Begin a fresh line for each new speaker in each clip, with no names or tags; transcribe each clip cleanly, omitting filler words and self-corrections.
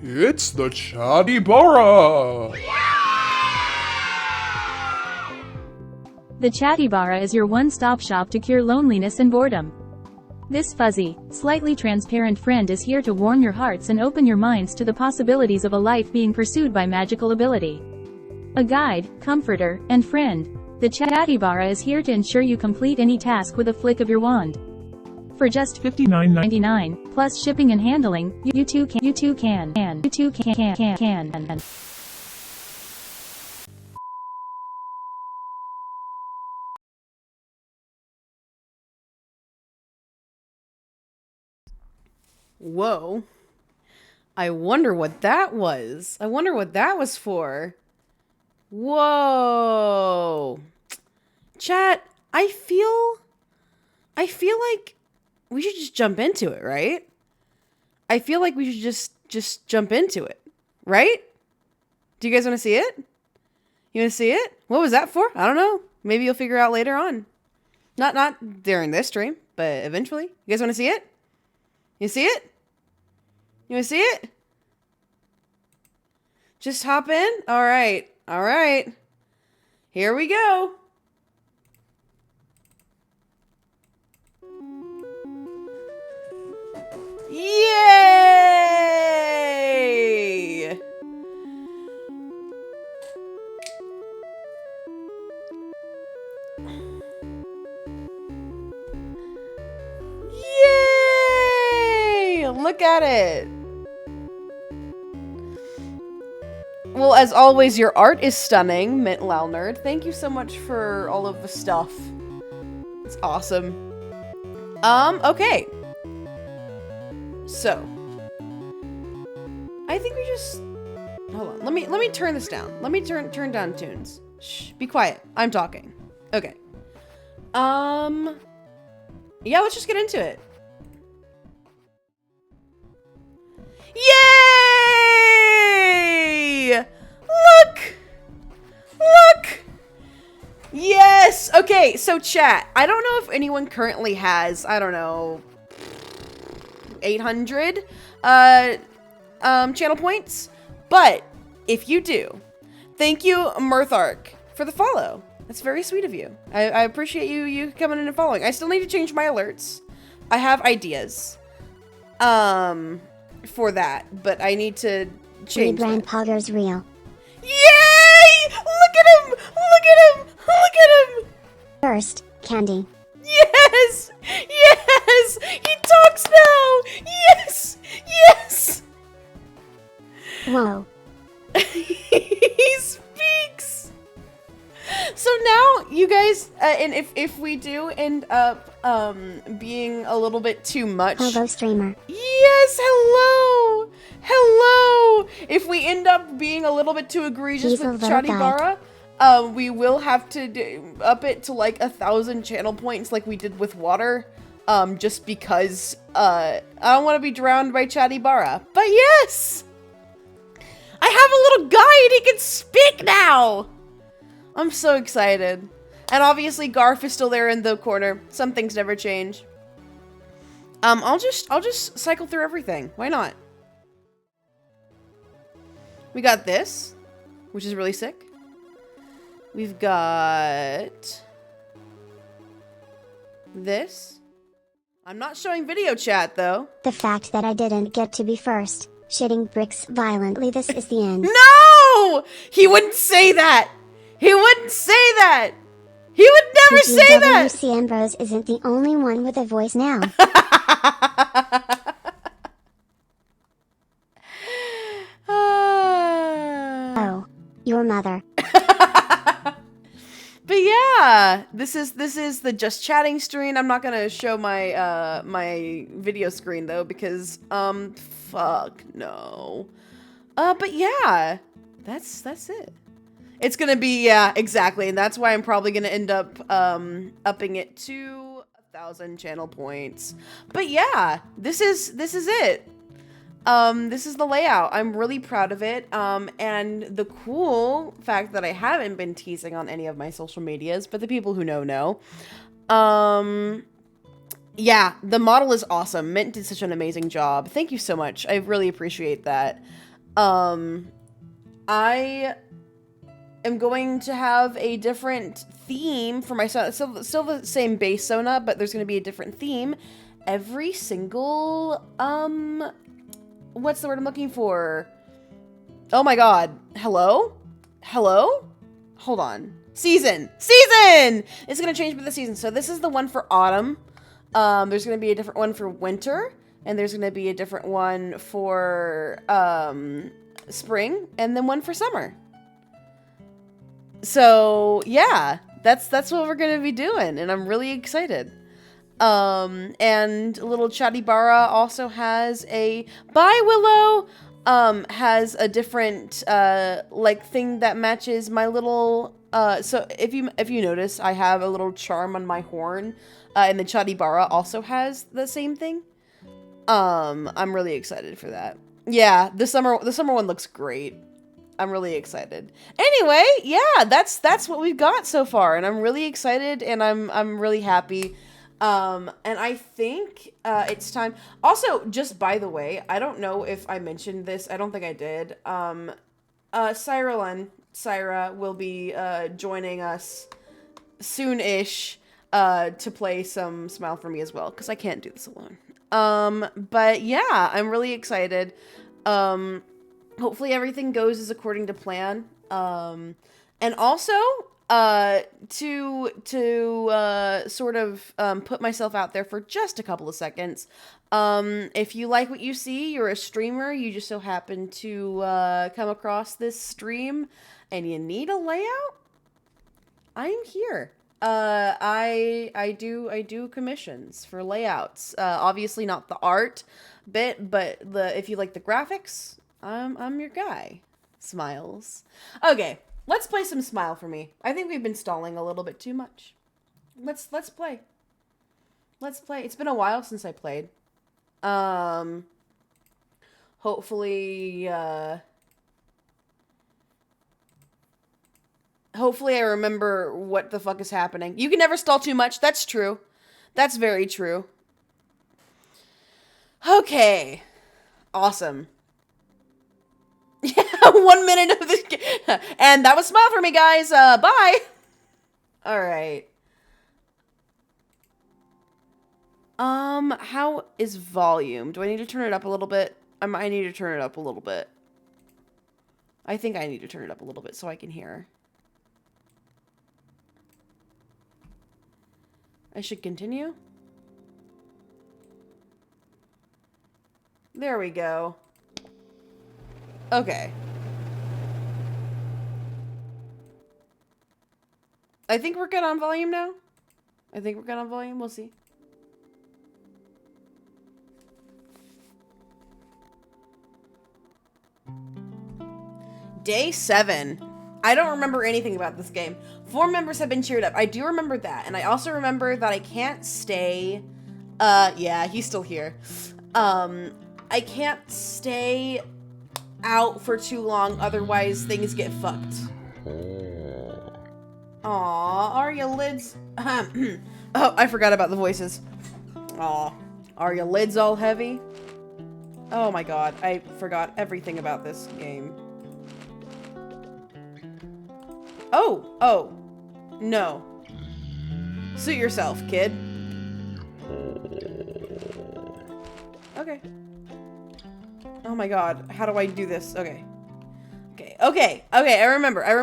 It's the Chatibara!
The Chatibara is your one-stop shop to cure loneliness and boredom. This fuzzy, slightly transparent friend is here to warm your hearts and open your minds to the possibilities of a life being pursued by magical ability. A guide, comforter, and friend, the Chatibara is here to ensure you complete any task with a flick of your wand. For just $59.99 plus shipping and handling, you too can.
Whoa. I wonder what that was. I wonder what that was for. Whoa. Chat, I feel like we should just jump into it, right? I feel like we should just jump into it, right? Do you guys want to see it? You want to see it? What was that for? I don't know. Maybe you'll figure out later on. Not during this stream, but eventually. You guys want to see it? You see it? You want to see it? Just hop in? All right. All right. Here we go. Yay! Yay! Look at it. Well, as always, your art is stunning, Mint Lal Nerd. Thank you so much for all of the stuff. It's awesome. Okay. So, I think we just hold on. Let me turn this down. Let me turn down tunes. Shh, be quiet. I'm talking. Okay. Yeah, let's just get into it. Yay! Look! Look! Yes! Okay, so chat. I don't know if anyone currently has, I don't know, 800 channel points, but if you do, thank you, Mirthark, for the follow. That's very sweet of you. I appreciate you coming in and following. I still need to change my alerts. I have ideas for that, but I need to change
Rebrand Potter's real.
Yay! Look at him! Look at him! Look at him!
First, Candy.
Yes! Yes! He talks now! Yes! Yes!
Whoa.
He speaks! So now, you guys, and if we do end up being a little bit too much...
Hello, streamer.
Yes, hello! Hello! If we end up being a little bit too egregious
He's
with
a little
Chatibara, we will have to up it to like 1,000 channel points like we did with water. Just because, I don't want to be drowned by Chatibara. But yes! I have a little guide! He can speak now! I'm so excited. And obviously Garf is still there in the corner. Some things never change. I'll just cycle through everything. Why not? We got this, which is really sick. We've got this. I'm not showing video chat though.
The fact that I didn't get to be first shitting bricks violently. This is the end.
No! He wouldn't say that! He wouldn't say that! He would never say that!
TGWC Ambrose isn't the only one with a voice now. Oh, your mother.
But yeah, this is the just chatting screen. I'm not gonna show my my video screen though because fuck no. But yeah, that's it. It's gonna be, yeah, exactly, and that's why I'm probably gonna end up upping it to 1,000 channel points. But yeah, this is it. This is the layout. I'm really proud of it. And the cool fact that I haven't been teasing on any of my social medias, but the people who know. Yeah, the model is awesome. Mint did such an amazing job. Thank you so much. I really appreciate that. I am going to have a different theme for my Sona. Still the same base Sona, but there's going to be a different theme every single, what's the word I'm looking for? Oh my god. Hello? Hello? Hold on. Season! Season! It's going to change with the season. So this is the one for autumn. There's going to be a different one for winter. And there's going to be a different one for spring. And then one for summer. So, yeah. That's what we're going to be doing. And I'm really excited. And little Chatibara also has a Bye Willow has a different like thing that matches my little so if you notice, I have a little charm on my horn, and the Chatibara also has the same thing. I'm really excited for that. Yeah, the summer one looks great. I'm really excited. Anyway, yeah, that's what we've got so far, and I'm really excited, and I'm really happy. And I think, it's time. Also, just by the way, I don't know if I mentioned this. I don't think I did. Syra will be, joining us soon-ish, to play some Smile for Me as well, because I can't do this alone. But yeah, I'm really excited. Hopefully everything goes as according to plan. And also, to sort of put myself out there for just a couple of seconds. If you like what you see, you're a streamer, you just so happen to come across this stream and you need a layout, I'm here. I do commissions for layouts. Obviously not the art bit, but if you like the graphics, I'm your guy. Smiles. Okay. Let's play some Smile for Me. I think we've been stalling a little bit too much. Let's play. Let's play. It's been a while since I played. Hopefully I remember what the fuck is happening. You can never stall too much. That's true. That's very true. Okay. Awesome. Yeah, 1 minute of this, and that was Smile for Me, guys. Bye. All right. How is volume? Do I need to turn it up a little bit? I need to turn it up a little bit. I think I need to turn it up a little bit so I can hear. I should continue. There we go. Okay. I think we're good on volume now. We'll see. Day 7. I don't remember anything about this game. 4 members have been cheered up. I do remember that. And I also remember that I can't stay... yeah, he's still here. I can't stay out for too long, otherwise things get fucked. Aw, are your lids... oh, I forgot about the voices. Aw, are your lids all heavy? Oh my god, I forgot everything about this game. Oh, no. Suit yourself, kid. Okay. Oh my god. How do I do this? Okay. Okay. I remember. I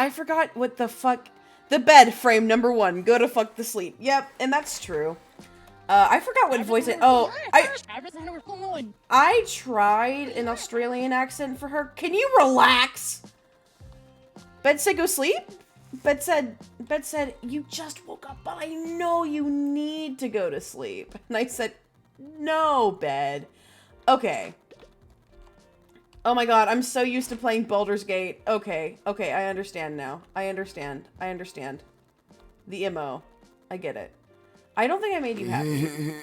forgot what the fuck. The bed frame number 1. Go to fuck the sleep. Yep, and that's true. I forgot what voice it. Oh, I tried an Australian accent for her. Can you relax? Bed said go sleep. Bed said you just woke up, but I know you need to go to sleep. And I said, no, bed. Okay. Oh my god, I'm so used to playing Baldur's Gate. Okay, I understand now. I understand. The MO. I get it. I don't think I made you happy.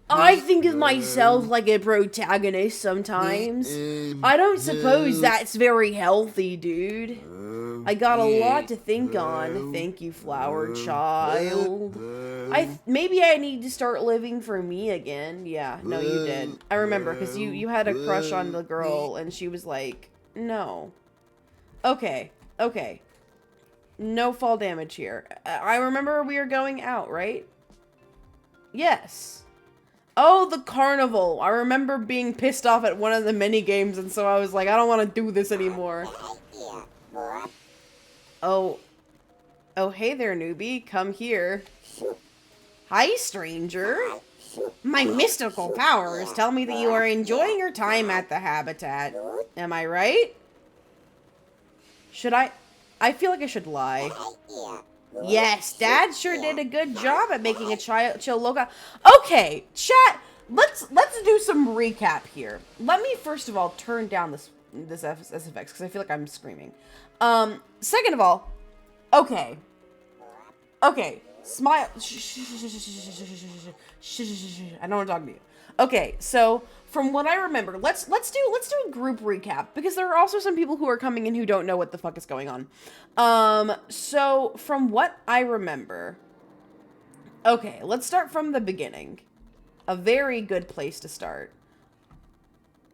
I think of myself like a protagonist sometimes. I don't suppose that's very healthy, dude. I got a lot to think on. Thank you, flower child. Maybe I need to start living for me again. Yeah, no, you did. I remember, because you had a crush on the girl, and she was like, no. Okay. No fall damage here. I remember we were going out, right? Yes. Oh, the carnival. I remember being pissed off at one of the mini games, and so I was like, I don't want to do this anymore. Oh, hey there, newbie. Come here. Hi, stranger. My mystical powers tell me that you are enjoying your time at the habitat. Am I right? Should I feel like I should lie. Yes, Dad sure did a good job at making a chill logo. Okay, chat. Let's do some recap here. Let me first of all turn down this SFX because I feel like I'm screaming. Second of all, okay, smile. I don't want to talk to you. Okay, so from what I remember, let's do a group recap because there are also some people who are coming in who don't know what the fuck is going on. So from what I remember, okay, let's start from the beginning. A very good place to start.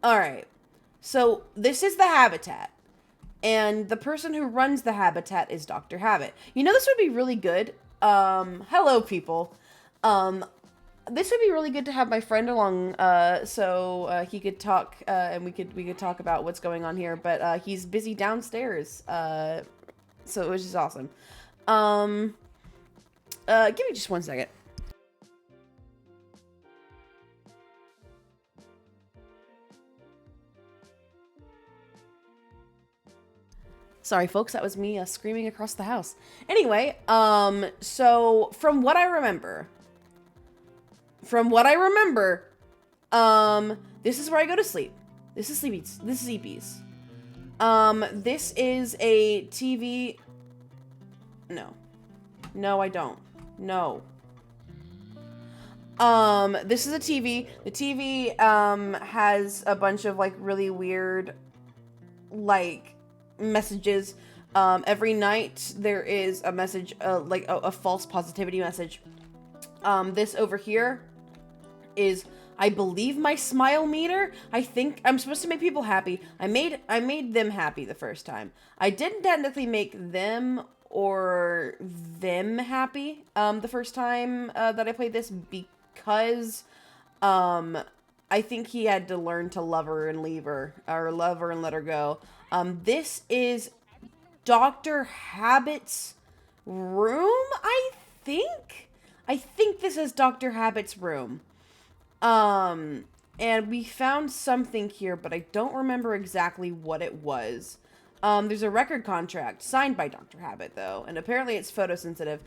All right, so this is the habitat, and the person who runs the habitat is Dr. Habit. You know, this would be really good. Hello, people. This would be really good to have my friend along, so he could talk, and we could talk about what's going on here. But he's busy downstairs, so it was just awesome. Give me just 1 second. Sorry, folks, that was me screaming across the house. Anyway, so from what I remember, this is where I go to sleep. This is Sleepy's. This is EP's. This is a TV. No, I don't. No. This is a TV. The TV, has a bunch of, like, really weird, like, messages. Every night there is a message, like a false positivity message. This over here is, I believe, my smile meter. I think I'm supposed to make people happy. I made them happy the first time. I didn't technically make them or them happy the first time that I played this because I think he had to learn to love her and leave her, or love her and let her go. This is Dr. Habit's room, I think? I think this is Dr. Habit's room. And we found something here, but I don't remember exactly what it was. There's a record contract signed by Dr. Habit, though, and apparently it's photosensitive.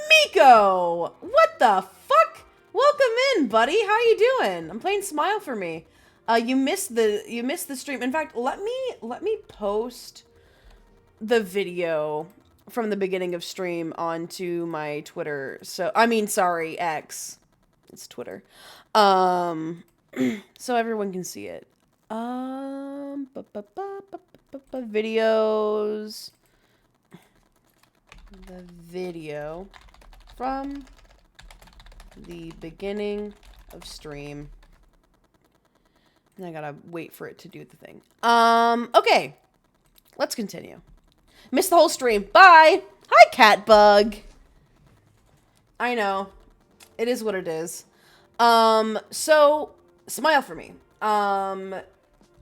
Miko! What the fuck? Welcome in, buddy. How you doing? I'm playing Smile for Me. You missed the stream. In fact, let me post the video from the beginning of stream onto my Twitter. So, I mean, sorry, X. It's Twitter. So everyone can see it. Videos. The video from the beginning of stream. And I gotta wait for it to do the thing. Okay. Let's continue. Missed the whole stream. Bye! Hi, Catbug! I know. It is what it is. So, smile for me. I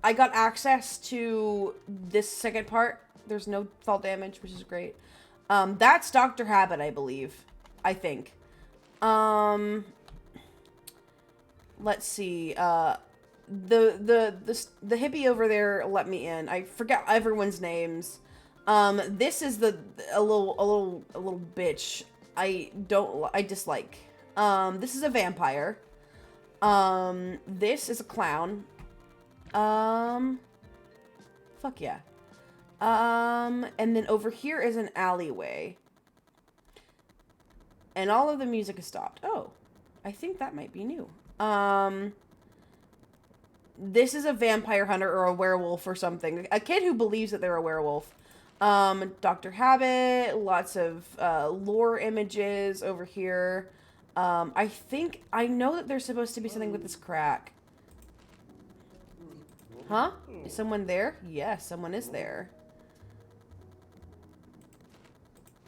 got access to this second part. There's no fall damage, which is great. That's Dr. Habit, I believe. I think. Let's see. The hippie over there let me in. I forget everyone's names. This is a little bitch. I dislike. This is a vampire. This is a clown. Fuck yeah. And then over here is an alleyway. And all of the music has stopped. Oh, I think that might be new. This is a vampire hunter or a werewolf or something. A kid who believes that they're a werewolf. Dr. Habit, lots of lore images over here. I know that there's supposed to be something with this crack. Huh? Is someone there? Yes, someone is there.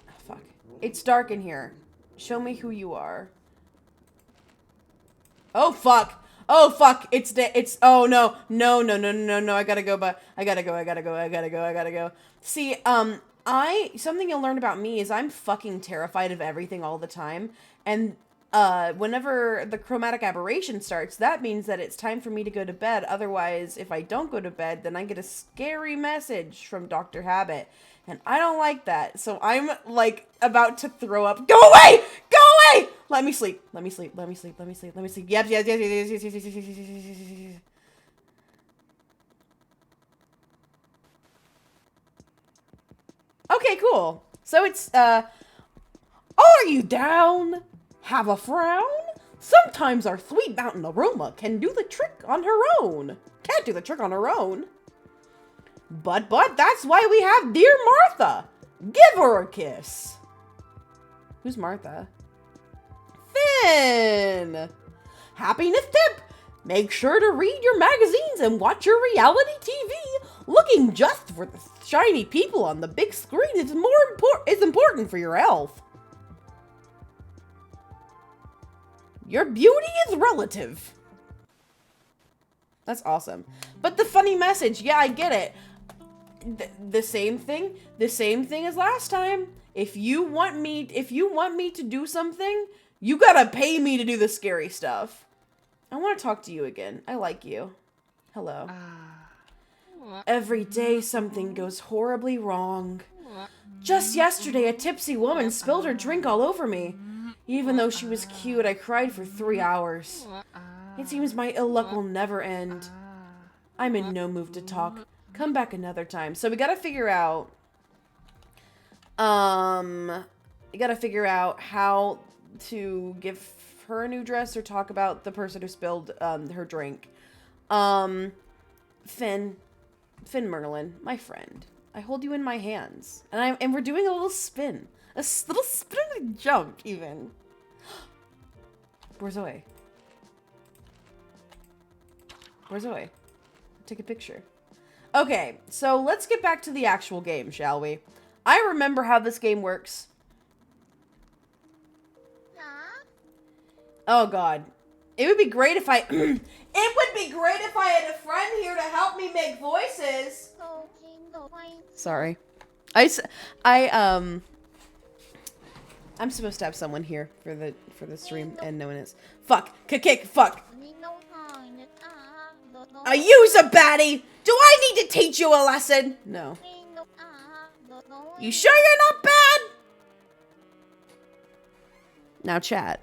Oh, fuck. It's dark in here. Show me who you are. Oh, fuck. Oh, fuck. Oh, no. No. I gotta go. See, something you'll learn about me is I'm fucking terrified of everything all the time. And, whenever the chromatic aberration starts, that means that it's time for me to go to bed. Otherwise, if I don't go to bed, then I get a scary message from Dr. Habit. And I don't like that. So I'm, like, about to throw up. Go away! Go away! Let me sleep. Yep. Okay, cool. So it's, are you down? Have a frown? Sometimes our sweet mountain aroma can do the trick on her own. Can't do the trick on her own. But that's why we have dear Martha. Give her a kiss. Who's Martha? Finn. Happiness tip. Make sure to read your magazines and watch your reality TV. Looking just for the shiny people on the big screen is important for your health. Your beauty is relative. That's awesome. But the funny message, yeah, I get it. The same thing as last time. If you want me to do something, you gotta pay me to do the scary stuff. I want to talk to you again. I like you. Hello. Every day something goes horribly wrong. Just yesterday, a tipsy woman spilled her drink all over me. Even though she was cute, I cried for 3 hours. It seems my ill luck will never end. I'm in no mood to talk. Come back another time. So we gotta figure out, how to give her a new dress or talk about the person who spilled, her drink. Finn Merlin, my friend. I hold you in my hands. And we're doing a little spin. A little spin jump, even. Where's Zoe? Take a picture. Okay, so let's get back to the actual game, shall we? I remember how this game works. Oh god. It would be great if I it would be great if I had a friend here to help me make voices. Sorry. I'm supposed to have someone here for the stream and no one is. Fuck. Fuck. A user baddie! Do I need to teach you a lesson? No. You sure you're not bad? Now chat.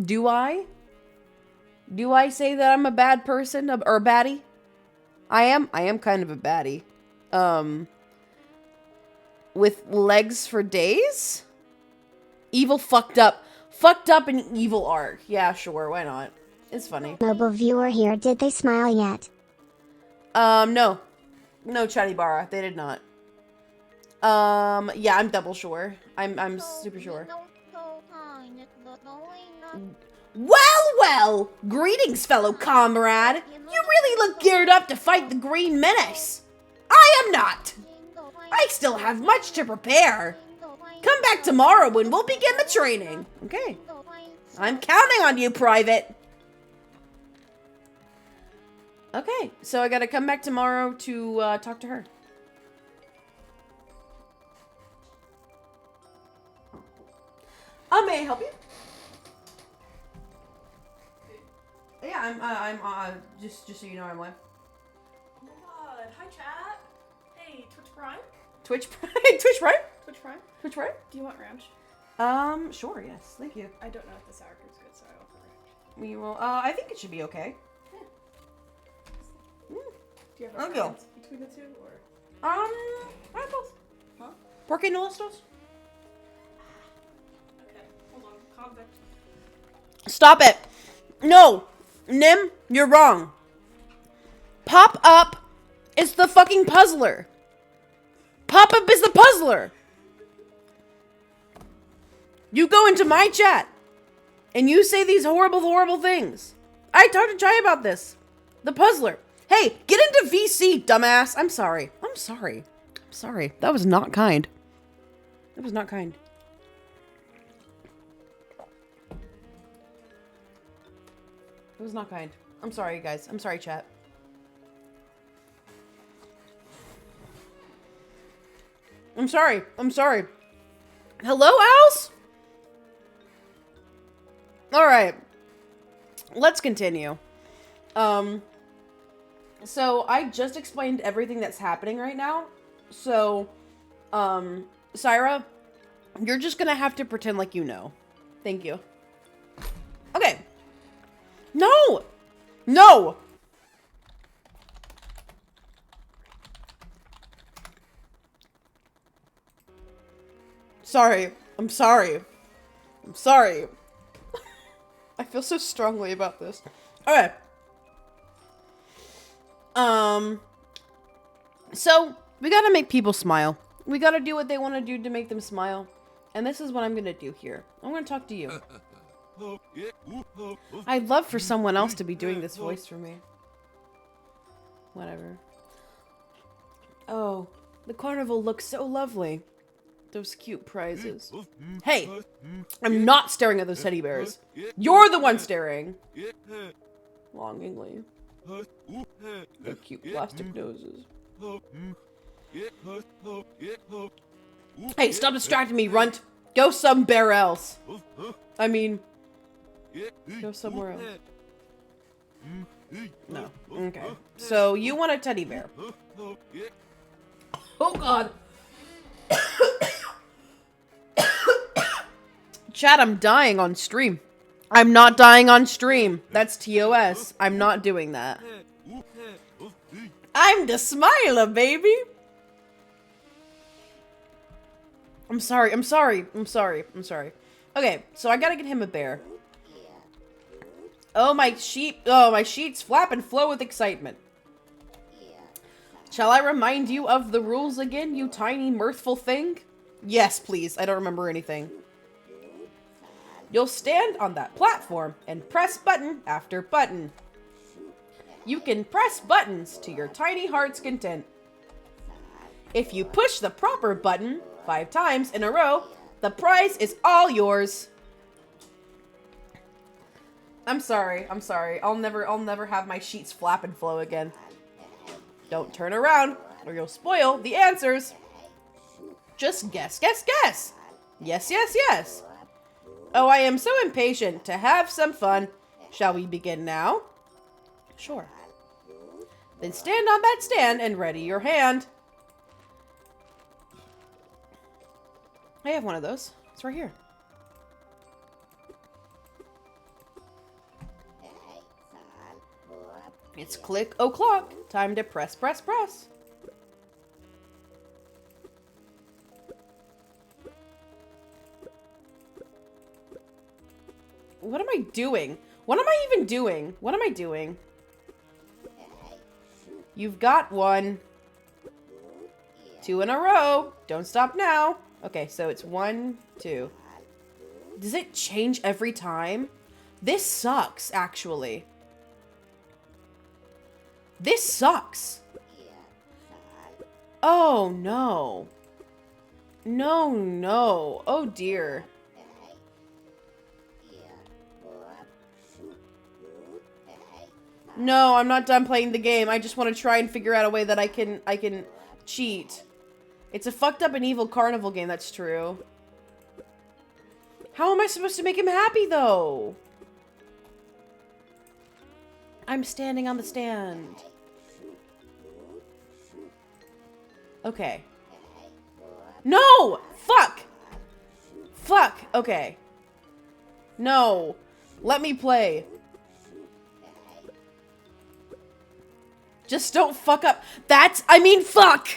Do I say that I'm a bad person or a baddie? I am kind of a baddie. With legs for days? Evil fucked up and evil art. Yeah, sure, why not? It's funny.
Mobile viewer here, did they smile yet?
No. No, Chatty Barra, they did not. Yeah, I'm double sure. I'm super sure. Well, greetings, fellow comrade. You really look geared up to fight the Green Menace. I am not. I still have much to prepare. back tomorrow and we'll begin the training. Okay. I'm counting on you, Private. Okay, so I gotta come back tomorrow to talk to her. May I help you? Yeah, I'm just so you know, I'm live.
Oh my god. Hi, chat. Hey, Twitch Prime?
Twitch Prime? Twitch Prime?
Twitch Prime?
Twitch Prime?
Do you want ranch?
Sure, yes, thank you.
I don't know if the sour cream's good, so I offer ranch.
We will, I think it should be okay.
Do you have a
I'll go.
preference between the two, or?
I have both.
Huh?
¿Por qué no los dos?
Okay, hold on. Convict.
Stop it! No! Nim, you're wrong. Pop Up is the fucking puzzler. Pop Up is the puzzler. You go into my chat and you say these horrible, horrible things. I talked to Jai about this. The puzzler. Hey, get into VC, dumbass. I'm sorry. I'm sorry. I'm sorry. That was not kind. That was not kind. It was not kind. I'm sorry, guys. I'm sorry, chat. I'm sorry. I'm sorry. Hello, Alice? All right. Let's continue. So I just explained everything that's happening right now. So, Syra, you're just gonna have to pretend like you know. Thank you. Okay. No! No! Sorry. I'm sorry. I'm sorry. I feel so strongly about this. Okay. So, we gotta make people smile. We gotta do what they want to do to make them smile. And this is what I'm gonna do here. I'm gonna talk to you. I'd love for someone else to be doing this voice for me. Whatever. Oh, the carnival looks so lovely. Those cute prizes. Hey, I'm not staring at those teddy bears. You're the one staring. Longingly. Their cute plastic noses. Hey, stop distracting me, runt. Go somewhere else. I mean, go somewhere else. No. Okay. So, you want a teddy bear. Oh, God. Chat, I'm dying on stream. I'm not dying on stream. That's TOS. I'm not doing that. I'm the smiler, baby. I'm sorry. I'm sorry. I'm sorry. I'm sorry. Okay, so I gotta get him a bear. Oh, my sheep. Oh, my sheets flap and flow with excitement. Shall I remind you of the rules again, you tiny mirthful thing? Yes, please. I don't remember anything. You'll stand on that platform and press button after button. You can press buttons to your tiny heart's content. If you push the proper button 5 times in a row, the prize is all yours. I'm sorry. I'm sorry. I'll never have my sheets flap and flow again. Don't turn around or you'll spoil the answers. Just guess, guess, guess. Yes, yes, yes. Oh, I am so impatient to have some fun. Shall we begin now? Sure. Then stand on that stand and ready your hand. I have one of those. It's right here. It's click o'clock. Time to press, press, press. What am I doing? What am I even doing? What am I doing? You've got 1. 2 in a row. Don't stop now. Okay, so it's 1, 2. Does it change every time? This sucks, actually. This sucks. Oh, no. No, no. Oh dear. No, I'm not done playing the game. I just want to try and figure out a way that I can cheat. It's a fucked up and evil carnival game, that's true. How am I supposed to make him happy though? I'm standing on the stand. Okay. No! Fuck! Fuck! Okay. No. Let me play. Just don't fuck up. I mean, fuck!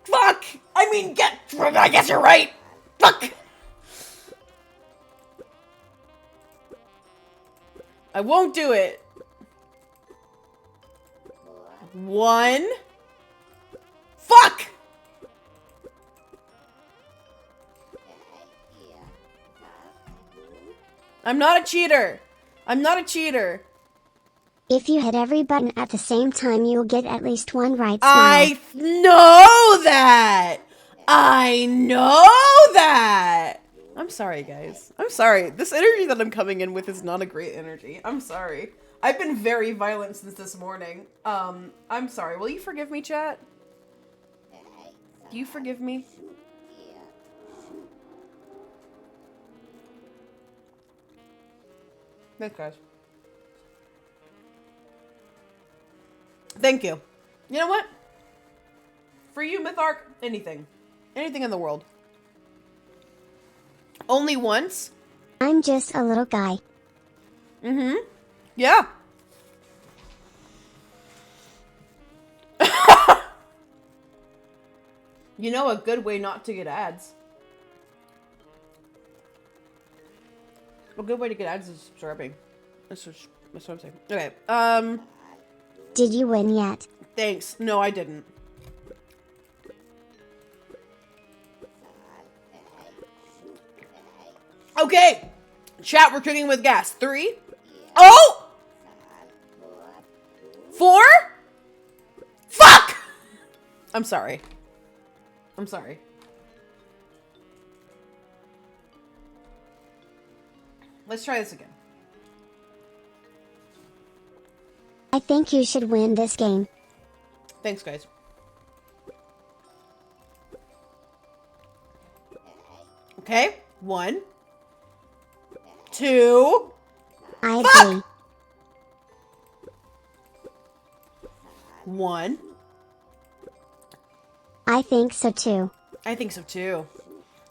Fuck! I mean, I guess you're right! Fuck! I won't do it. 1. Fuck! I'm not a cheater. I'm not a cheater.
If you hit every button at the same time, you'll get at least one right smile.
I know that! I know that! I'm sorry, guys. I'm sorry. This energy that I'm coming in with is not a great energy. I'm sorry. I've been very violent since this morning. I'm sorry. Will you forgive me, chat? Do you forgive me? Thanks, guys. Thank you. You know what? For you, Mythark, anything. Anything in the world. Only once?
I'm just a little guy.
Mm-hmm. Yeah. You know a good way not to get ads. A good way to get ads is subscribing. That's what I'm saying. Okay,
Did you win yet?
thanks. No, I didn't. Okay! Chat, we're cooking with gas. 3. Oh! 4? Fuck! I'm sorry. I'm sorry. Let's try this again.
I think you should win this game.
Thanks, guys. Okay. 1. 2.
I agree.
Fuck! 1.
I think so too.
I think so too.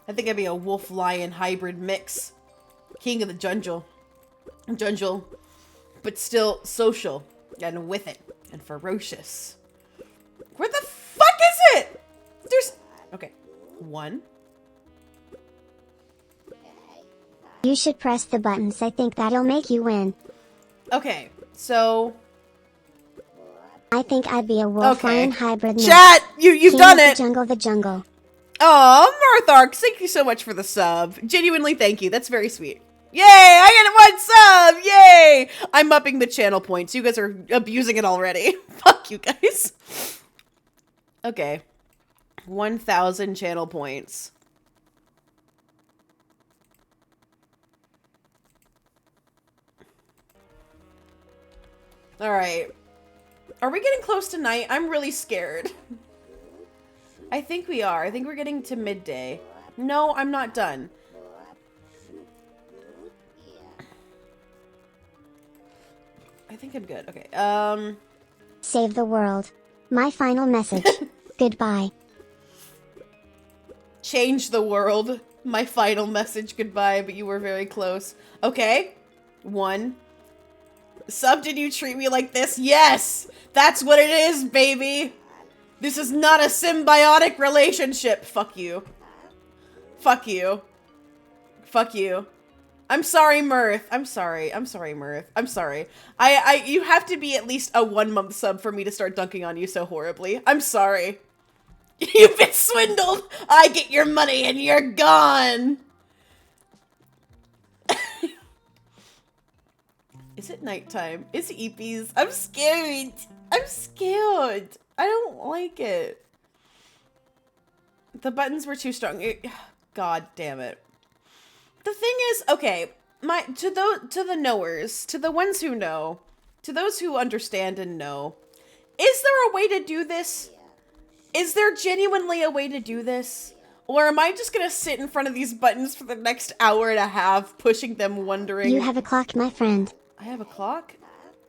I think I'd be a wolf-lion hybrid mix. King of the jungle. Jungle. But still social. And with it. And ferocious. Where the fuck is it? There's... Okay. 1.
You should press the buttons. I think that'll make you win.
Okay. So...
I think I'd be a wolf-lion hybrid mix.
Chat! You've
King
done
of
it!
the jungle.
Oh, Marthark, thank you so much for the sub. Genuinely, thank you. That's very sweet. Yay! I get 1 sub! Yay! I'm upping the channel points. You guys are abusing it already. Fuck you guys. Okay. 1,000 channel points. Alright. Are we getting close to night? I'm really scared. I think we are. I think we're getting to midday. No, I'm not done. I think I'm good. Okay,
Save the world. My final message. Goodbye.
Change the world. My final message. Goodbye, but you were very close. Okay. 1. Sub, did you treat me like this? Yes! That's what it is, baby! This is not a symbiotic relationship. Fuck you. Fuck you. Fuck you. I'm sorry, Mirth. I'm sorry. I'm sorry, Mirth. I'm sorry. You have to be at least a 1-month sub for me to start dunking on you so horribly. I'm sorry. You've been swindled. I get your money and you're gone. Is it nighttime? It's Eepies. I'm scared. I'm scared. I don't like it. The buttons were too strong. God damn it. The thing is, okay, to the knowers, to the ones who know, to those who understand and know, is there a way to do this? Is there genuinely a way to do this? Or am I just gonna sit in front of these buttons for the next hour and a half, pushing them, wondering...
You have a clock, my friend.
I have a clock?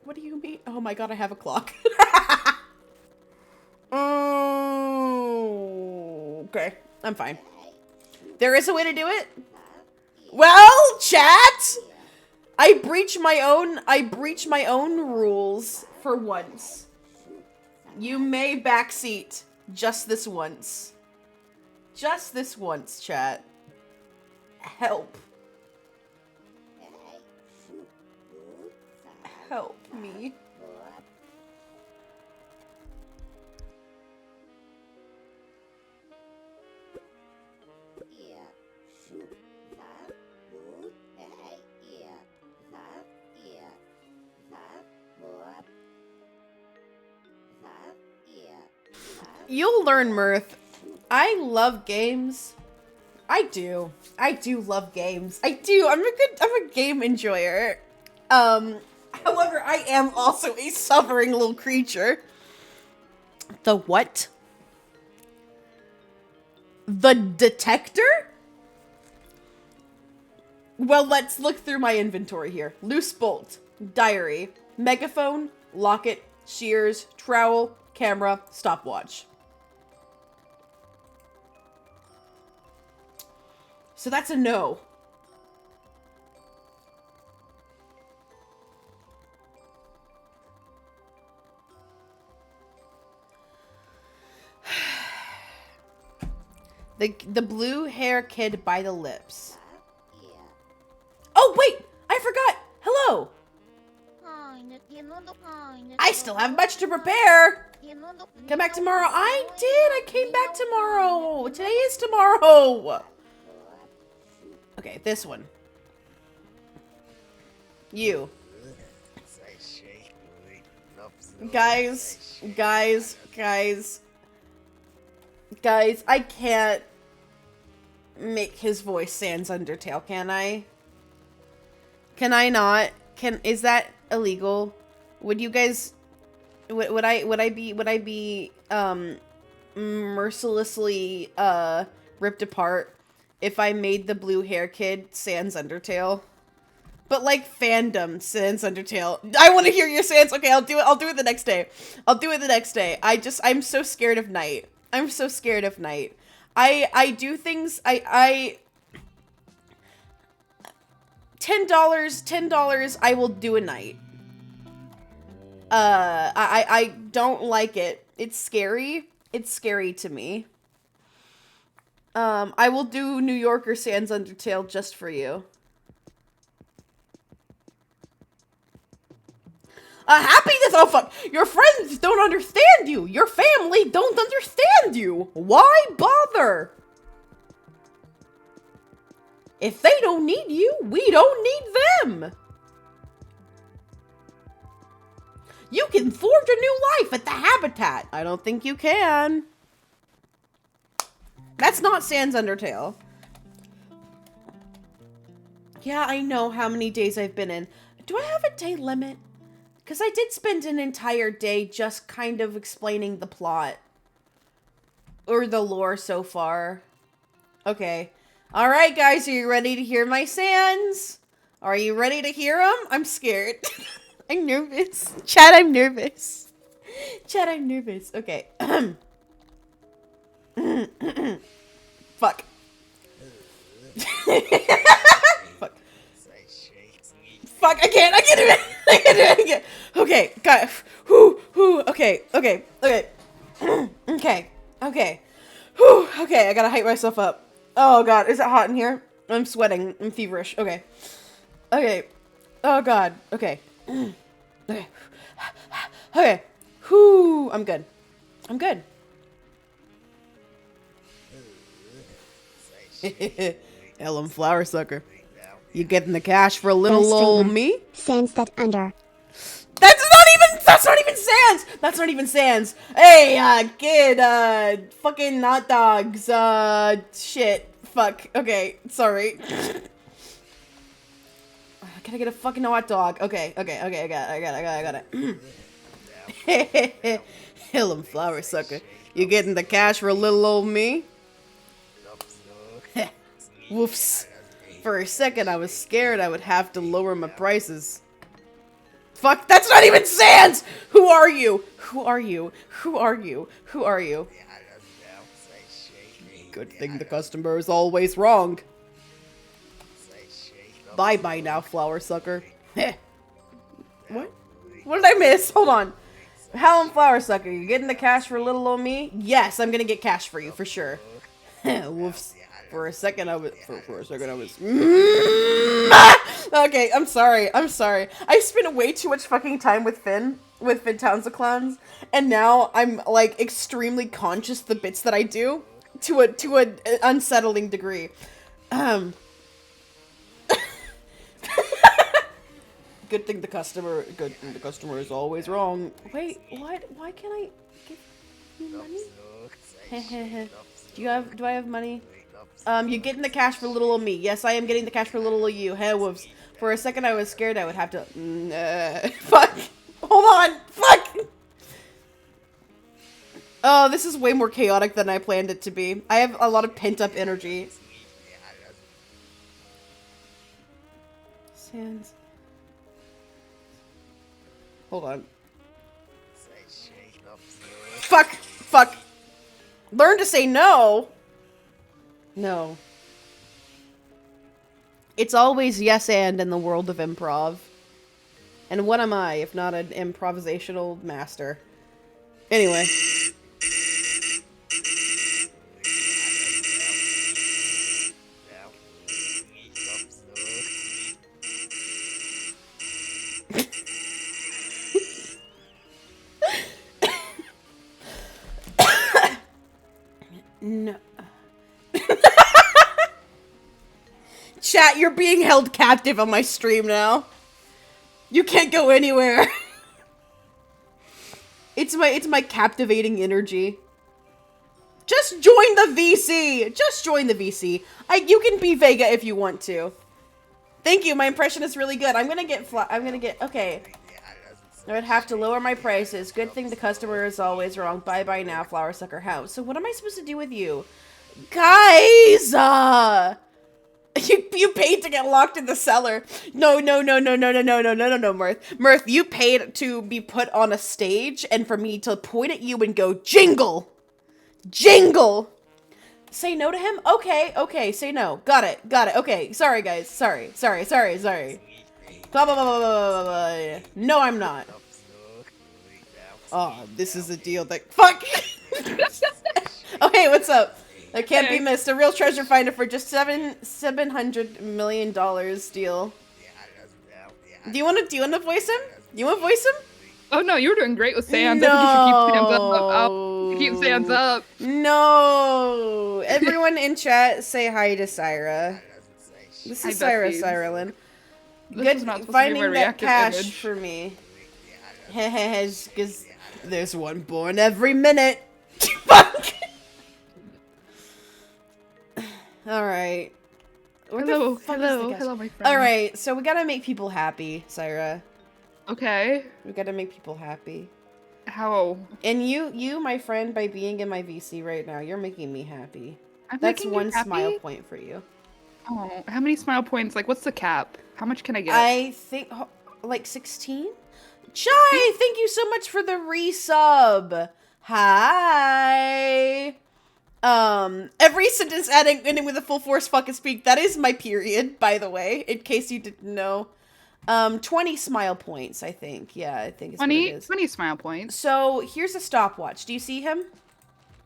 What do you mean? Oh my god, I have a clock. Okay, I'm fine. There is a way to do it? Well, chat! I breach my own rules for once. You may backseat just this once. Just this once, chat. Help. Help me. You'll learn, Mirth. I love games. I do love games. I do. I'm a game enjoyer. However, I am also a suffering little creature. The what? The detector? Well, let's look through my inventory here. Loose bolt, diary, megaphone, locket, shears, trowel, camera, stopwatch. So that's a no. The blue hair kid by the lips. Oh, wait! I forgot! Hello! I still have much to prepare! Come back tomorrow. I did! I came back tomorrow! Today is tomorrow! Okay, this one. You. Guys, I can't make his voice Sans Undertale, can I? Can I not? Is that illegal? Would you guys would I be mercilessly ripped apart if I made the blue hair kid Sans Undertale? But like fandom Sans Undertale. I want to hear your Sans. Okay, I'll do it the next day. I'll do it the next day. I'm so scared of night. I'm so scared of night. I do things $10 I will do a night. I don't like it. It's scary. It's scary to me. I will do New York or Sans Undertale just for you. Happiness! Oh fuck! Your friends don't understand you! Your family don't understand you! Why bother? If they don't need you, we don't need them! You can forge a new life at the Habitat! I don't think you can. That's not Sans Undertale. Yeah, I know how many days I've been in. Do I have a day limit? Because I did spend an entire day just kind of explaining the plot. Or the lore so far. Okay. Alright, guys, are you ready to hear my Sans? Are you ready to hear them? I'm scared. I'm nervous. Chat, I'm nervous. Chat, I'm nervous. Okay. Fuck. Fuck. Fuck, I can't do it. Okay, got it. Okay. Okay. Whew, okay, I gotta hype myself up. Oh god, is it hot in here? I'm sweating. I'm feverish. Okay. Oh god. Okay. Okay. Whew, I'm good. Ellen Flower Sucker. You getting the cash for a little old me?
Sans that under.
That's not even That's not even Sans! That's not even Sans! Hey, kid, fucking hot dogs, shit. Fuck. Okay, sorry. Can I get a fucking hot dog? Okay, I got it. Hell, flower sucker. You getting the cash for little old me? Woofs. For a second, I was scared I would have to lower my prices. Fuck, that's not even Sans! Who are you? Who are you? Who are you? Who are you? Good thing the customer is always wrong. Bye-bye now, flower sucker. What? What did I miss? Hold on. Helen Flower Sucker, you getting the cash for little old me? Yes, I'm gonna get cash for you, for sure. Whoops. For a second I was... Okay, I'm sorry. I spent way too much fucking time with Finn Towns of Clowns, and now I'm, like, extremely conscious the bits that I do to an unsettling degree. Good thing the customer is always wrong. Wait, what? Why can't I give you money? Do I have money? You're getting the cash for little old me. Yes, I am getting the cash for little old you. Hey, whoops. For a second I was scared I would have to... fuck! Hold on! Fuck! Oh, this is way more chaotic than I planned it to be. I have a lot of pent-up energy. Sans. Hold on. Fuck! Fuck! Learn to say no! No. It's always yes and in the world of improv. And what am I, if not an improvisational master? Anyway. No. Chat, you're being held captive on my stream now. You can't go anywhere. It's my captivating energy. Just join the VC. Just join the VC. You can be Vega if you want to. Thank you. My impression is really good. I'm gonna get okay. I would have to lower my prices. Good thing the customer is always wrong. Bye bye now, flower sucker house. So what am I supposed to do with you? Guys! You paid to get locked in the cellar. No, Mirth. Mirth, you paid to be put on a stage and for me to point at you and go, jingle! Jingle! Say no to him? Okay, say no. Got it. Okay, sorry guys. Sorry. Blah, blah, blah, blah, blah, blah. No, I'm not. Oh, this is a deal that- Fuck! Oh, hey, what's up? That can't be missed. A real treasure finder for just $700 million deal. Do you want to voice him? You want to voice him?
Oh no, you were doing great with Sans.
No.
I think you should keep Sans up.
No. Everyone in chat, say hi to Syra. This is Syra Syralyn. Good finding that cash
image
for me. Because there's one born every minute. Fuck. Alright.
Hello, my friend.
Alright, so we gotta make people happy, Syra.
Okay.
We gotta make people happy.
How?
And you, my friend, by being in my VC right now, you're making me happy.
I'm
That's
making
one
you happy?
smile point for you.
Oh, how many smile points? Like, what's the cap? How much can I get?
I think, like 16? Chai, thank you so much for the resub. Hi. Every sentence ending with a full force fucking speak. That is my period, by the way, in case you didn't know. 20 smile points, I think. Yeah, I think it's
20,
what it is.
20 smile points.
So, here's a stopwatch. Do you see him?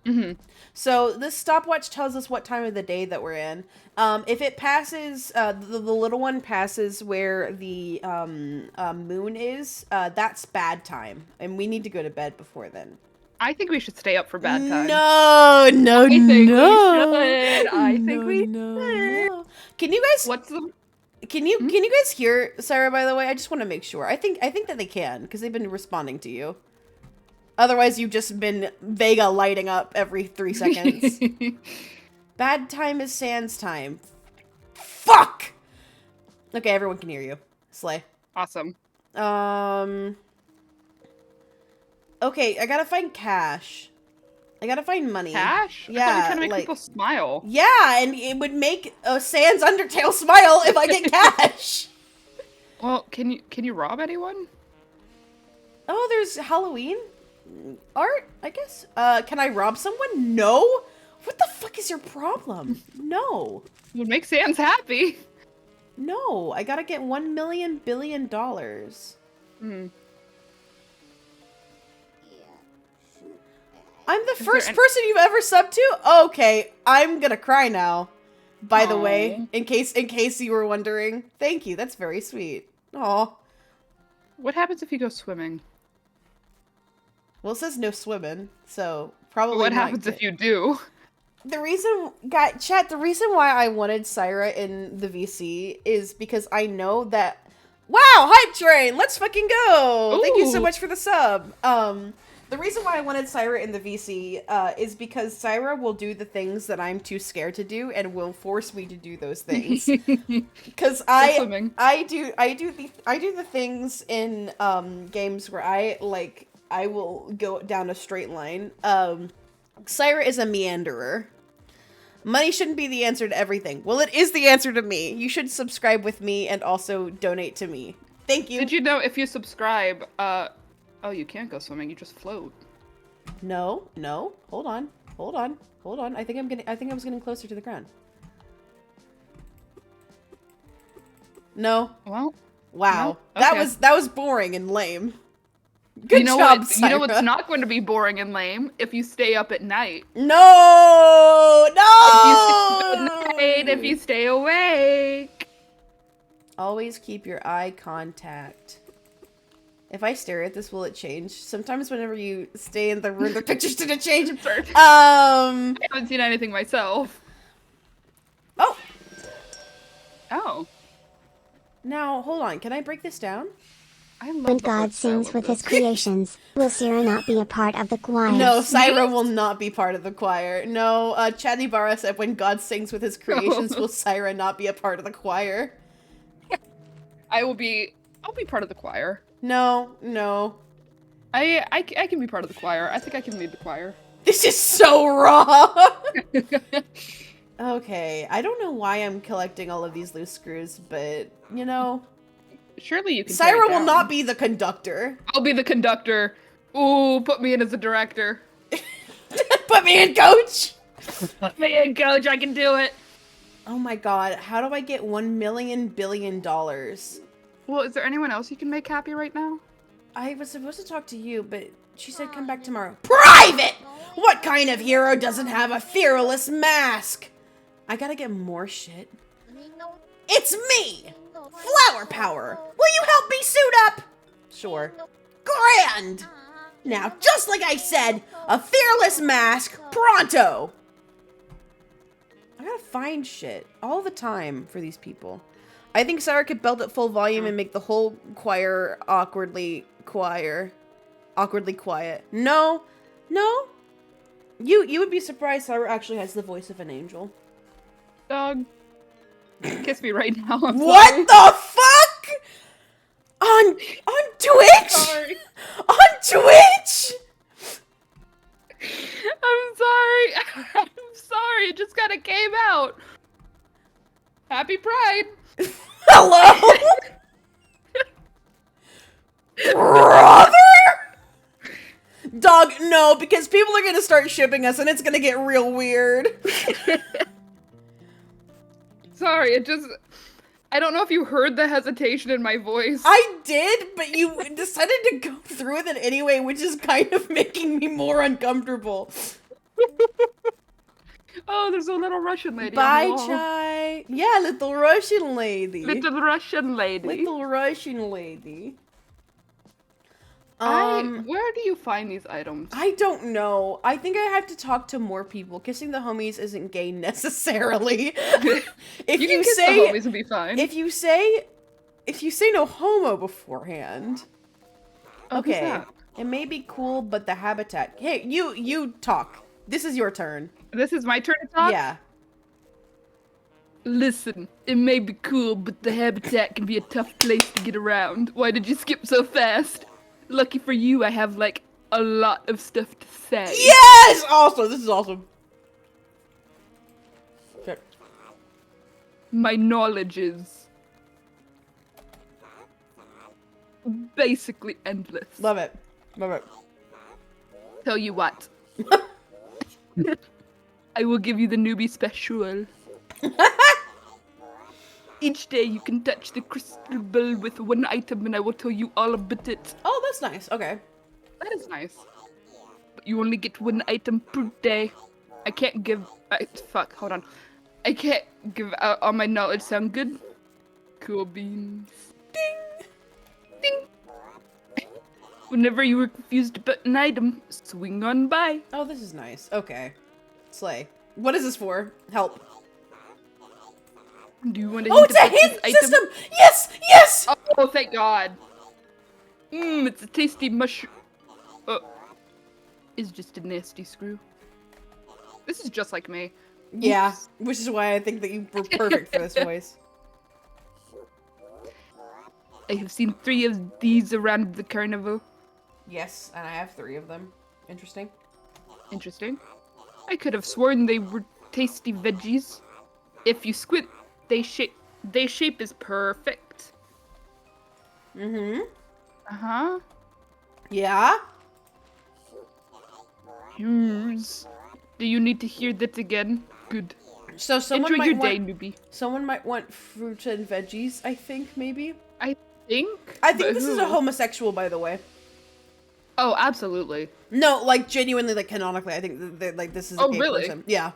Mm-hmm.
So, this stopwatch tells us what time of the day that we're in. If it passes, the little one passes where the moon is, that's bad time. And we need to go to bed before then.
I think we should stay up for bad time.
No.
I think we should. I think we should.
Can you guys...
What's the...
Can you guys hear Sarah, by the way? I just want to make sure. I think that they can, because they've been responding to you. Otherwise, you've just been Vega lighting up every 3 seconds. Bad time is Sans time. Fuck! Okay, everyone can hear you. Slay.
Awesome.
Okay, I gotta find cash. I gotta find money.
Cash?
Yeah,
I thought we were trying to make people smile.
Yeah, and it would make a Sans Undertale smile if I get cash.
Well, can you rob anyone?
Oh, there's Halloween art, I guess. Can I rob someone? No. What the fuck is your problem? No.
It would make Sans happy.
No, I gotta get $1 million billion.
Hmm.
I'm the first person you've ever subbed to? Okay, I'm gonna cry now. By the way, in case you were wondering. Thank you, that's very sweet. Aw.
What happens if you go swimming?
Well, it says no swimming, so probably
What
not
happens
good.
if you do?
The reason why I wanted Syra in the VC is because I know that... Wow, Hype Train! Let's fucking go!
Ooh.
Thank you so much for the sub. The reason why I wanted Syra in the VC is because Syra will do the things that I'm too scared to do and will force me to do those things. Because I do the things in games where I will go down a straight line. Syra is a meanderer. Money shouldn't be the answer to everything. Well, it is the answer to me. You should subscribe with me and also donate to me. Thank you.
Did you know if you subscribe, oh, you can't go swimming, you just float.
No. Hold on. I think I was getting closer to the ground. No.
Well.
Wow.
No? Okay.
That was boring and lame. Good job,
You know what's
Syra.
not going to be boring and lame? If you stay up at night.
No!
If you stay awake.
Always keep your eye contact. If I stare at this, will it change? Sometimes whenever you stay in the room, the pictures didn't change.
I haven't seen anything myself.
Oh!
Oh.
Now, hold on. Can I break this down?
I love
When
the
God
art style
sings
of
with his
this.
creations, will Syra not be a part of the choir?
No, Syra will not be part of the choir. No, Chatty Barra said when God sings with his creations, will Syra not be a part of the choir?
I'll be part of the choir.
No.
I can be part of the choir. I think I can lead the choir.
This is so wrong! Okay, I don't know why I'm collecting all of these loose screws, but, you know...
Surely you can tear it
Syra will
down.
not be the conductor.
I'll be the conductor. Ooh, put me in as a director.
Put me in, coach!
Put me in, coach. I can do it.
Oh my god, how do I get $1 million billion?
Well, is there anyone else you can make happy right now?
I was supposed to talk to you, but she said come back tomorrow. Private! What kind of hero doesn't have a fearless mask? I gotta get more shit. It's me! Flower power! Will you help me suit up? Sure. Grand! Now, just like I said, a fearless mask, pronto! I gotta find shit all the time for these people. I think Sarah could belt at full volume and make the whole choir awkwardly quiet. No. You would be surprised Sarah actually has the voice of an angel.
Dog. Kiss me right now. I'm
What
sorry.
the fuck? On Twitch?
Sorry.
On Twitch?
I'm sorry. I'm sorry. It just kind of came out. Happy Pride.
Hello? Brother? Dog, no, because people are gonna start shipping us and it's gonna get real weird.
Sorry, I don't know if you heard the hesitation in my voice.
I did, but you decided to go through with it anyway, which is kind of making me more uncomfortable.
Oh, there's a little Russian lady.
Bye,
on the wall.
Chai. Yeah, little Russian lady.
Little Russian lady.
Little Russian lady.
Where do you find these items?
I don't know. I think I have to talk to more people. Kissing the homies isn't gay necessarily. If
you can kiss
say,
the homies and be fine.
if you say no homo beforehand,
Oh, who's
okay,
that?
it may be cool, but the habitat. Hey, you talk. This is your turn.
This is my turn to talk?
Yeah.
Listen, it may be cool, but the habitat can be a tough place to get around. Why did you skip so fast? Lucky for you, I have, like, a lot of stuff to say.
Yes! Awesome. This is awesome. Okay.
My knowledge is basically endless.
Love it. Love it.
Tell you what. I will give you the newbie special. Each day you can touch the crystal ball with one item and I will tell you all about it.
Oh, that's nice. Okay.
That is nice. But you only get one item per day. I can't give... fuck, hold on. I can't give out all my knowledge. Sound good? Cool beans. Ding! Ding! Whenever you were confused about an item, swing on by.
Oh, this is nice. Okay. Slay. What is this for? Help.
Do you want to
Oh, it's a hint system! Yes! Yes!
Oh, thank God. It's a tasty mushroom. Oh. It's just a nasty screw. This is just like me.
Yeah,
Oops.
which is why I think that you were perfect for this voice.
I have seen 3 of these around the carnival.
Yes, and I have 3 of them. Interesting.
Interesting. I could have sworn they were tasty veggies. If you squint, they shape is perfect.
Mm-hmm.
Uh-huh.
Yeah?
Yes. Do you need to hear that again? Good.
So someone
Enjoy
might
your
want,
day, newbie.
someone might want fruit and veggies, I think, maybe?
I think?
I think
But
this is
who?
a homosexual, by the way.
Oh, absolutely.
No, like, genuinely, like, canonically, I think that like, this is a
Oh,
gay
really?
person. Yeah.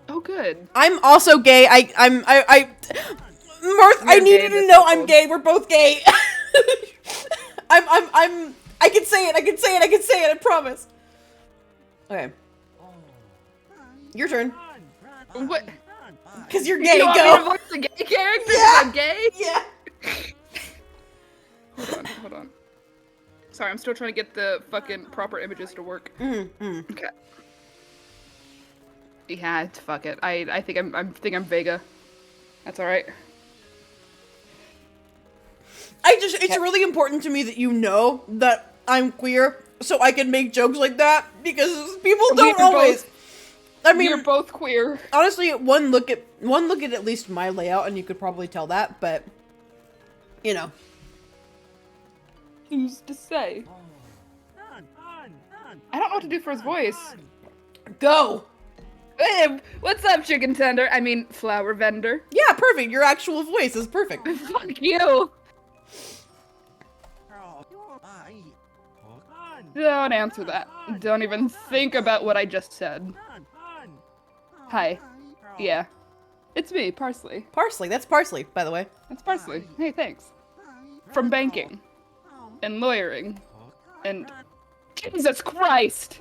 Oh, good.
I'm also gay. Mirth, I
You're
need
gay,
you to
that's
know
so
I'm
cool.
gay. We're both gay. I can say it. I can say it. I can say it. I promise. Okay. Your turn.
What?
Cause you're gay.
You want me
Go.
to voice a gay character?
Yeah.
I'm gay?
Yeah.
Hold on. Sorry, I'm still trying to get the fucking proper images to work. Okay. Yeah, fuck it. I think I'm Vega. That's all right.
It's really important to me that you know that I'm queer, so I can make jokes like that because people don't always. I mean,
We're both queer.
honestly, one look at least my layout, and you could probably tell that. But you know,
Who's to say? I don't know what to do for his voice.
go.
Hey, what's up, chicken tender? I mean, flower vendor.
Yeah, perfect. Your actual voice is perfect.
Fuck you. Don't answer that. Don't even think about what I just said. Hi. Yeah. It's me, Parsley.
Parsley. That's parsley, by the way.
That's Parsley. Hey, thanks. From banking. And lawyering. And... Jesus Christ!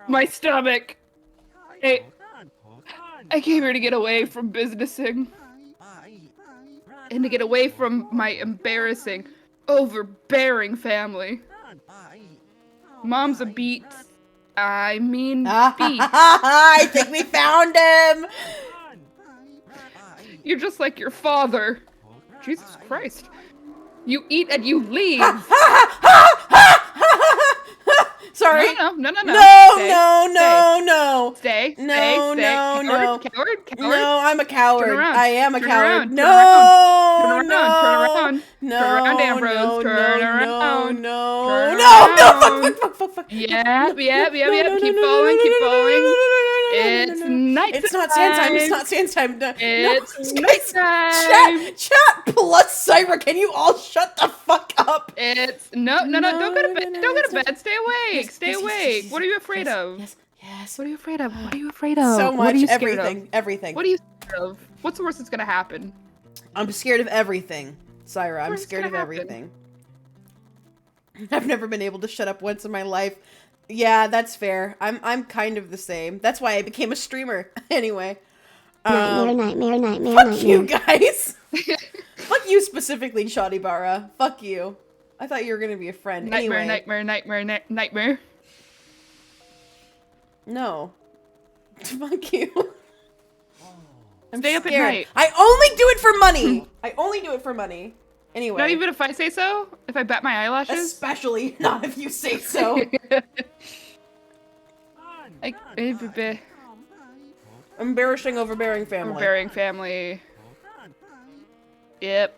My stomach! Hey, I came here to get away from businessing. And to get away from my embarrassing, overbearing family. Mom's a beat. I mean beat.
I think we found him.
You're just like your father. Jesus Christ. You eat and you leave.
Sorry.
No.
No,
Stay,
no.
Stay.
No,
Stay.
no, no.
Coward.
No, I'm a coward.
Turn around.
I am a
Turn
coward.
around.
No,
Turn around.
no,
Turn around, Ambrose. Turn around.
no, fuck.
Yep. Keep
No,
following.
no,
It's night.
It's not sand time. It's not sand time. No,
It's
guys,
nighttime.
chat plus Syra, can you all shut the fuck up?
It's no. Don't go to bed. Don't go to bed. Stay awake. Stay
yes,
awake.
yes,
What are you afraid of?
Yes.
What are you afraid of? What are you afraid of?
So
What
much,
are you scared
everything,
of?
everything.
What are you scared of? What's the worst that's gonna happen?
I'm scared of everything, Syra. I'm
What's
scared of
gonna happen?
everything. I've never been able to shut up once in my life. Yeah, that's fair. I'm kind of the same. That's why I became a streamer. Anyway.
Nightmare.
Fuck you guys. Fuck you specifically, Shadibara. Fuck you. I thought you were gonna be a friend.
Nightmare,
Anyway.
nightmare.
No. Fuck you. I'm
Stay up at
scared.
night.
I only do it for money. I only do it for money. Anyway.
Not even if I say so? If I bat my eyelashes?
Especially not if you say so. Embarrassing, overbearing family.
Overbearing family. Yep.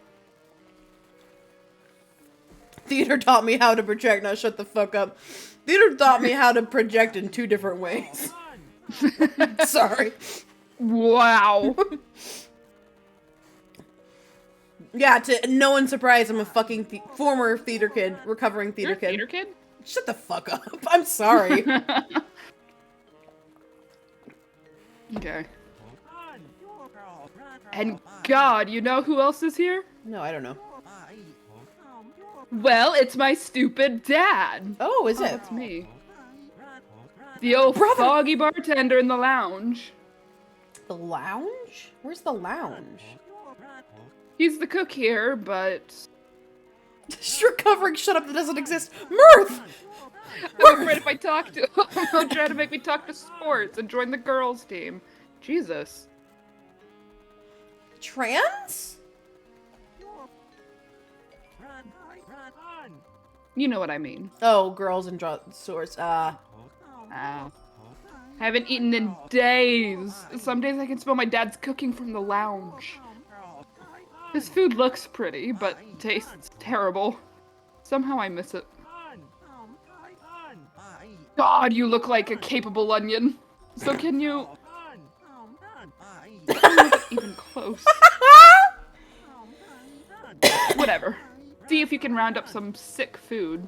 Theater taught me how to project. Now shut the fuck up. Theater taught me how to project in 2 different ways. Sorry.
Wow.
Yeah, to no one's surprise, I'm a fucking former theater kid, recovering theater
You're a
kid.
theater kid?
Shut the fuck up. I'm sorry.
Okay. And God, you know who else is here?
No, I don't know.
Well, it's my stupid dad.
Oh, is it?
That's me. The old foggy bartender in the lounge.
The lounge? Where's the lounge?
He's the cook here, but...
Just recovering shut up that doesn't exist. Mirth!
I'm afraid if I talk to him, he'll try to make me talk to sports and join the girls' team. Jesus.
Trans?
You know what I mean.
Oh, girls and swords.
Haven't eaten in days. Some days I can smell my dad's cooking from the lounge. His food looks pretty, but tastes terrible. Somehow I miss it. God, you look like a capable onion. So can you... Not even close. Whatever. See if you can round up some sick food.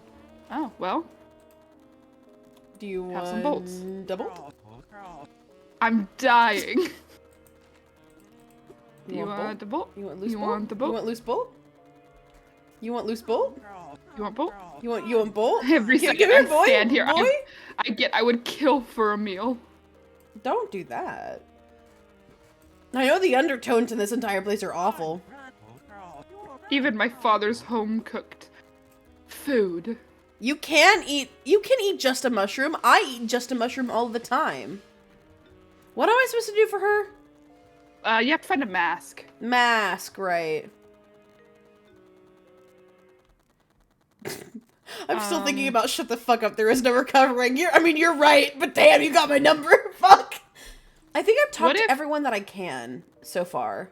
Oh, well.
Do you
Have
want
some bolts.
double?
I'm dying.
You
want the bolt?
You want loose
You
bolt?
want the bolt?
You want loose bolt? You want loose bolt?
You want bolt?
You want bolt?
Every
Give
second
me a
I
boy,
stand here,
boy?
I would kill for a meal.
Don't do that. I know the undertones in this entire place are awful.
Even my father's home-cooked food.
You can eat just a mushroom. I eat just a mushroom all the time. What am I supposed to do for her?
You have to find a mask.
Mask, right. I'm still thinking about shut the fuck up, there is no recovering. You're right, but damn, you got my number. Fuck. I think I've talked to everyone that I can so far.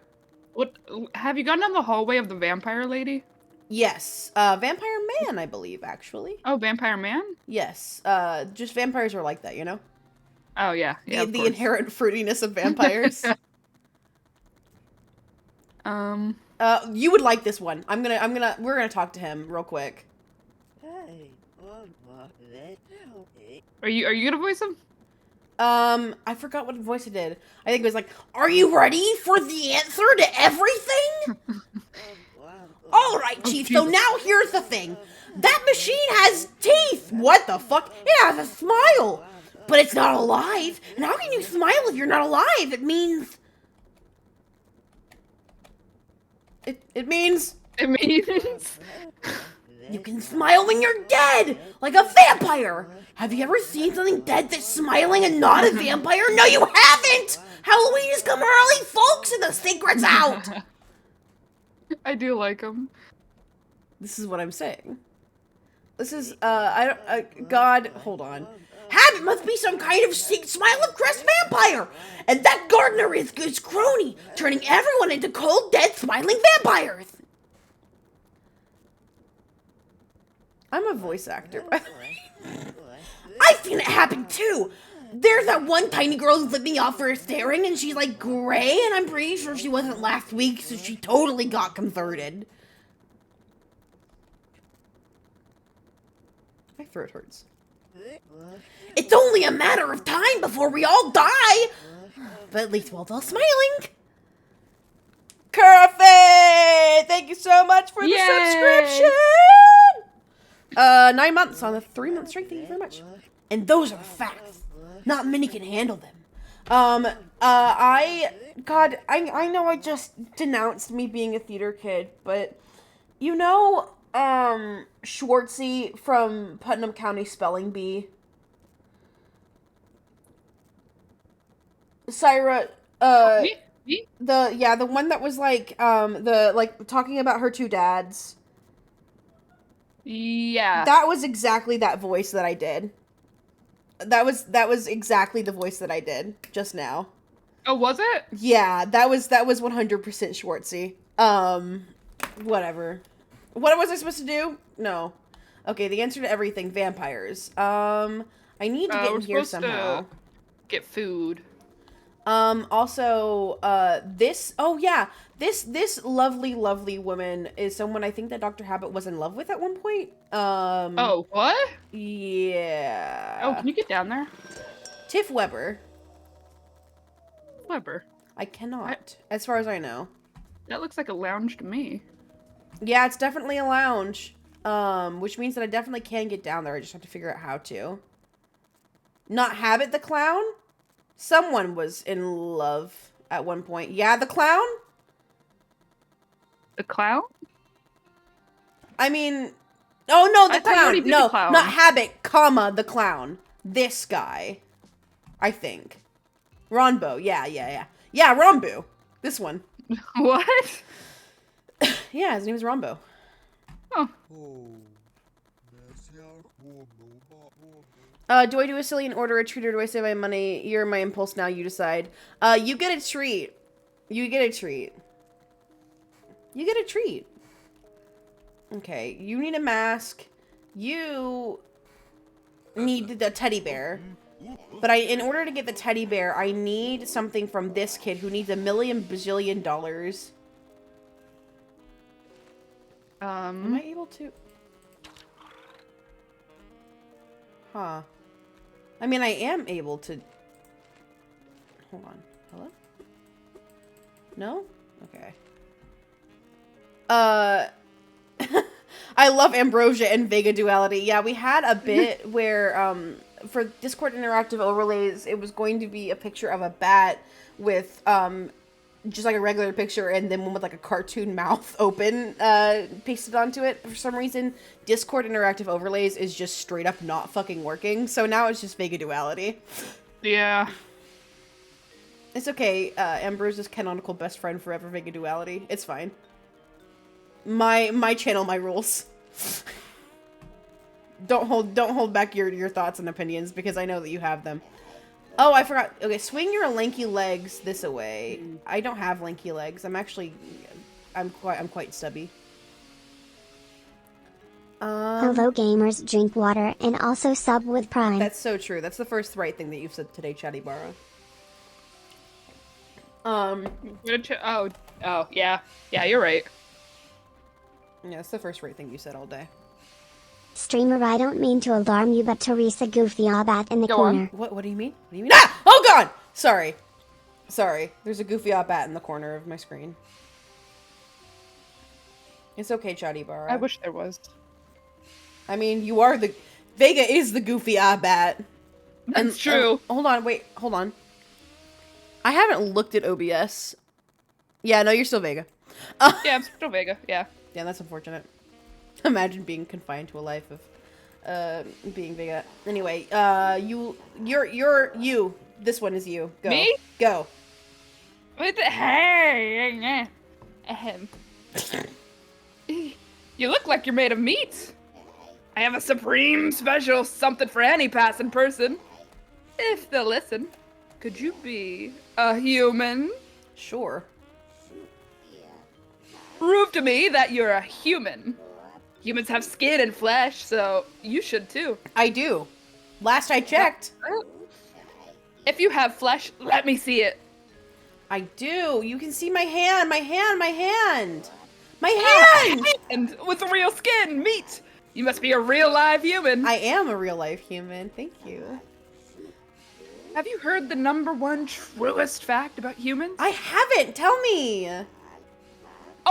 What? Have you gone down the hallway of the vampire lady?
Yes. Vampire Man, I believe, actually.
Oh, Vampire Man?
Yes. Just vampires are like that, you know?
Oh, yeah. Yeah,
The inherent fruitiness of vampires. You would like this one. We're gonna talk to him real quick.
Are you gonna voice him?
I forgot what voice it did. I think it was like, "Are you ready for the answer to everything?" All right, Chief. So now here's the thing. That machine has teeth. What the fuck? It has a smile, but it's not alive. And how can you smile if you're not alive? It means. It means.
It means.
You can smile when you're dead, like a vampire. Have you ever seen something dead that's smiling and not a vampire? No, you haven't! Halloween has come early, folks, and the secret's out!
I do like him.
This is what I'm saying. This is, God, hold on. Habit must be some kind of smile-of-crest vampire! And that gardener is his crony, turning everyone into cold, dead, smiling vampires! I'm a voice actor, by the way. I've seen it happen too! There's that one tiny girl who flipped me off for staring, and she's like gray, and I'm pretty sure she wasn't last week, so she totally got converted. My throat hurts. It's only a matter of time before we all die! But at least we're all smiling! Curfew! Thank you so much for the subscription! 9 months on a 3-month streak. Thank you very much. And those are the facts. Not many can handle them. I know I just denounced me being a theater kid, but you know, Schwartzy from Putnam County Spelling Bee. Syra,
Me?
the one that was like, talking about her two dads.
Yeah.
That was exactly that voice that I did. That was exactly the voice that I did just now.
Oh, was it?
Yeah, that was 100% Schwartzy. Whatever. What was I supposed to do? No. Okay, the answer to everything, vampires. I need to get in here somehow.
Get food.
Also, this lovely woman is someone I think that Dr. Habit was in love with at one point.
Oh, what?
Yeah.
Oh, can you get down there?
Tiff Weber.
Weber.
I cannot, as far as I know.
That looks like a lounge to me.
Yeah, it's definitely a lounge. Which means that I definitely can get down there. I just have to figure out how to. Not Habit the clown? Someone was in love at one point. Yeah, the clown?
The clown?
I mean, oh no, the clown. No,
the clown.
not Habit, comma, the clown. This guy. I think. Ronbo. Yeah. Yeah, Rombu. This one.
What?
Yeah, his name is Rombo.
Oh.
Do I do a silly and order a treat or do I save my money? You're my impulse now, you decide. You get a treat. You get a treat. You get a treat. Okay, you need a mask. You need the teddy bear. But in order to get the teddy bear, I need something from this kid who needs $1 million bazillion. Am I able to? Huh. I mean, I am able to... Hold on. Hello? No? Okay. I love Ambrosia and Vega Duality. Yeah, we had a bit where, for Discord Interactive Overlays, it was going to be a picture of a bat with, just like a regular picture and then one with like a cartoon mouth open, pasted onto it. For some reason, Discord Interactive Overlays is just straight up not fucking working. So now it's just Vega Duality.
Yeah.
It's okay. Ambrosia's canonical best friend forever, Vega Duality. It's fine. My channel, my rules. Don't hold back your thoughts and opinions because I know that you have them. Oh, I forgot. Okay, swing your lanky legs this away. I don't have lanky legs. I'm quite stubby.
Hello gamers, drink water and also sub with Prime.
That's so true. That's the first right thing that you've said today, Chatty Barra.
Oh, yeah. Yeah, you're right.
Yeah, it's the first right thing you said all day.
Streamer, I don't mean to alarm you, but Teresa Goofy Obat in the corner.
What do you mean? What do you mean? Ah! Oh god! Sorry. There's a goofy bat in the corner of my screen. It's okay, Chatty Barra.
I wish there was.
I mean, you are the... Vega is the goofy bat.
That's true.
Hold on. I haven't looked at OBS. Yeah, no, you're still Vega.
Yeah, I'm still Vega, yeah.
Yeah, that's unfortunate. Imagine being confined to a life of being Vega. Anyway, you're you. This one is you. Go.
Me?
Go.
What the hey? Ahem. You look like you're made of meat. I have a supreme special something for any passing person. If they'll listen. Could you be a human?
Sure.
Prove to me that you're a human. Humans have skin and flesh, so you should too.
I do. Last I checked.
If you have flesh, let me see it.
I do. You can see my hand. My hand.
And with real skin, meat. You must be a real live human.
I am a real life human. Thank you.
Have you heard the #1 truest fact about humans?
I haven't. Tell me.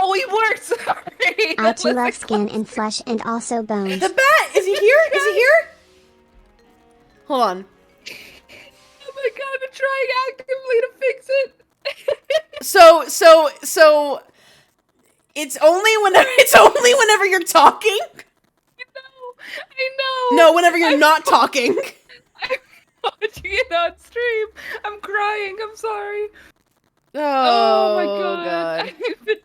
Oh, he works! Sorry!
I too love skin and flesh and also bones.
The bat! Is he here? Is he here? Hold on.
Oh my god, I've been trying actively to fix it!
So it's only whenever you're talking?
I know!
No, whenever you're not talking.
I'm watching it on stream. I'm crying, I'm sorry.
Oh,
my god. I've been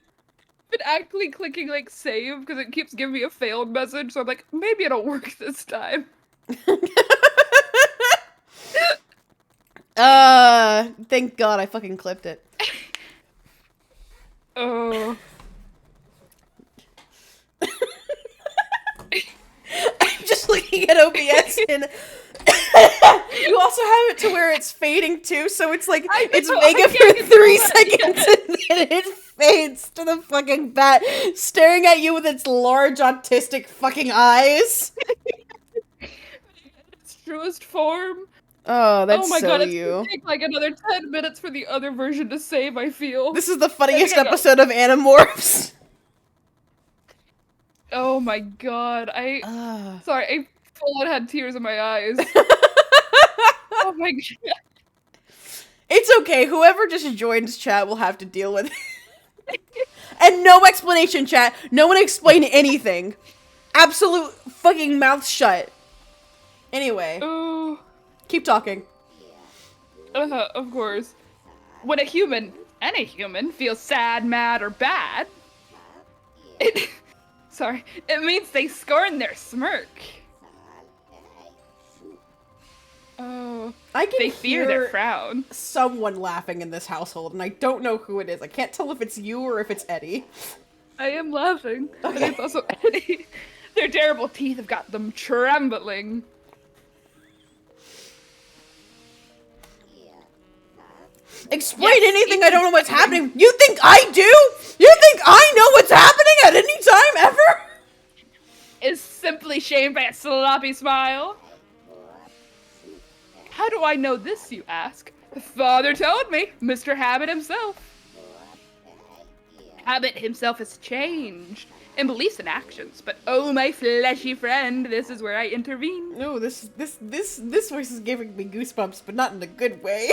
actively clicking like save because it keeps giving me a failed message, so I'm like, maybe it'll work this time.
Thank God I fucking clipped it.
Oh.
I'm just looking at OBS and you also have it to where it's fading too, so it's like it's mega for 3 seconds and then it fades to the fucking bat staring at you with its large autistic fucking eyes.
Its truest form.
Oh, that's
oh my
so
god, it's
you.
gonna take like another 10 minutes for the other version to save, I feel.
This is the funniest episode of Animorphs.
Oh my god, sorry, I full on had tears in my eyes. Oh my god.
It's okay, whoever just joins chat will have to deal with it. And no explanation, chat. No one explain anything. Absolute fucking mouth shut. Anyway.
Oh.
Keep talking.
Of course. When a human, any human, feels sad, mad, or bad, it means they scorn their smirk. Oh, they fear their frown.
Someone laughing in this household, and I don't know who it is. I can't tell if it's you or if it's Eddie.
I am laughing, but it's also Eddie. Their terrible teeth have got them trembling.
Explain anything, I don't know what's happening. You think I do? You think I know what's happening at any time ever?
Is simply shamed by a sloppy smile. How do I know this, you ask? Father told me, Mr. Habit himself. Habit himself has changed in beliefs and actions, but oh my fleshy friend, this is where I intervene.
No, this voice is giving me goosebumps, but not in a good way.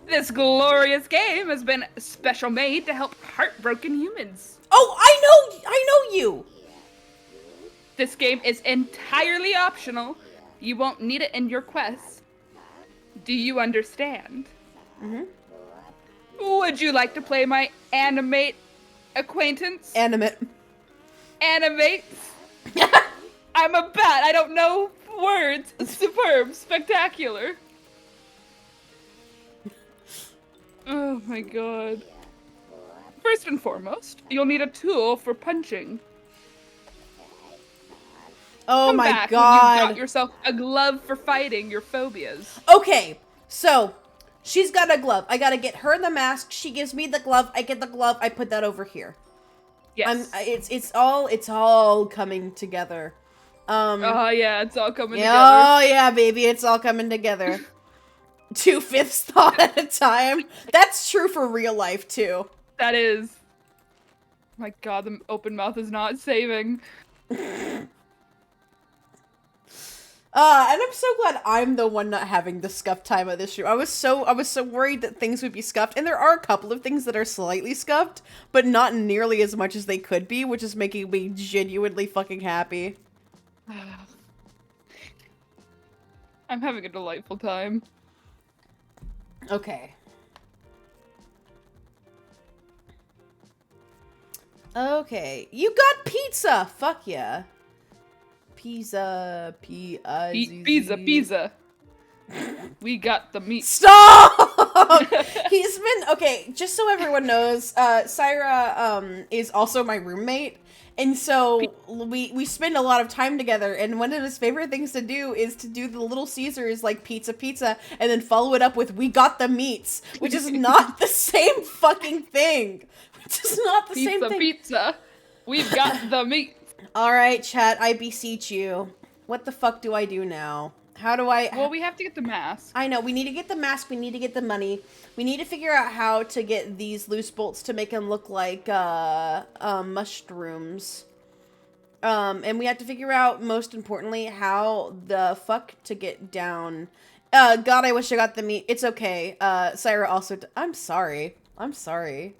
This glorious game has been special made to help heartbroken humans.
Oh, I know you!
This game is entirely optional. You won't need it in your quest. Do you understand?
Mm-hmm.
Would you like to play my animate acquaintance?
Animate.
Animate? I'm a bat, I don't know words. Superb, spectacular. Oh my god. First and foremost, you'll need a tool for punching.
Oh
Come
my
back
god.
When you've got yourself a glove for fighting your phobias.
Okay, so she's got a glove. I gotta get her the mask. She gives me the glove. I get the glove. I put that over here.
Yes.
It's all coming together.
Oh yeah, it's all coming together.
Oh yeah, baby, it's all coming together. 2/5 thought at a time. That's true for real life too.
That is. My god, the open mouth is not saving.
And I'm so glad I'm the one not having the scuffed time of this show. I was so worried that things would be scuffed, and there are a couple of things that are slightly scuffed, but not nearly as much as they could be, which is making me genuinely fucking happy.
I'm having a delightful time.
Okay. Okay. You got pizza! Fuck yeah. Pizza.
Pizza. We got the meat.
Stop! He's been, okay, just so everyone knows, Syra, is also my roommate. And so we spend a lot of time together, and one of his favorite things to do is to do the Little Caesars, like pizza, and then follow it up with "we got the meats," which is not the same fucking thing. Which is not the same thing.
Pizza. We've got the meat.
All right, chat. I beseech you. What the fuck do I do now? How do I...
Well, we have to get the mask.
I know, we need to get the mask, we need to get the money. We need to figure out how to get these loose bolts to make them look like, mushrooms. And we have to figure out, most importantly, how the fuck to get down. God, I wish I got the meat. It's okay. Syra also... I'm sorry. I'm sorry.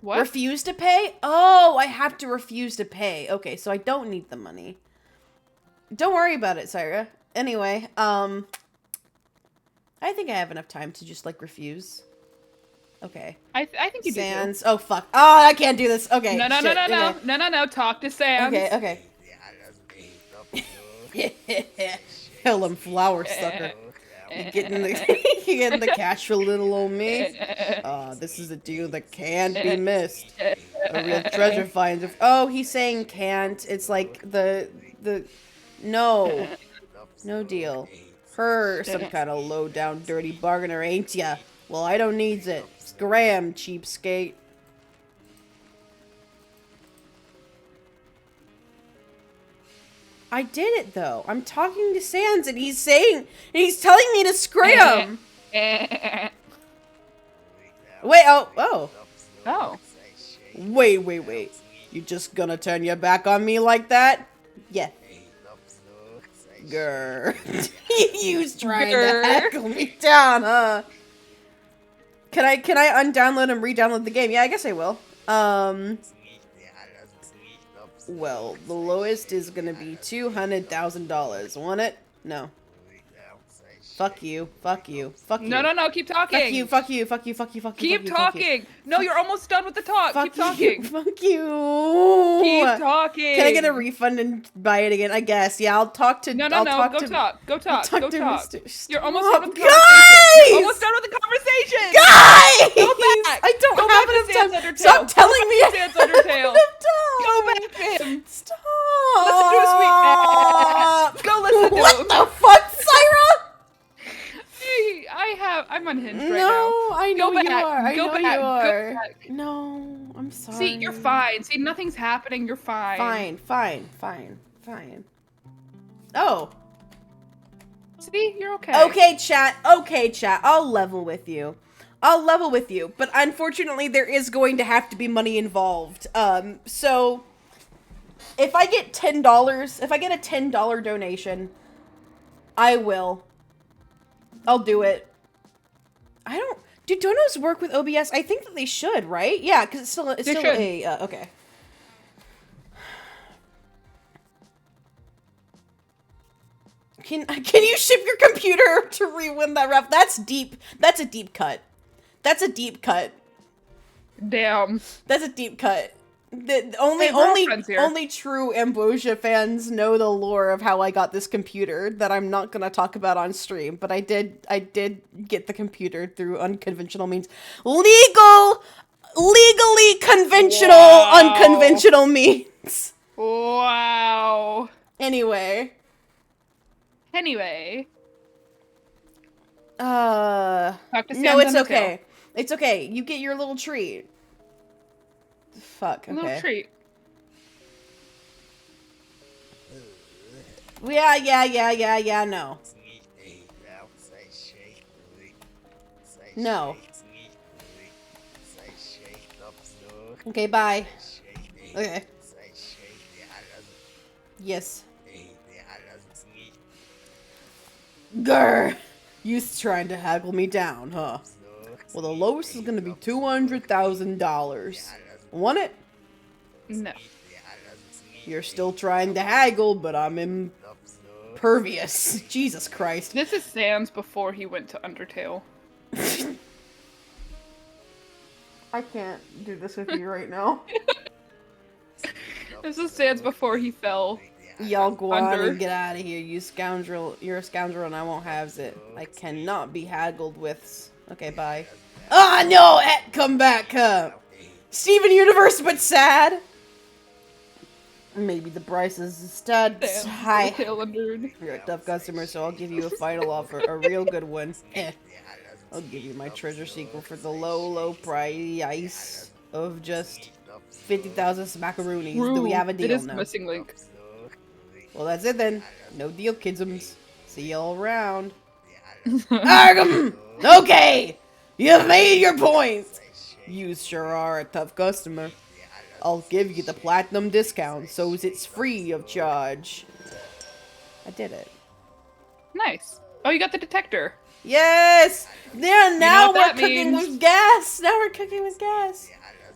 What?
Refuse to pay? Oh, I have to refuse to pay. Okay, so I don't need the money. Don't worry about it, Syra. Anyway, I think I have enough time to just, like, refuse. Okay.
I think you
Sans. Oh, fuck. Oh, I can't do this. Okay.
No. No. Talk to Sans.
Okay. Kill him, flower sucker. You getting the cash for little old me? This is a deal that can't be missed. A real treasure finds. Oh, he's saying can't. It's like no deal. Her some kind of low down dirty bargainer, ain't ya? Well, I don't needs it. Scram, cheapskate. I did it though. I'm talking to Sans and he's telling me to scram. Wait, oh. Wait. You just gonna turn your back on me like that? Yeah. Grr. You was trying to hackle me down, huh? Can I undownload and re-download the game? Yeah, I guess I will. Well, the lowest is gonna be $200,000. Want it? No. Fuck you.
No, keep talking.
Fuck you.
Keep talking. No, you're almost done with the talk. Keep talking.
Fuck you.
Keep talking.
Can I get a refund and buy it again? I guess. Yeah, I'll talk to...
No. Go talk. You're almost done with the conversation.
Guys!
You're almost done with the conversation.
Guys!
Go back.
I don't
Go
have
back
enough
to
time.
Sans Undertale.
Stop telling me
Go
I
back to Sans
don't have
Undertale.
enough time.
Go back to him.
Stop.
Listen to his sweet. Go listen to him.
What the fuck, Syra?
I'm unhinged right now.
No, I know
Go
you
back.
are. I
Go
know
back.
you
Go
are.
back.
No, I'm sorry.
See, you're fine. See, nothing's happening. You're fine.
Fine. Oh.
See, you're okay.
Okay, chat. I'll level with you. But unfortunately, there is going to have to be money involved. So if I get $10, if I get a $10 donation, I'll do it. Do donos work with OBS? I think that they should, right? Yeah, because it's still okay. Can you ship your computer to re-win that ref? That's deep. That's a deep cut.
Damn.
That's a deep cut.
We're all friends here.
Only true Ambrosia fans know the lore of how I got this computer that I'm not gonna talk about on stream, but I did get the computer through unconventional means. Legally conventional, unconventional means.
Wow.
Anyway.
Talk to Sans
No, it's
Undertale.
okay. It's okay. You get your little treat. Fuck, okay.
A little treat.
Yeah, no. No. Okay, bye. Okay. Yes. Grr. You's trying to haggle me down, huh? Well, the lowest is gonna be $200,000. Want it?
No.
You're still trying to haggle, but I'm impervious. Jesus Christ.
This is Sans before he went to Undertale.
I can't do this with you right now.
This is Sans before he fell.
Y'all go on
Under.
and get out of here, you scoundrel. You're a scoundrel and I won't have it. I cannot be haggled with. Okay, bye. Ah, no! Come back, Steven Universe, but sad. Maybe the price is stud high. You're a tough customer, so I'll give you a final offer. A real good one. I'll give you my treasure sequel for the low price of just 50,000 smackaroonies. Do we have a deal
It is
now?
missing link.
Well, that's it then. No deal, kidsums. See y'all around. Argum! Okay! You've made your point! You sure are a tough customer. I'll give you the platinum discount, so it's free of charge. I did it.
Nice. Oh, you got the detector.
Yes! There, now
what
we're
that
cooking
means.
with gas! Now we're cooking with gas!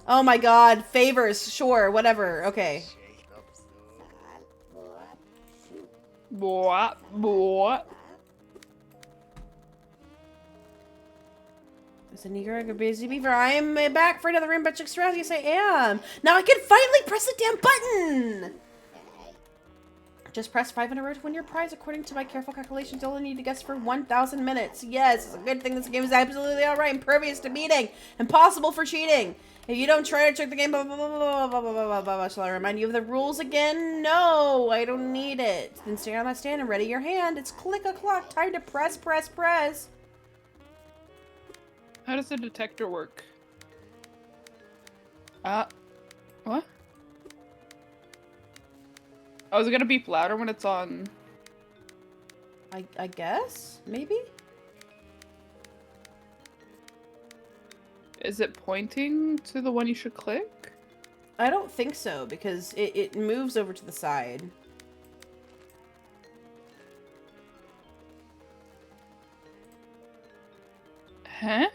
Oh my god, favors, sure, whatever, okay.
What? What?
Listen, you're a busy beaver. I am back for another Rainbow Chicks round. Yes, I am. Now I can finally press the damn button! Just press 5 in a row to win your prize. According to my careful calculations, you'll only need to guess for 1,000 minutes. Yes, it's a good thing this game is absolutely alright, impervious to beating, impossible for cheating. If you don't try to trick the game, blah, blah, blah, blah, blah, blah, blah, blah, blah. Shall I remind you of the rules again? No, I don't need it. Then stay on that stand and ready your hand. It's click o'clock. Time to press, press, press.
How does the detector work? What? Oh, is it gonna beep louder when it's on?
I guess? Maybe?
Is it pointing to the one you should click?
I don't think so, because it moves over to the side.
Huh?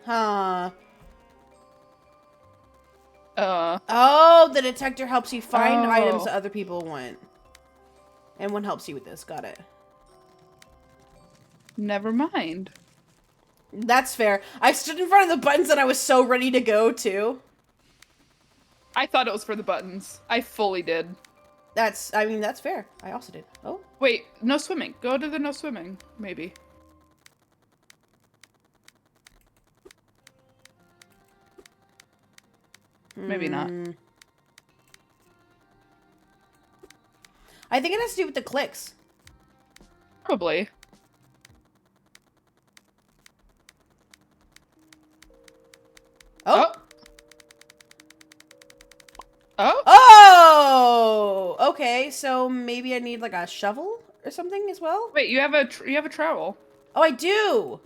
Huh.
Oh,
the detector helps you find items that other people want. And one helps you with this. Got it.
never mind.
That's fair. I stood in front of the buttons and I was so ready to go, too.
I thought it was for the buttons. I fully did.
I mean, that's fair. I also did. Oh.
Wait, no swimming. Go to the no swimming, maybe. Maybe not.
I think it has to do with the clicks.
Probably.
Oh.
Oh?
Oh! Okay, so maybe I need like a shovel or something as well?
Wait, you have a trowel.
Oh, I do!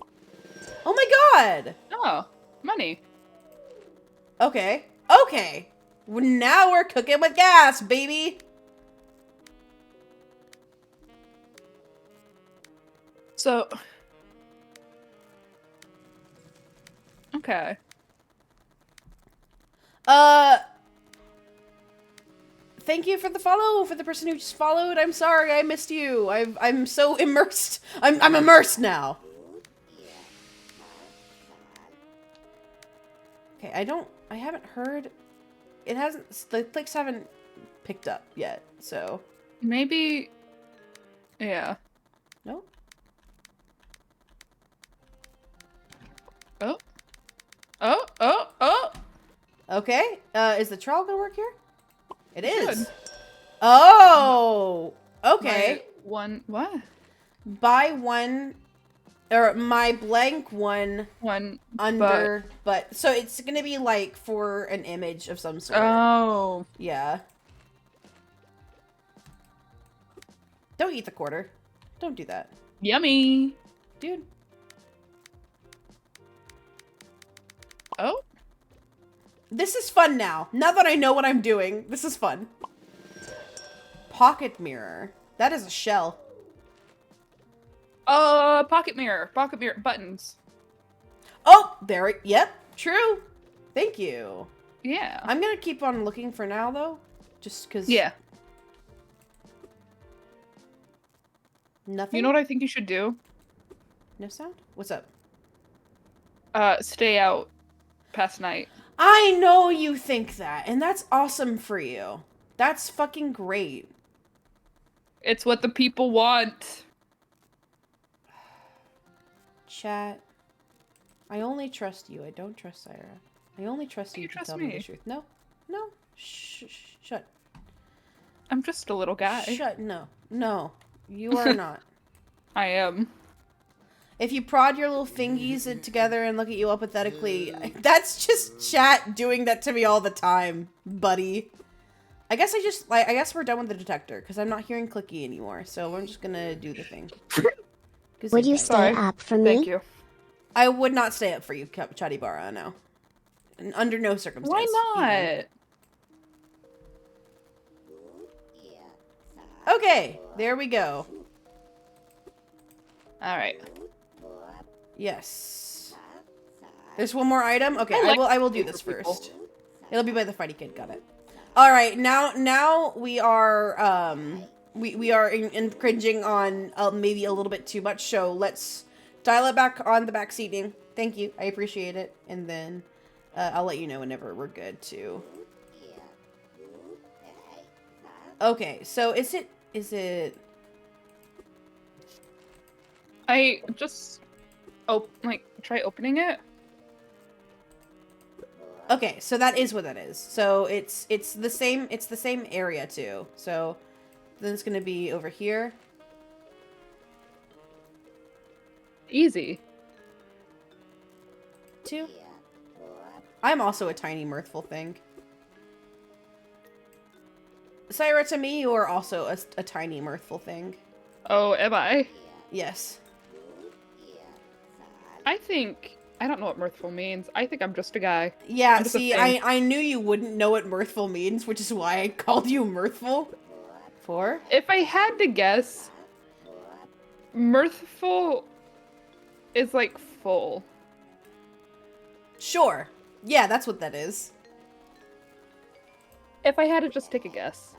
Oh my god!
Oh, money.
Okay. Okay! Now we're cooking with gas, baby!
So... Okay.
Thank you for the follow, for the person who just followed. I'm sorry, I missed you. I'm so immersed. I'm immersed now. Okay, I haven't heard, it hasn't, the clicks haven't picked up yet, so.
Maybe... Yeah.
No?
Oh. Oh, oh, oh!
Okay, is the trowel gonna work here? It is.
Good.
Oh! Okay.
What?
Buy one, or my blank one under, but so it's gonna be like for an image of some sort.
Oh.
Yeah. Don't eat the quarter. Don't do that.
Yummy.
Dude.
Oh?
This is fun now. Now that I know what I'm doing, this is fun. Pocket mirror. That is a shell.
Pocket mirror, buttons.
Oh, there it, yep, true. Thank you.
Yeah.
I'm gonna keep on looking for now, though. Just because...
Yeah.
Nothing?
You know what I think you should do?
No sound? What's up?
Stay out past night.
I know you think that, and that's awesome for you. That's fucking great.
It's what the people want.
Chat. I only trust you. I don't trust Syra. I only trust you to
trust
tell me
me.
the truth. No. No. Shut.
I'm just a little guy.
Shut. No. No. You are not.
I am.
If you prod your little fingies together and look at you all pathetically, that's just chat doing that to me all the time, buddy. I guess I guess we're done with the detector because I'm not hearing clicky anymore. So we're just gonna do the thing.
Would you stay
Sorry.
up for me?
Thank you.
I would not stay up for you, Chatty Bara. No, under no circumstance.
Why not?
Okay, there we go.
All right.
Yes. There's one more item. Okay, I will do this first. It'll be by the fighty kid. Got it. All right, now we are we are cringing on maybe a little bit too much. So let's dial it back on the back seating. Thank you, I appreciate it. And then I'll let you know whenever we're good too. Okay, so is it?
I just try opening it.
Okay, so that is what that is. So it's the same area too. So then it's gonna be over here.
Easy.
Two. I'm also a tiny mirthful thing. Syra, to me, you are also a tiny mirthful thing.
Oh, am I?
Yes.
I don't know what mirthful means. I think I'm just a guy.
Yeah,
I'm just a
see,
thing.
I knew you wouldn't know what mirthful means, which is why I called you mirthful. Four?
If I had to guess, mirthful is like full.
Sure. Yeah, that's what that is.
If I had to just take a guess.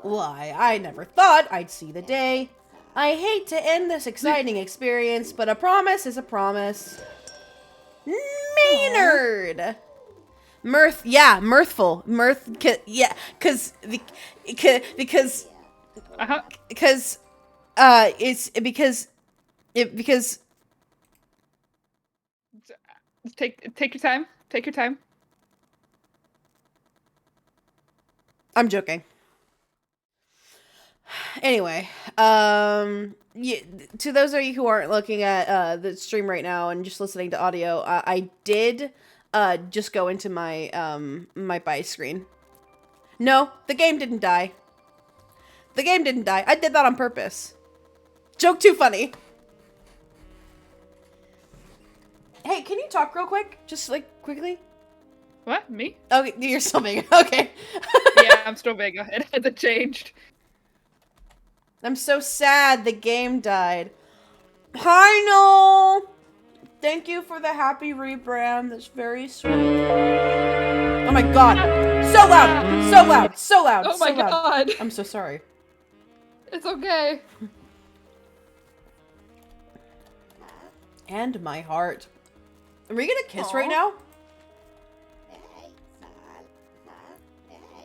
Why, I never thought I'd see the day. I hate to end this exciting experience, but a promise is a promise. Maynard! Mirth, yeah, mirthful. Mirth, yeah, because,
Take your time. Take your time.
I'm joking. Anyway, yeah, to those of you who aren't looking at the stream right now and just listening to audio, I did just go into my my buy screen. No, the game didn't die. The game didn't die. I did that on purpose. Joke too funny. Hey, can you talk real quick? Just like quickly.
What? Me?
Okay, you're still Vega. Okay.
Yeah, I'm still Vega. It hasn't changed.
I'm so sad the game died. Hi, Noel! Thank you for the happy rebrand. That's very sweet. Oh my god. So loud! So loud! So loud!
Oh my
so loud.
god.
I'm so sorry.
It's okay.
And my heart. Are we gonna kiss
Aww.
right now?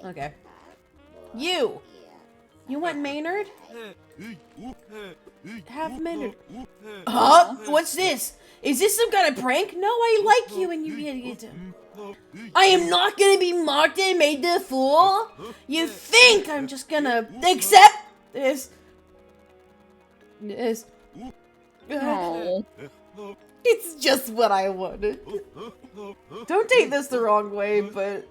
Okay. You want Maynard? Have Maynard. Huh? What's this? Is this some kind of prank? No, I like you and you idiot. I am not gonna be mocked and made the fool. You think I'm just gonna accept this? This.
Oh.
It's just what I wanted. Don't take this the wrong way, but,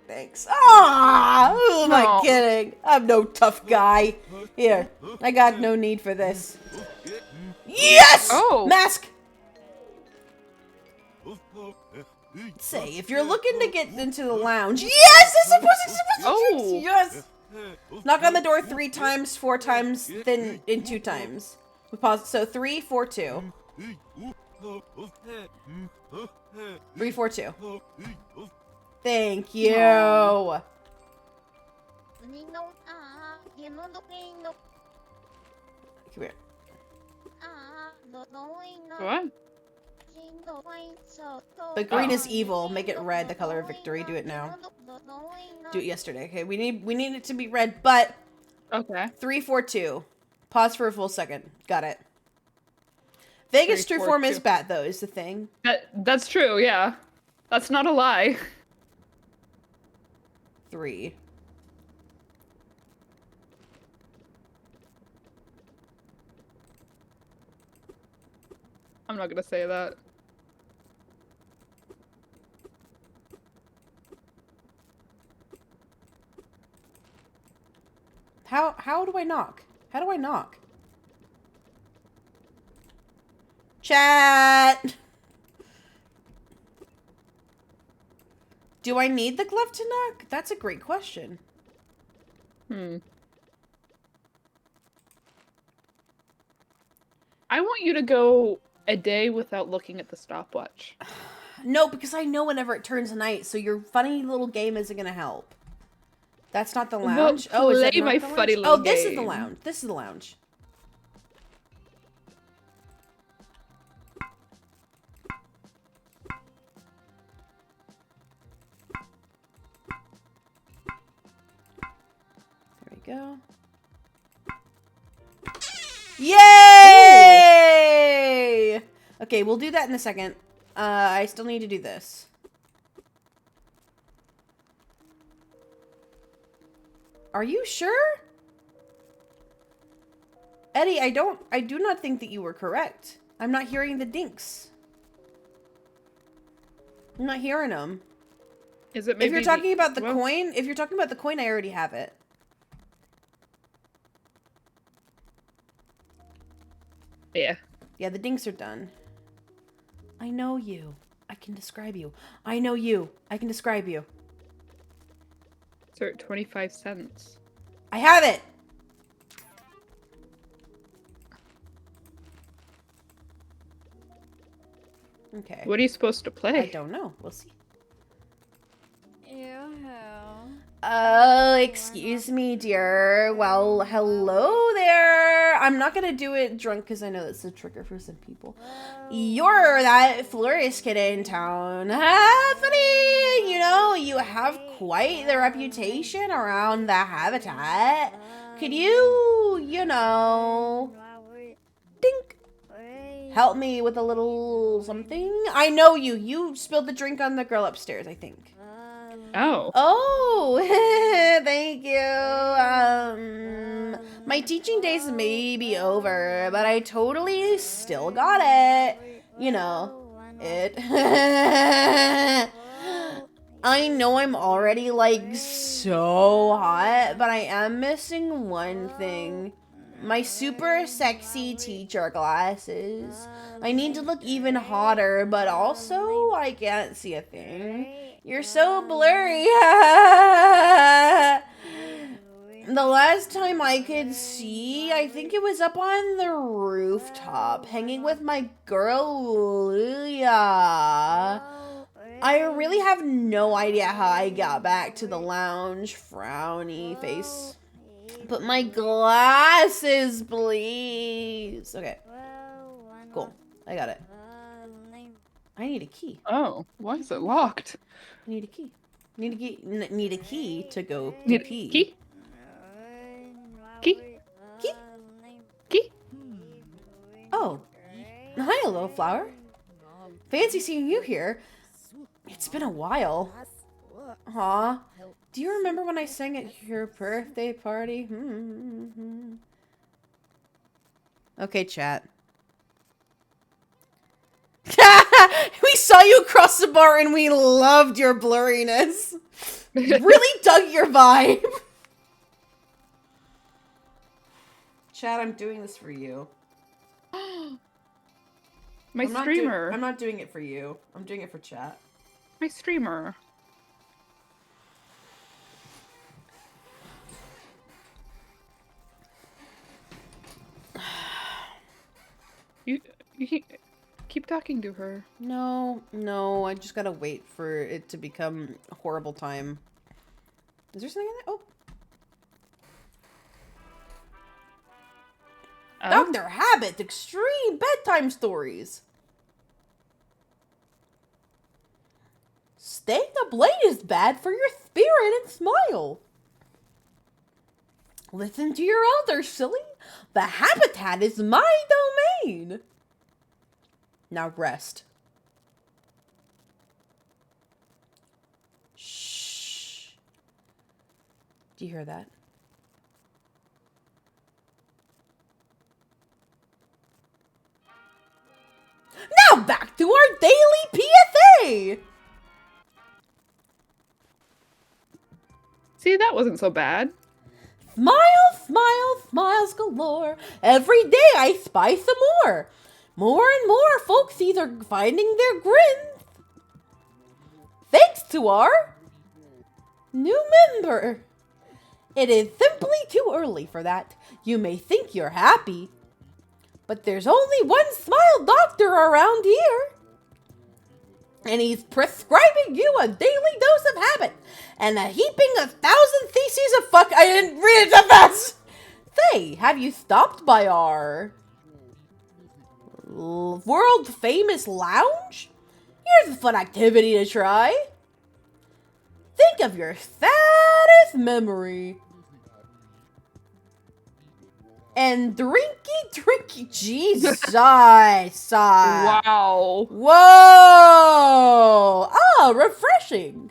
thanks. Ah! Who am I kidding? I'm no tough guy. Here, I got no need for this. Yes!
Oh!
Mask! Say, if you're looking to get into the lounge... Yes! It's supposed to... Yes! Knock on the door 3 times, 4 times, then in 2 times. We pause. So 3, 4, 2. 3, 4, 2. Thank you. Come here.
What?
The green is evil. Make it red, the color of victory. Do it now. Do it yesterday. Okay, we need it to be red, but
Okay.
3, 4, 2. Pause for a full second. Got it. Vegas
3,
true
4,
form
2.
is bat though, is the thing.
That's true, yeah. That's not a lie.
3.
I'm not gonna say that.
How do I knock? How do I knock? Chat! Do I need the glove to knock? That's a great question.
I want you to go a day without looking at the stopwatch.
No, because I know whenever it turns night, so your funny little game isn't gonna help. That's not the lounge?
Well,
Oh, is that
play
not
my
the lounge?
funny
Oh,
little
this is the
game.
lounge. This is the lounge. There we go. Yay! Ooh. Okay, we'll do that in a second. I still need to do this. Are you sure? Eddie, I do not think that you were correct. I'm not hearing the dinks. I'm not hearing them.
Is it maybe
If you're talking about the
well,
coin, if you're talking about the coin, I already have it.
Yeah.
Yeah, the dinks are done. I know you. I can describe you. I know you. I can describe you.
Sir, 25 cents.
I have it! Okay.
What are you supposed to play?
I don't know. We'll see.
Ew.
Oh, excuse me, dear. Well, hello there. I'm not gonna do it drunk because I know that's a trigger for some people. You're that florist kid in town. Funny, you know, you have quite the reputation around the habitat. Could you know, dink, help me with a little something? I know you. You spilled the drink on the girl upstairs, I think.
Oh.
Oh, thank you. My teaching days may be over, but I totally still got it. You know, it. I know I'm already, like, so hot, but I am missing one thing. My super sexy teacher glasses. I need to look even hotter, but also I can't see a thing. You're so blurry. The last time I could see, I think it was up on the rooftop, hanging with my girl, Lulia. I really have no idea how I got back to the lounge. Frowny face. Put my glasses, please. Okay. Cool. I got it. I need a key.
Oh, why is it locked?
I need a key. Need a key to go to
Need a
pee.
key? Key?
Key?
Key?
Oh. Hi, little flower. Fancy seeing you here. It's been a while. Aw. Do you remember when I sang at your birthday party? Okay, chat. We saw you across the bar and we loved your blurriness. Really dug your vibe. Chat, I'm doing this for you.
My streamer.
I'm not doing it for you. I'm doing it for chat.
My streamer. You keep talking to her.
No, I just gotta wait for it to become a horrible time. Is there something in there? Oh. Dr. Habit, extreme bedtime stories. Staying up late is bad for your spirit and smile. Listen to your elders, silly. The habitat is my domain. Now rest. Shh. Do you hear that? Now back to our daily PSA!
See, that wasn't so bad.
Smile, smile, smiles galore. Every day I spy some more. More and more folksies are finding their grins. Thanks to our new member. It is simply too early for that. You may think you're happy, but there's only one smile doctor around here. And he's prescribing you a daily dose of habit and a heaping 1,000 theses of fuck. I didn't read it that fast. Say, have you stopped by our world famous lounge? Here's a fun activity to try. Think of your saddest memory. And drinky. Jesus.
Wow.
Whoa! Ah, refreshing.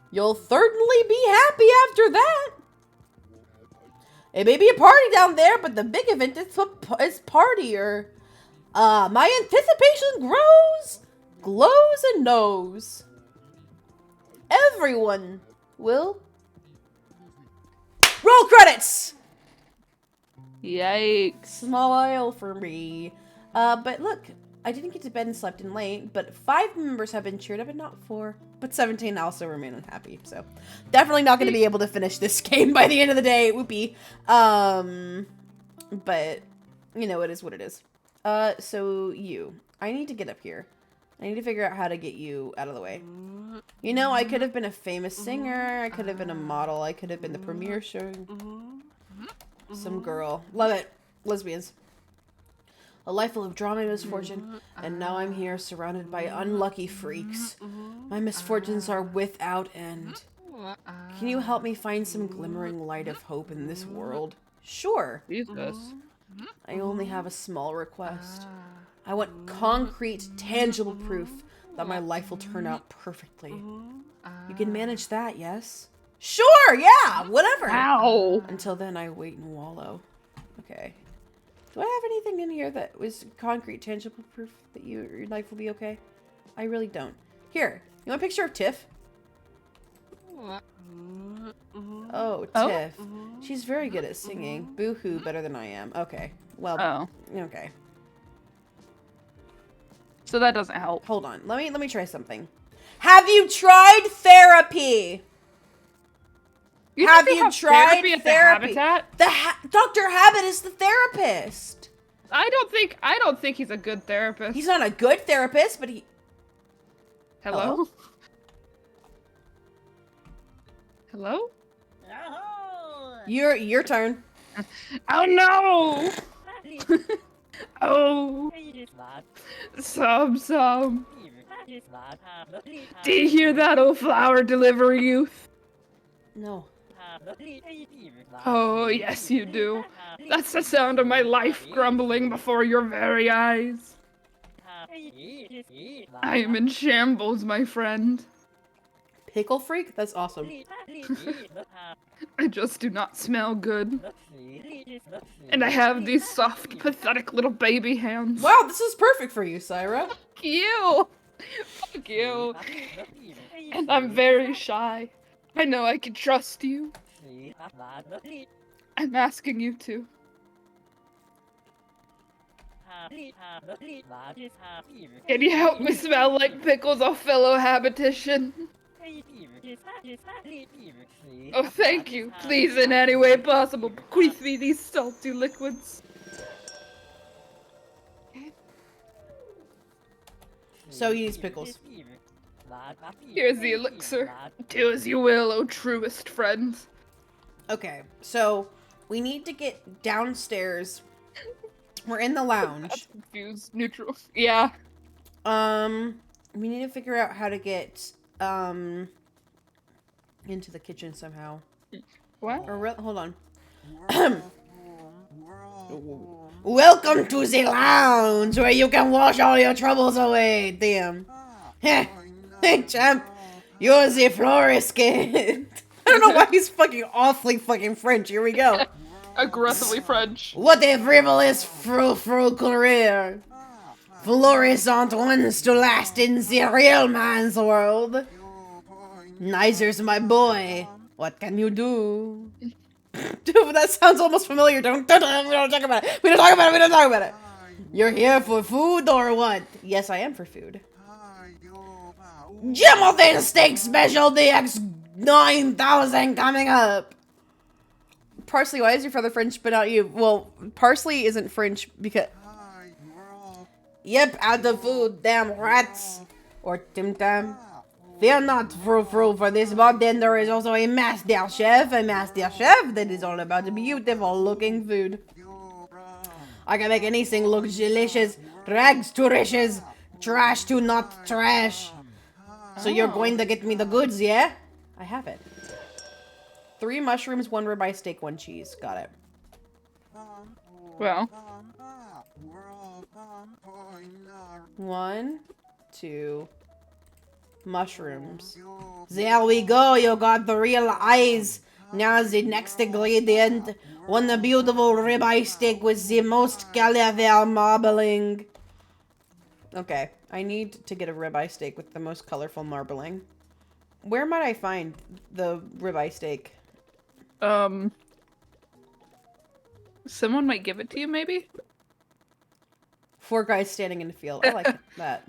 You'll certainly be happy after that. It may be a party down there, but the big event is partier. My anticipation glows and knows. Everyone will roll credits.
Yikes.
Smile for me. But look, I didn't get to bed and slept in late, but 5 members have been cheered up and not 4. But 17 also remain unhappy, so definitely not going to be able to finish this game by the end of the day. Whoopee. But, you know, it is what it is. So I need to get up here. I need to figure out how to get you out of the way. You know, I could have been a famous singer. I could have been a model. I could have been the premiere showing some girl. Love it. Lesbians. A life full of drama and misfortune, and now I'm here surrounded by unlucky freaks. My misfortunes are without end. Can you help me find some glimmering light of hope in this world? Sure.
Jesus.
I only have a small request. I want concrete, tangible proof that my life will turn out perfectly. You can manage that, yes? Sure, yeah, whatever.
Ow.
Until then, I wait and wallow. Okay. Do I have anything in here that was concrete, tangible proof that your life will be okay? I really don't. Here, you want a picture of Tiff? Oh, Tiff. She's very good at singing. Boo-hoo, better than I am. Okay. Well, okay.
So that doesn't help.
Hold on. Let me try something. Have you tried therapy? Have you tried therapy? Dr. Habit is the therapist.
I don't think he's a good therapist.
He's not a good therapist, but he...
Hello? Hello?
Your turn.
Oh no! Oh. Sob. Do you hear that, oh flower delivery youth?
No.
Oh, yes you do. That's the sound of my life crumbling before your very eyes. I am in shambles, my friend.
Pickle freak? That's awesome.
I just do not smell good. And I have these soft, pathetic little baby hands.
Wow, this is perfect for you, Syra.
Fuck you! Fuck you. And I'm very shy. I know I can trust you. I'm asking you to. Can you help me smell like pickles off fellow habitation? Oh, thank you. Please, in any way possible, bequeath me these salty liquids.
So he needs pickles.
Here's the elixir. Do as you will, oh truest friend.
Okay, so we need to get downstairs. We're in the lounge.
Confused, neutral. Yeah.
We need to figure out how to get into the kitchen somehow.
What?
Or hold on. Welcome to the lounge where you can wash all your troubles away. Damn. Hey, champ. You're the florist kid. I don't know why he's fucking awfully fucking French. Here we go.
Aggressively French.
What a frivolous career. Florissant wants to last in the real man's world. Nicer's my boy. What can you do? Dude, that sounds almost familiar. We don't talk about it. We don't talk about it. We don't talk about it. You're here for food or what? Yes, I am for food. Jimothin Steak Special DX 9000 coming up. Parsley, why is your father French but not you? Well, Parsley isn't French because... Yep, out of food, damn rats. Or Tim Tam. Fear not, Frou-Frou, for this bartender is also a master chef that is all about beautiful looking food. I can make anything look delicious, rags to riches, trash to not trash. So you're going to get me the goods, yeah? I have it. 3 mushrooms, 1 ribeye steak, 1 cheese. Got it.
Well.
1, 2... mushrooms. There we go, you got the real eyes. Now the next ingredient. One beautiful ribeye steak with the most caliver marbling. Okay, I need to get a ribeye steak with the most colorful marbling. Where might I find the ribeye steak?
Someone might give it to you, maybe?
4 guys standing in the field. I like that.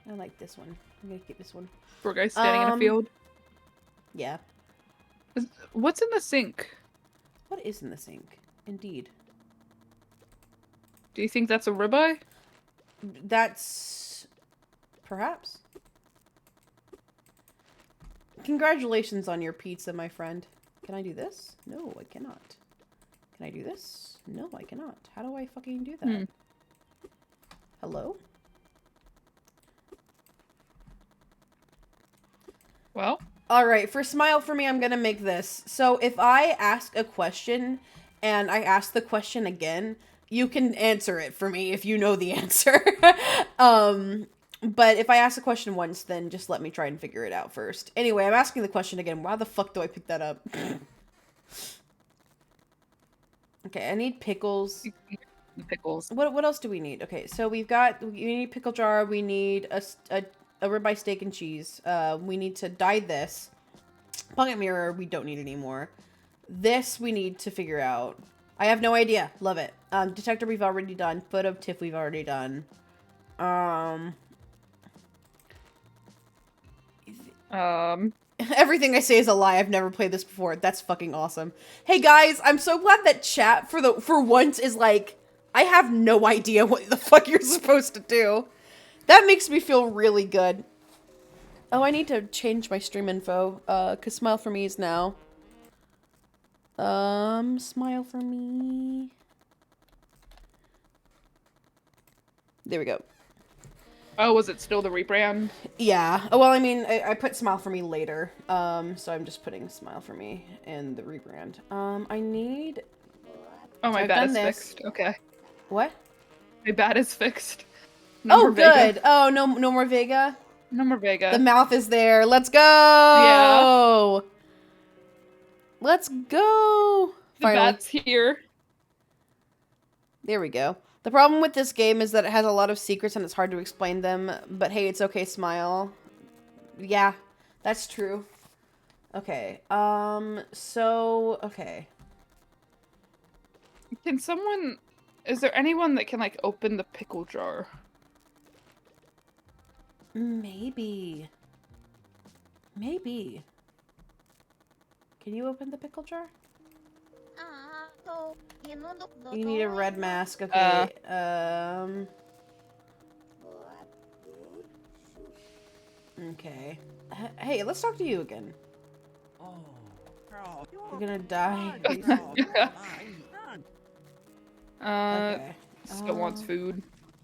I like this one. I'm gonna keep this one.
4 guys standing in a field.
Yeah.
What's in the sink?
What is in the sink? Indeed.
Do you think that's a ribeye?
That's... perhaps. Congratulations on your pizza, my friend. Can I do this? No, I cannot. Can I do this? No, I cannot. How do I fucking do that? Hello?
Well?
Alright, for Smile For Me, I'm gonna make this. So if I ask a question, and I ask the question again, you can answer it for me if you know the answer. But if I ask the question once, then just let me try and figure it out first. Anyway, I'm asking the question again. Why the fuck do I pick that up? Okay, I need pickles.
Pickles.
What else do we need? Okay, so we need pickle jar. We need a ribeye steak and cheese. We need to dye this. Pocket mirror, we don't need anymore. This we need to figure out. I have no idea. Love it. Detector we've already done. Foot of Tiff we've already done. Everything I say is a lie. I've never played this before. That's fucking awesome. Hey guys, I'm so glad that chat for once is like, I have no idea what the fuck you're supposed to do. That makes me feel really good. Oh, I need to change my stream info. Cause Smile For Me is now. Smile For Me. There we go.
Oh, was it still the rebrand?
Yeah. Oh, well, I mean, I put Smile For Me later. So I'm just putting Smile For Me and the rebrand. I need...
Oh, my bat is fixed. Okay.
What?
My bat is fixed. No more
good.
Vega.
Oh, no more Vega?
No more Vega.
The mouth is there. Let's go!
Yeah.
Let's go!
The bat's here.
There we go. The problem with this game is that it has a lot of secrets and it's hard to explain them. But hey, it's okay, Smile. Yeah, that's true. Okay. Okay.
Can someone... Is there anyone that can, like, open the pickle jar?
Maybe. Maybe. Can you open the pickle jar? You need a red mask, okay. Okay. Hey, let's talk to you again. You're gonna die. Okay.
Still wants food.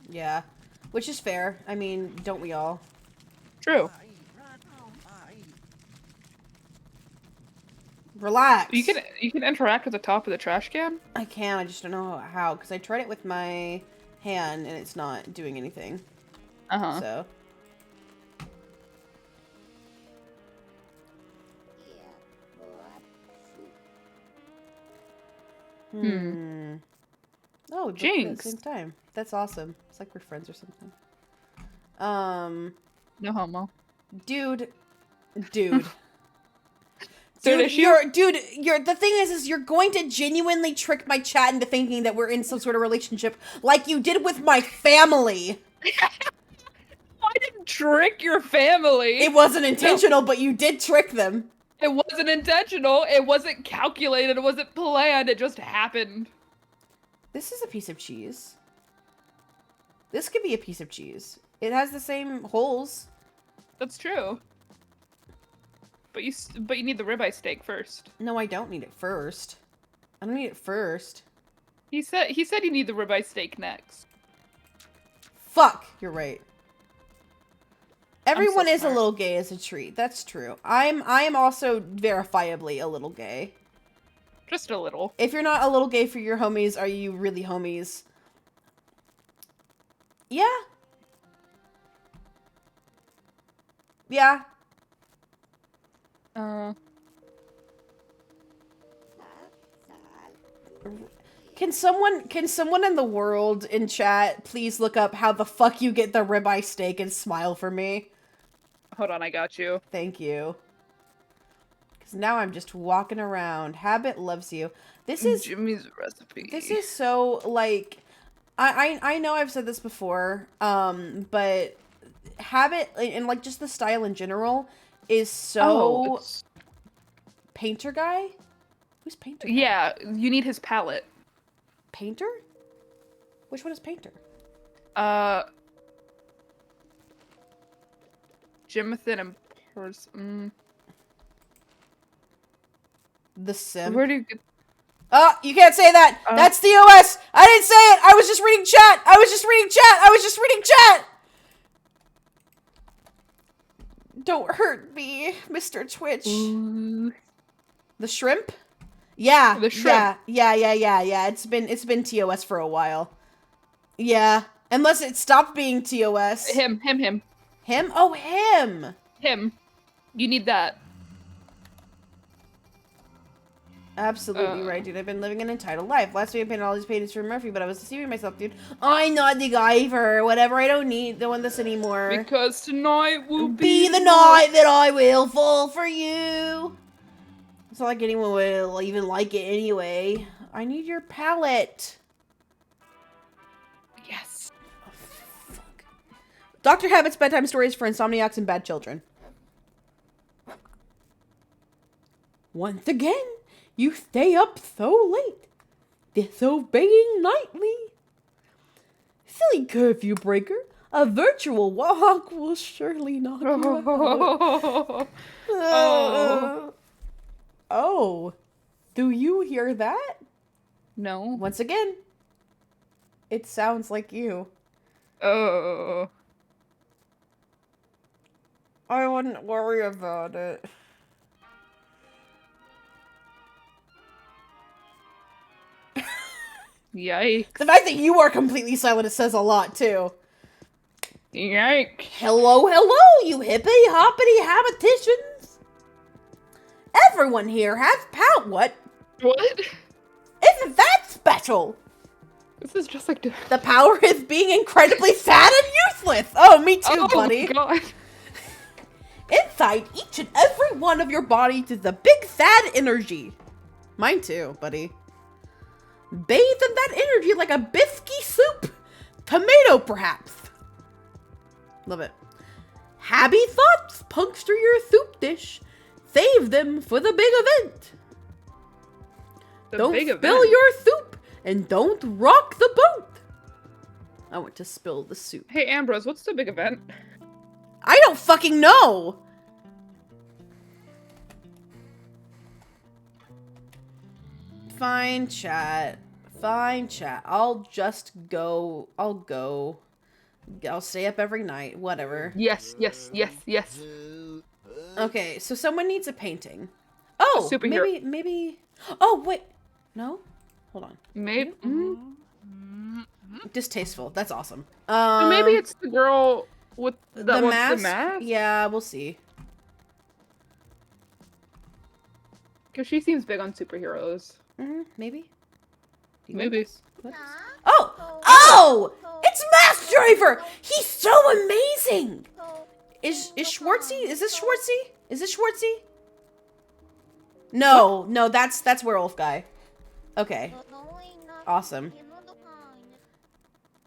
Yeah. Which is fair. I mean, don't we all?
True.
Relax.
You can interact with the top of the trash can?
I can, I just don't know how, because I tried it with my hand and it's not doing anything.
Uh-huh.
So. Oh, we both did it at the same time. That's awesome. It's like we're friends or something.
No homo.
Dude.
Third issue?
The thing is you're going to genuinely trick my chat into thinking that we're in some sort of relationship like you did with my family.
I didn't trick your family.
It wasn't intentional, but you did trick them.
It wasn't intentional. It wasn't calculated. It wasn't planned. It just happened.
This is a piece of cheese. This could be a piece of cheese. It has the same holes.
That's true. But you need the ribeye steak first.
No, I don't need it first. I don't need it first.
He said you need the ribeye steak next.
Fuck, you're right. Everyone
so
is a
smart.
little gay as a treat. That's true. I am also verifiably a little gay.
Just a little.
If you're not a little gay for your homies, are you really homies? Yeah. Yeah. Can someone in the world in chat please look up how the fuck you get the ribeye steak and smile for me?
Hold on, I got you.
Thank you. Because now I'm just walking around. Habit loves you. This is
Jimmy's recipe.
This is so like I know I've said this before, but Habit and like just the style in general is so Painter guy? Who's Painter guy?
Yeah, you need his palette.
Painter? Which one is Painter?
Jimathan and
The Sim.
Where do you get?
Oh, you can't say that! That's the OS! I didn't say it! I was just reading chat! I was just reading chat! Don't hurt me, Mr. Twitch.
Ooh.
The shrimp? Yeah.
The shrimp.
Yeah. It's been TOS for a while. Yeah. Unless it stopped being TOS.
Him.
Him? Oh, him!
Him. You need that.
Absolutely right, dude. I've been living an entitled life. Last week I painted all these paintings for Murphy, but I was deceiving myself, dude. I'm not the guy for her. Whatever, I don't want this anymore.
Because tonight will
be the night that I will fall for you. It's not like anyone will even like it anyway. I need your palette.
Yes.
Oh, fuck. Dr. Habit's bedtime stories for insomniacs and bad children. Once again, you stay up so late, disobeying nightly. Silly curfew breaker, a virtual walk will surely knock you out. Oh, do you hear that?
No.
Once again, it sounds like you.
Oh.
I wouldn't worry about it.
Yikes.
The fact that you are completely silent, it says a lot, too.
Yikes.
Hello, you hippity-hoppity habitations. Everyone here has what?
What?
Isn't that special?
This is just like...
The power is being incredibly fat and useless. Oh, me too, buddy.
Oh, God.
Inside each and every one of your bodies is a big sad energy. Mine too, buddy. Bathe in that energy like a bisky soup. Tomato, perhaps. Love it. Happy thoughts puncture your soup dish. Save them for the big event. Don't spill your soup and don't rock the boat. I want to spill the soup.
Hey, Ambrose, what's the big event?
I don't fucking know. Fine, chat. Fine, chat. I'll go. I'll stay up every night. Whatever.
Yes.
Okay, so someone needs a painting. Oh,
Superhero.
maybe. Oh, wait. No? Hold on.
Maybe.
Distasteful. That's awesome.
So maybe it's the girl with the
mask?
mask?
Yeah, we'll see.
Because she seems big on superheroes.
Maybe. Do you want
Maybe.
this? What? Oh! Oh! It's Mass Driver! He's so amazing! Is Schwartzy? Is this Schwartzy? Is this Schwartzy? No, no, that's Werewolf guy. Okay. Awesome.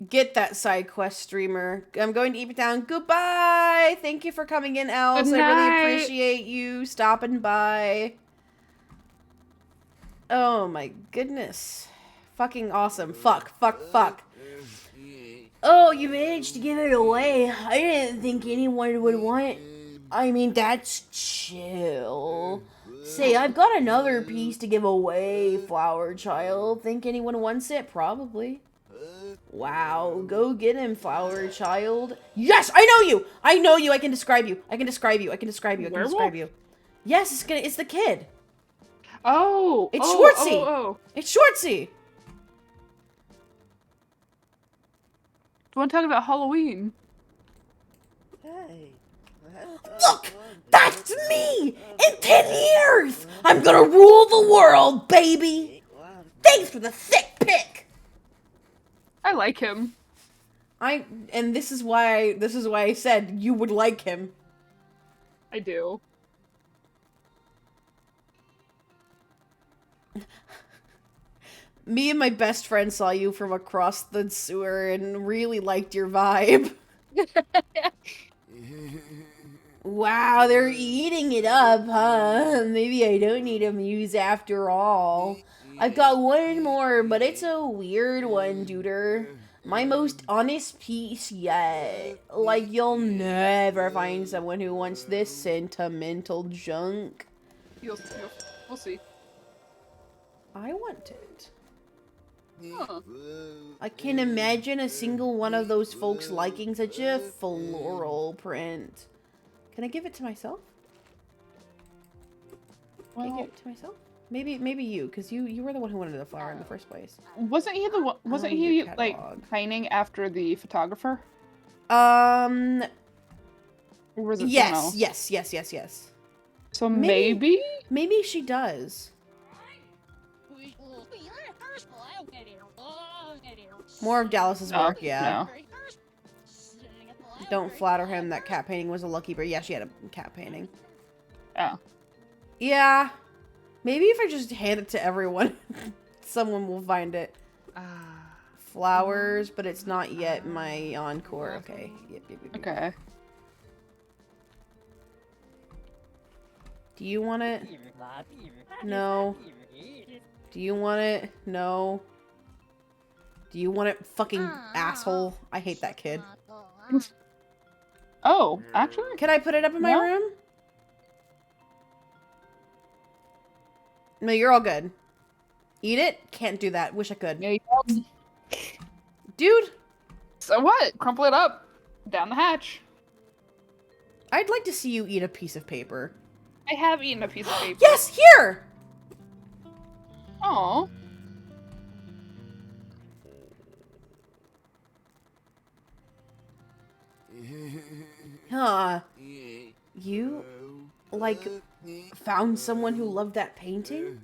Get that side quest, streamer. I'm going to Eat It Down. Goodbye! Thank you for coming in, Els.
Good
I really
night.
appreciate you stopping by. Oh my goodness. Fucking awesome. Fuck. Oh, you managed to give it away. I didn't think anyone would want... I mean, that's chill. Say, I've got another piece to give away, Flower Child. Think anyone wants it? Probably. Wow, go get him, Flower Child. Yes, I know you! I know you, I can describe you. I can describe you. Yes, it's the kid.
Oh!
It's
oh,
Schwartzy!
Oh.
It's Schwartzy!
Do you want to talk about Halloween?
Look! That's me! In 10 years! I'm gonna rule the world, baby! Thanks for the thick pick!
I like him.
And this is why I said you would like him.
I do.
Me and my best friend saw you from across the sewer and really liked your vibe. Wow, they're eating it up, huh? Maybe I don't need a muse after all. I've got one more, but it's a weird one, duder. My most honest piece yet. Like, you'll never find someone who wants this sentimental junk.
We'll see.
I want it.
Huh.
I can imagine a single one of those folks liking such a floral print. Can I give it to myself? Can I
Well,
give it to myself? Maybe you, because you were the one who wanted the flower in the first place.
wasn't he the one? Wasn't
Oh,
he
your
like
catalog.
pining after the photographer?
Yes.
Or was it someone else?
Yes.
So
Maybe-
maybe?
Maybe she does. More of Dallas's
Oh,
work, yeah.
no.
Don't flatter him. That cat painting was a lucky bird. Yeah, she had a cat painting.
Oh.
Yeah. Maybe if I just hand it to everyone, someone will find it. Flowers, but it's not yet my encore. Okay. Yep.
Okay.
Do you want it? No. Do you want it? No. Do you want it, fucking asshole? I hate that kid.
Oh, actually?
Can I put it up in my
No.
room? No, you're all good. Eat it? Can't do that. Wish I could.
Yeah,
Dude,
so what? Crumple it up. Down the hatch.
I'd like to see you eat a piece of paper.
I have eaten a piece of paper.
Yes, here!
Aw.
Huh. You, like, found someone who loved that painting?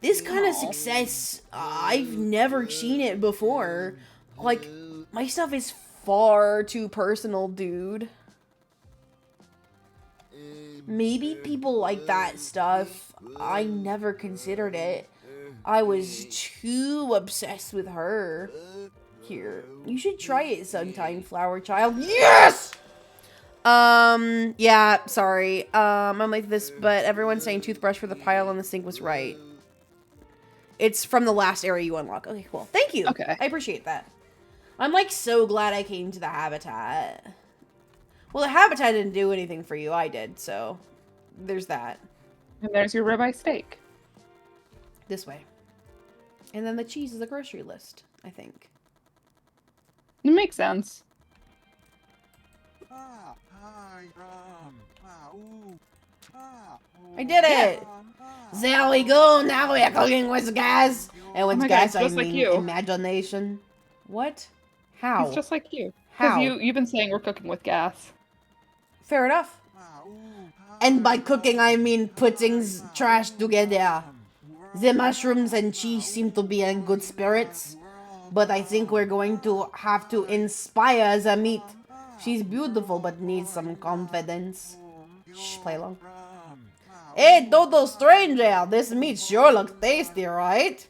This kind of success, I've never seen it before. Like, my stuff is far too personal, dude. Maybe people like that stuff. I never considered it. I was too obsessed with her. Here, you should try it sometime, Flower Child. Yes! Yeah, sorry. I'm like this, but everyone's saying toothbrush for the pile on the sink was right. It's from the last area you unlock. Okay, cool. Thank you.
Okay.
I appreciate that. I'm like so glad I came to the habitat. Well, the habitat didn't do anything for you. I did, so there's that.
And there's your ribeye steak.
This way. And then the cheese is a grocery list, I think.
It makes sense.
I did it! There we go, now we're cooking with gas! And with
Oh my God,
gas,
it's just
I
like
mean
you.
imagination. What? How?
It's just like you.
How?
Because you've been saying we're cooking with gas.
Fair enough. And by cooking, I mean putting trash together. The mushrooms and cheese seem to be in good spirits, but I think we're going to have to inspire the meat. She's beautiful, but needs some confidence. Shh, play along. Hey, Dodo Stranger, this meat sure looks tasty, right?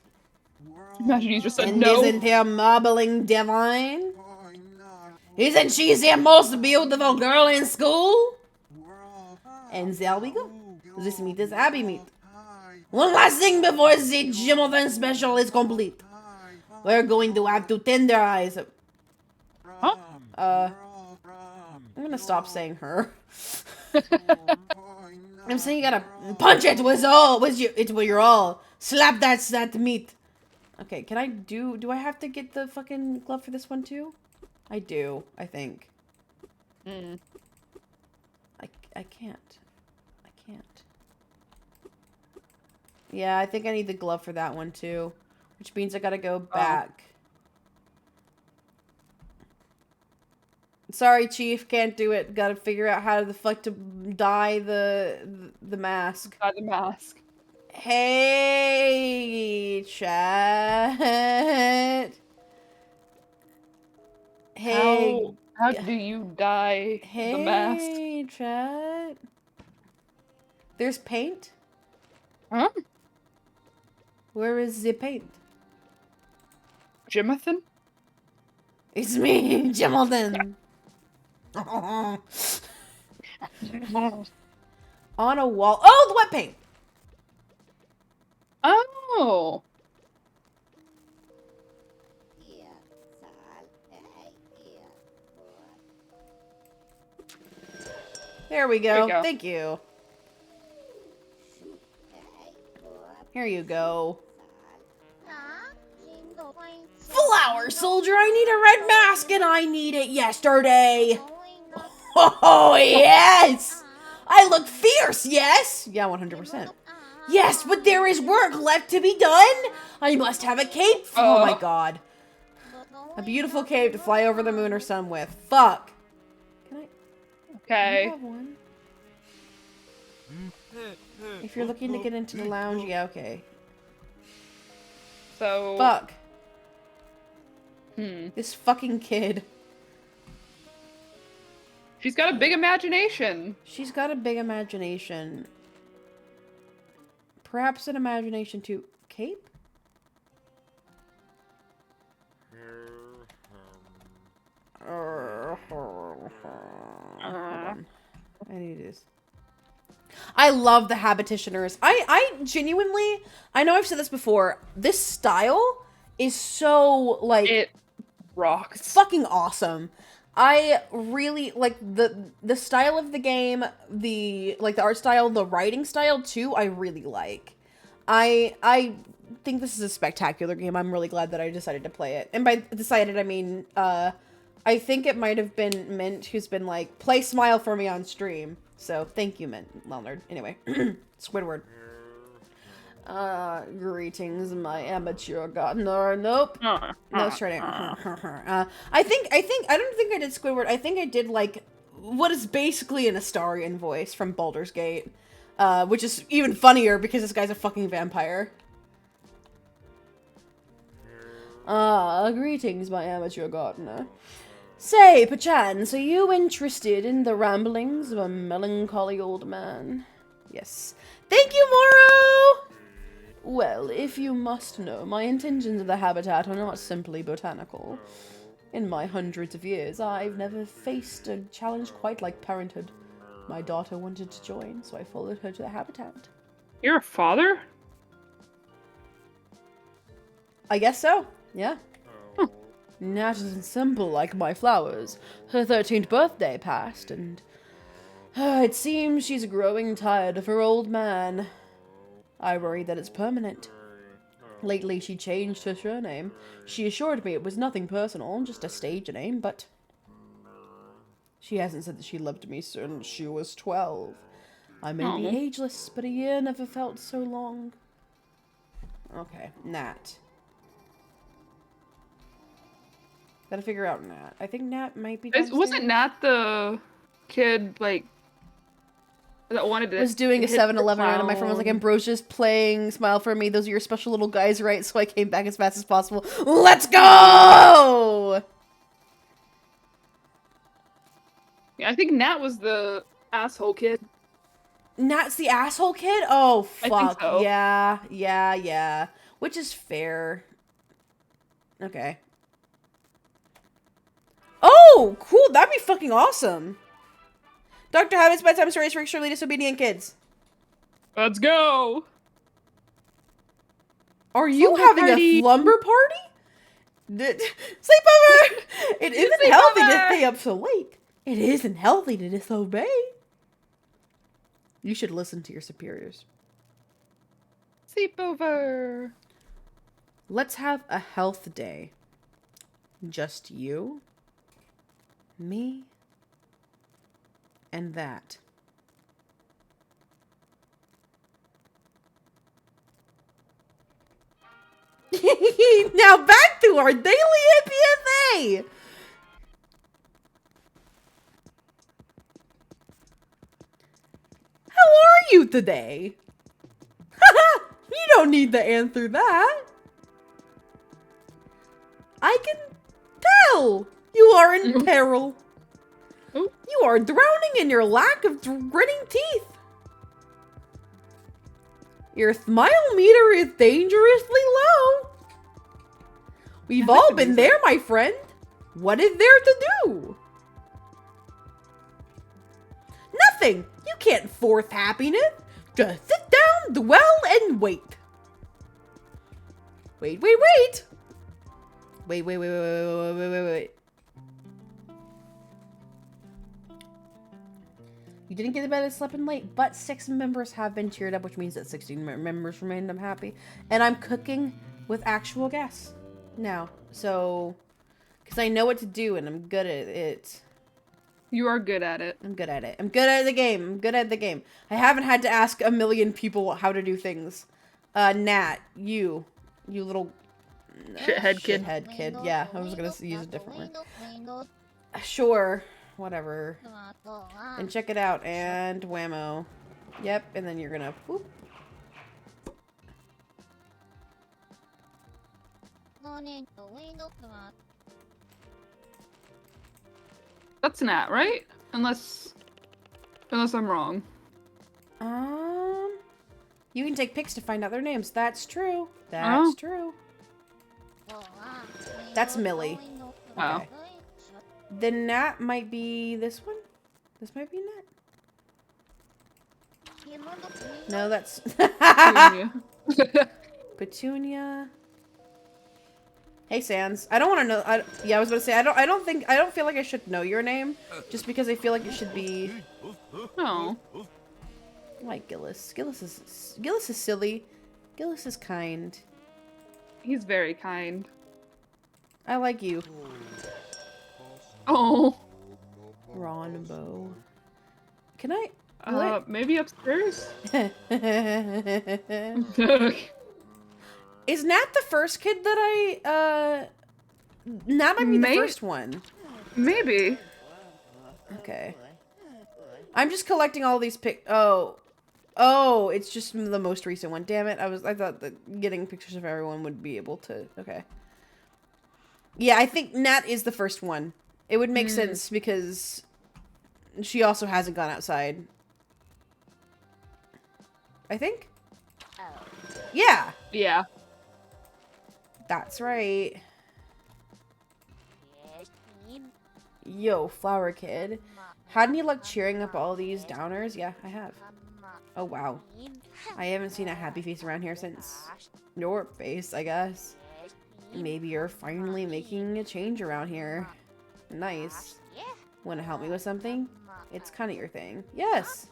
Imagine you just said
And
no.
isn't her marbling divine? Isn't she the most beautiful girl in school? And there we go. This meat is happy meat. One last thing before the Jimothan special is complete. We're going to have to tenderize.
Huh?
I'm gonna stop saying her. I'm saying you gotta punch it with your all. Slap that meat. Okay, can I do I have to get the fucking glove for this one too? I do, I think.
Mm.
I can't. I can't. Yeah, I think I need the glove for that one too. Which means I gotta go back. Sorry, Chief, can't do it. Gotta figure out how the fuck to dye the mask.
Got the mask.
Hey, chat. Hey.
How do you dye the mask?
Hey, chat. There's paint?
Huh?
Where is the paint?
Jimothan?
It's me, Jimilton. On a wall. Oh, the wet paint.
Oh.
There we
There
go.
you go.
Thank you. Here you go. Flower soldier, I need a red mask and I need it yesterday. Oh, yes. I look fierce, yes? Yeah, 100%. Yes, but there is work left to be done. I must have a cape. Oh my god. A beautiful cape to fly over the moon or sun with. Fuck. Can I
Okay.
have one? If you're looking to get into the lounge, yeah, okay.
So.
Fuck.
Hmm.
This fucking kid.
She's got a big imagination.
She's got a big imagination. Perhaps an imagination to cape? Hold on. I need this. I love the habitationers. I genuinely, I know I've said this before, this style is so, like,
It rocks.
fucking awesome. I really like the style of the game, the art style, the writing style too. I really like. I think this is a spectacular game. I'm really glad that I decided to play it. And by decided, I mean I think it might have been Mint who's been like, play Smile for me on stream. So thank you, Mint Leonard. Anyway, Squidward. Greetings, my amateur gardener. Nope. No, straight out. I don't think I did Squidward. I think I did, like, what is basically an Astarian voice from Baldur's Gate. Which is even funnier because this guy's a fucking vampire. Greetings, my amateur gardener. Say, perchance, are you interested in the ramblings of a melancholy old man? Yes. Thank you, Moro! Well, if you must know, my intentions of the habitat are not simply botanical. In my hundreds of years, I've never faced a challenge quite like parenthood. My daughter wanted to join, so I followed her to the habitat.
You're a father?
I guess so, yeah. Not as simple like my flowers. Her 13th birthday passed, and it seems she's growing tired of her old man. I worry that it's permanent. Lately, she changed her surname. She assured me it was nothing personal, just a stage name, but she hasn't said that she loved me since she was 12. I may be ageless, but a year never felt so long. Okay, Nat. Gotta figure out Nat. I think Nat might be downstairs.
Wasn't Nat the kid, like that wanted to
was doing a
hit the
7-Eleven run, and my friend was like,
clown.
Ambrosia's playing Smile for Me. Those are your special little guys, right? So I came back as fast as possible. Let's go!
Yeah, I think Nat was the asshole kid.
Nat's the asshole kid? Oh,
I
fuck.
think so.
Yeah. Which is fair. Okay. Oh, cool. That'd be fucking awesome. Dr. Habit's bedtime stories for extremely disobedient kids.
Let's go.
Are you
Slumber
having
party.
a slumber party? Sleepover! It isn't healthy to
sleepover.
stay up so late. It isn't healthy to disobey. You should listen to your superiors.
Sleepover.
Let's have a health day. Just you, me, and that. Now back to our daily APFA! How are you today? You don't need to answer that. I can tell you are in peril.
Oh.
You are drowning in your lack of gritting teeth. Your smile meter is dangerously low. We've all been there, my friend. What is there to do? Nothing. You can't force happiness. Just sit down, dwell, and wait. Wait. Wait. You didn't get to bed and slept in late, but 6 members have been cheered up, which means that 16 members remained unhappy. And I'm cooking with actual gas now. So, because I know what to do and I'm good at it.
You are good at it.
I'm good at it. I'm good at the game. I'm good at the game. I haven't had to ask a million people how to do things. Nat, you little
Shithead kid.
Shithead kid. Yeah, I was gonna use a different word. Sure, whatever. And check it out, and whammo. Yep, and then you're gonna whoop.
That's Nat, right? Unless I'm wrong.
You can take pics to find out their names. That's true. That's true. That's Millie.
Oh.
Okay. Then Nat might be this one. This might be Nat. No, that's
Petunia.
Petunia. Hey Sans, I don't want to know. I was about to say I don't feel like I should know your name, just because I feel like it should be.
Oh.
I like Gillis. Gillis is silly. Gillis is kind.
He's very kind.
I like you,
Oh.
Ronbo. Can I?
Maybe upstairs?
Is Nat the first kid that Nat might be the first one.
Maybe.
Okay. I'm just collecting all these Oh, it's just the most recent one. Damn it. I thought that getting pictures of everyone would be able to. Okay. Yeah, I think Nat is the first one. It would make sense because she also hasn't gone outside. I think? Yeah.
Yeah.
That's right. Yo, Flower Kid. Had any luck cheering up all these downers? Yeah, I have. Oh, wow. I haven't seen a happy face around here since your face, I guess. Maybe you're finally making a change around here. Nice. Want to help me with something? It's kind of your thing. Yes.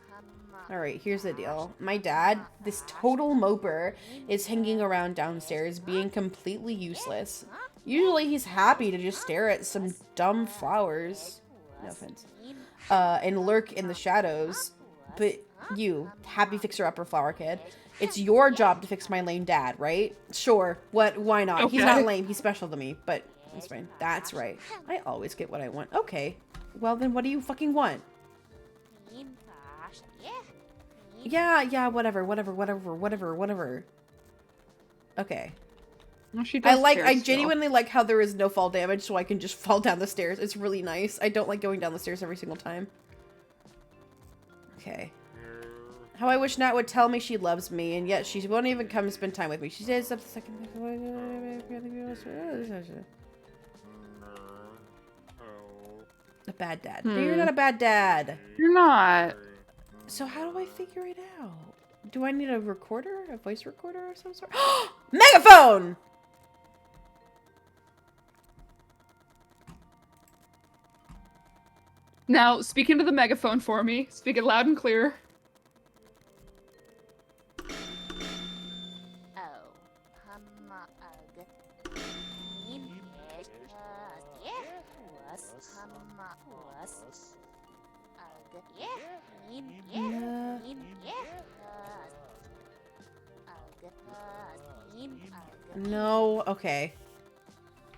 Alright, here's the deal. My dad, this total moper, is hanging around downstairs being completely useless. Usually he's happy to just stare at some dumb flowers. No offense. And lurk in the shadows. But you, happy fixer-upper flower kid, it's your job to fix my lame dad, right? Sure. Why not?
Okay.
He's not lame. He's special to me. But that's fine. That's right. I always get what I want. Okay. Well, then what do you fucking want? Yeah, whatever. Okay.
Well, she does
I
care still.
genuinely like how there is no fall damage, so I can just fall down the stairs. It's really nice. I don't like going down the stairs every single time. Okay. How I wish Nat would tell me she loves me, and yet she won't even come spend time with me. She says up the second. A bad dad. But you're not a bad dad.
You're not.
So how do I figure it out? Do I need a recorder? A voice recorder of some sort? Megaphone!
Now, speak into the megaphone for me. Speak it loud and clear. No, okay.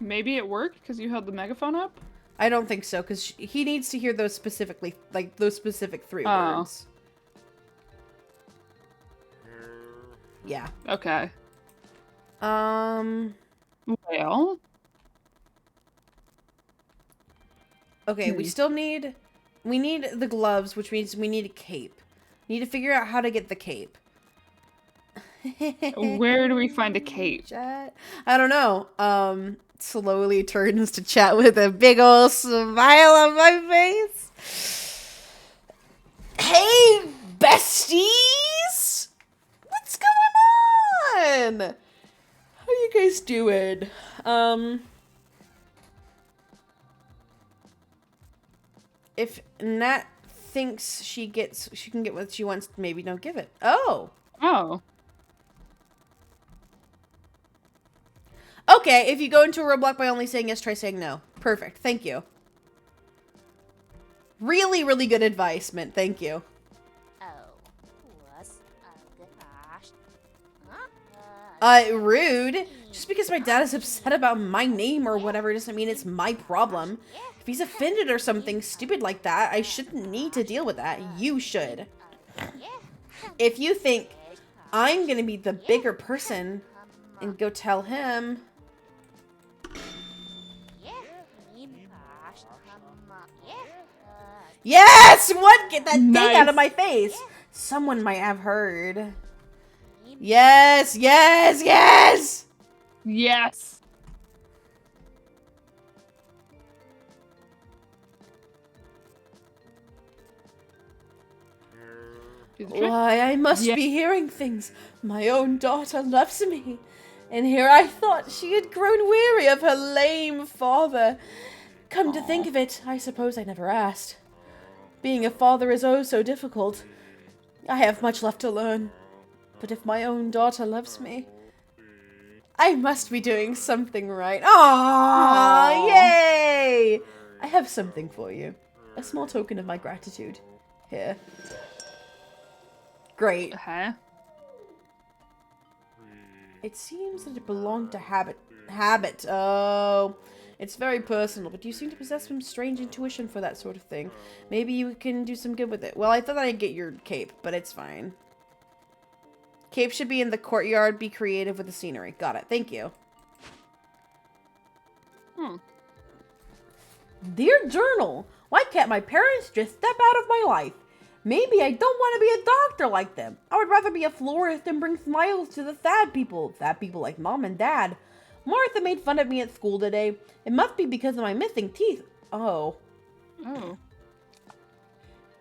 Maybe it worked because you held the megaphone up?
I don't think so, because he needs to hear those specifically, like, those specific 3 words. Yeah.
Okay.
Well. Okay, we still need... We need the gloves, which means we need a cape. We need to figure out how to get the cape.
Where do we find a cape?
Chat? I don't know. Slowly turns to chat with a big ol' smile on my face. Hey, besties! What's going on? How you guys doing? If Nat thinks she can get what she wants, maybe don't give it. Oh.
Oh.
Okay, if you go into a roadblock by only saying yes, try saying no. Perfect. Thank you. Really, really good advice, Mint. Thank you. Rude. Just because my dad is upset about my name or whatever doesn't mean it's my problem. If he's offended or something stupid like that, I shouldn't need to deal with that. You should. If you think I'm gonna be the bigger person and go tell him... Yes! What? Get that thing out of my face! Someone might have heard. Yes! Yes! Yes!
Yes!
Why, I must be hearing things. My own daughter loves me. And here I thought she had grown weary of her lame father. Come to think of it, I suppose I never asked. Being a father is oh so difficult. I have much left to learn. But if my own daughter loves me, I must be doing something right. Aww, yay! I have something for you. A small token of my gratitude. Here. Great. It seems that it belonged to Habit. Oh. It's very personal, but you seem to possess some strange intuition for that sort of thing. Maybe you can do some good with it. Well, I thought I'd get your cape, but it's fine. Cape should be in the courtyard. Be creative with the scenery. Got it. Thank you. Dear Journal, why can't my parents just step out of my life? Maybe I don't want to be a doctor like them. I would rather be a florist and bring smiles to the sad people. Sad people like Mom and Dad. Martha made fun of me at school today. It must be because of my missing teeth. Oh.
Oh.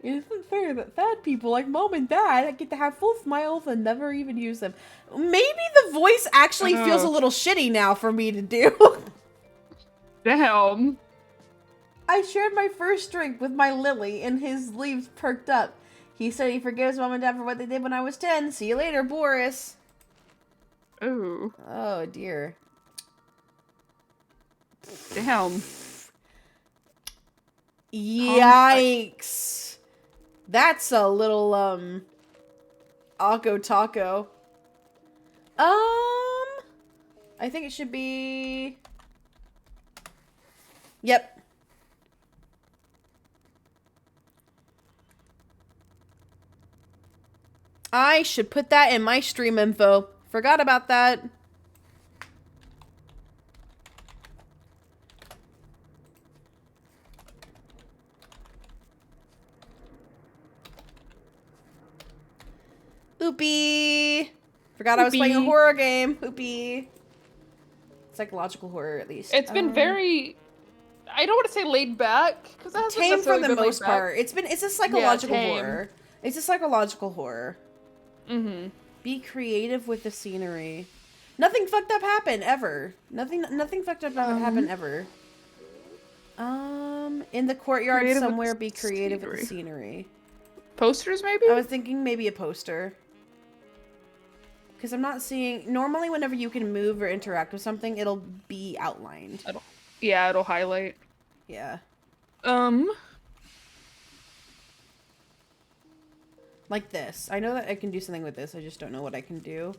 It isn't fair that sad people like Mom and Dad get to have full smiles and never even use them. Maybe the voice actually feels a little shitty now for me to do.
Damn.
I shared my first drink with my Lily and his leaves perked up. He said he forgives Mom and Dad for what they did when I was 10. See you later, Boris.
Ooh.
Oh, dear.
Damn.
Yikes. That's a little, Akko Taco. I think it should be... Yep. I should put that in my stream info. Forgot about that. Oopie! Forgot I was playing a horror game. Oopie. Psychological horror, at least.
It's been very... I don't want to say laid back, because that hasn't
tame for
necessarily
the
been
most
laid back.
part. It's a psychological
tame.
horror. It's a psychological horror.
Mm-hmm.
Be creative with the scenery. Nothing fucked up happened ever. Nothing fucked up happened ever. In the courtyard
Creative with
somewhere,
the
be creative with the
scenery.
scenery.
Posters, maybe?
I was thinking maybe a poster. Because I'm not seeing... Normally, whenever you can move or interact with something, it'll be outlined.
Yeah, it'll highlight.
Yeah. Like this. I know that I can do something with this. I just don't know what I can do.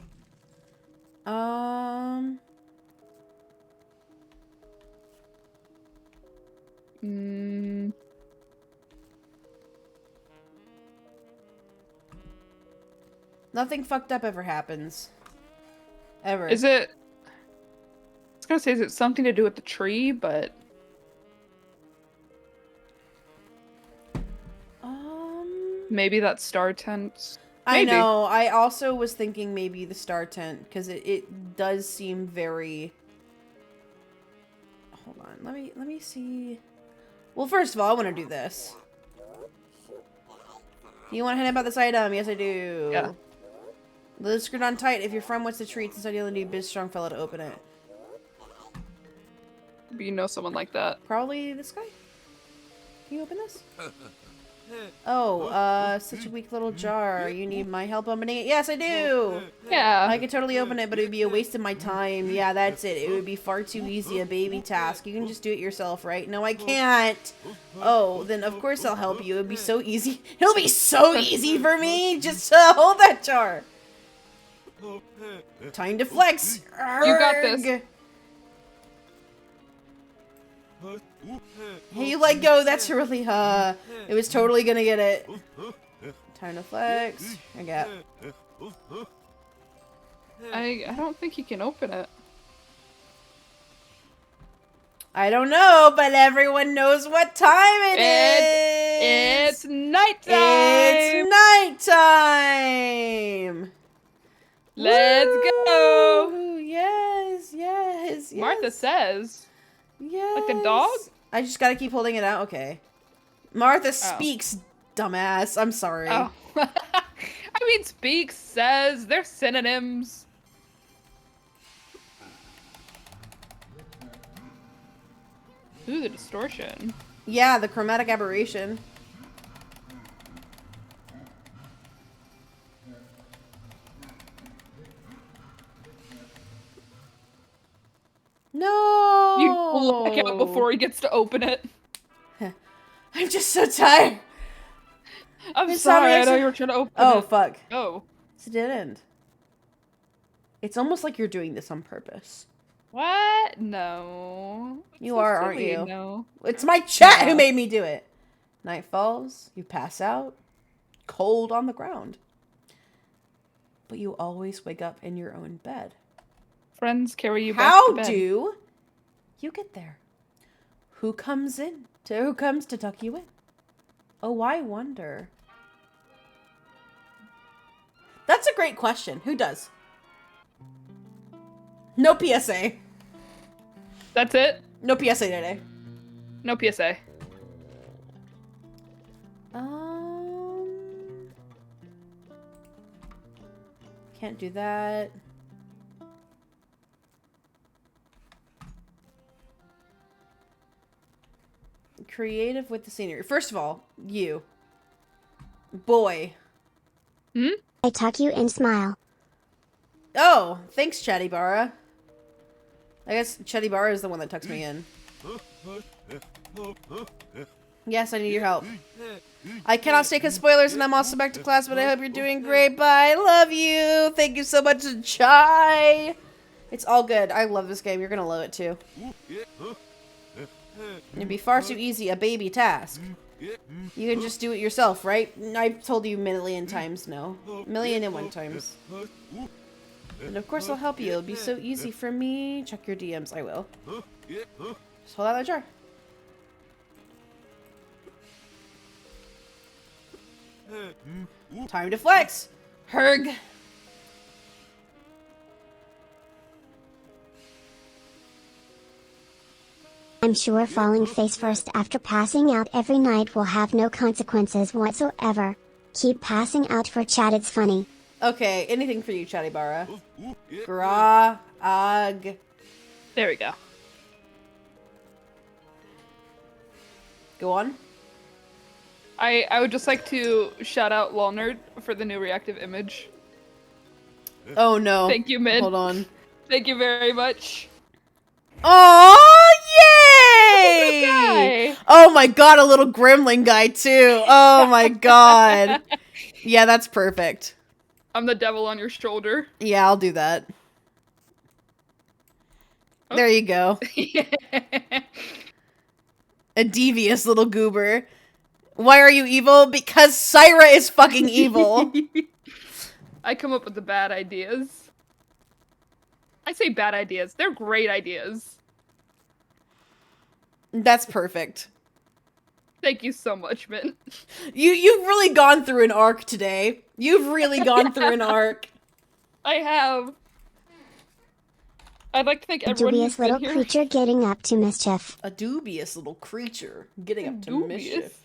Nothing fucked up ever happens. Ever.
Is it... I was gonna say, is it something to do with the tree, but... Maybe that star tent.
I know. I also was thinking maybe the star tent, because it does seem very... Hold on. Let me see... Well, first of all, I want to do this. You want to hint about this item? Yes, I do.
Yeah.
The lid's screwed on tight. If you're from What's the Treats, it's ideally need a big, strong fella to open it.
You know someone like that.
Probably this guy? Can you open this? Oh, such a weak little jar. You need my help opening it? Yes, I do!
Yeah.
I could totally open it, but it would be a waste of my time. Yeah, that's it. It would be far too easy, a baby task. You can just do it yourself, right? No, I can't. Oh, then of course I'll help you. It would be so easy. It'll be so easy for me just to hold that jar. Time to flex.
You got this.
Hey, you let go. That's really, it was totally gonna get it. Time to flex. I got.
I don't think you can open it.
I don't know, but everyone knows what time it is.
It's nighttime.
It's nighttime.
Let's go.
Woo! Yes, yes, yes.
Martha says.
Yes.
Like a dog?
I just gotta keep holding it out. Okay. Martha speaks, dumbass. I'm sorry.
Oh. I mean, speaks, says, they're synonyms. Ooh, the distortion.
Yeah, the chromatic aberration. No!
You black out before he gets to open it.
I'm just so tired.
I'm sorry, I know you were trying to open it.
Oh, fuck.
Oh.
It's a dead end. It's almost like you're doing this on purpose.
What? No.
You
So
are, aren't
silly,
you?
No.
It's my chat who made me do it. Night falls, you pass out, cold on the ground. But you always wake up in your own bed.
Friends carry you back
How
to bed.
do you get there? Who comes to tuck you in? Oh, I wonder. That's a great question. Who does? No PSA.
That's it?
No PSA today.
No PSA.
Can't do that. Creative with the scenery. First of all, you. Boy.
I tuck you in smile.
Oh, thanks, Chatty Barra. I guess Chatty Barra is the one that tucks me in. Yes, I need your help. I cannot stay because spoilers and I'm also back to class, but I hope you're doing great. Bye. I love you. Thank you so much, Chai. It's all good. I love this game. You're going to love it too. It'd be far too easy, a baby task. You can just do it yourself, right? I've told you a million times no. A million and one times. And of course I'll help you. It'll be so easy for me. Check your DMs. I will. Just hold out that jar. Time to flex. Herg.
I'm sure falling face first after passing out every night will have no consequences whatsoever. Keep passing out for chat, it's funny.
Okay, anything for you, Chatty Bara. Gra. Ag.
There we go.
Go on.
I would just like to shout out Walnerd for the new reactive image.
Oh no.
Thank you, Mid.
Hold on.
Thank you very much.
Oh yay!
Good guy.
Oh my god, a little gremlin guy too. Oh my god. Yeah, that's perfect.
I'm the devil on your shoulder.
Yeah, I'll do that.
Oh.
There you go. A devious little goober. Why are you evil? Because Syra is fucking evil.
I come up with the bad ideas. I say bad ideas. They're great ideas.
That's perfect.
Thank you so much, Mint.
You've really gone through an arc today. You've really gone through an arc.
I have. I'd like to thank
A
everyone
dubious
who's been
little
here.
creature getting up to mischief.
A dubious little creature getting up to
Dubious.
mischief.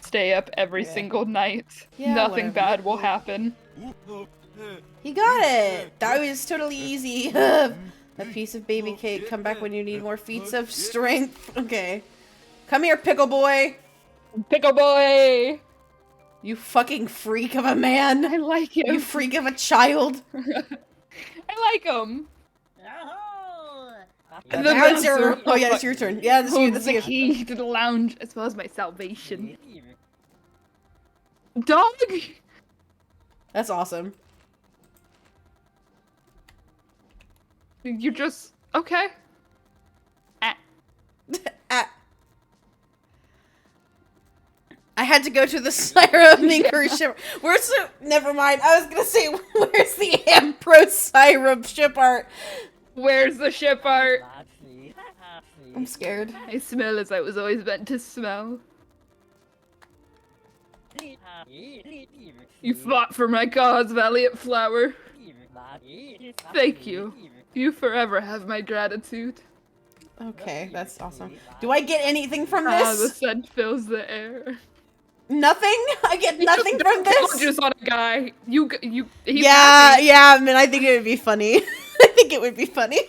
Stay up every
Yeah.
single night.
Yeah,
Nothing
whatever.
bad will happen.
He got it! That was totally easy. A piece of baby cake. Come back when you need more feats of strength. Okay. Come here, pickle boy.
Pickle boy!
You fucking freak of a man.
I like him.
You freak of a child.
I like him.
Now it's your... Oh yeah, it's your turn. Yeah, this is
Holds
this
the
is your...
key to the lounge as well as my salvation. Dog!
That's awesome.
You're just... Okay. Ah.
Ah. I had to go to the Syra Minker ship. Where's the... Never mind. I was gonna say, where's the Ampro Syra ship art?
Where's the ship art?
I'm scared.
I smell as I was always meant to smell. You fought for my cause, valiant flower. Thank you. You forever have my gratitude.
Okay, that's awesome. Do I get anything from
Ah, the
this?
scent fills the air.
Nothing? I get nothing from this?
Just on a guy. He's
Yeah,
happy.
yeah, I mean, I think it would be funny. I think it would be funny.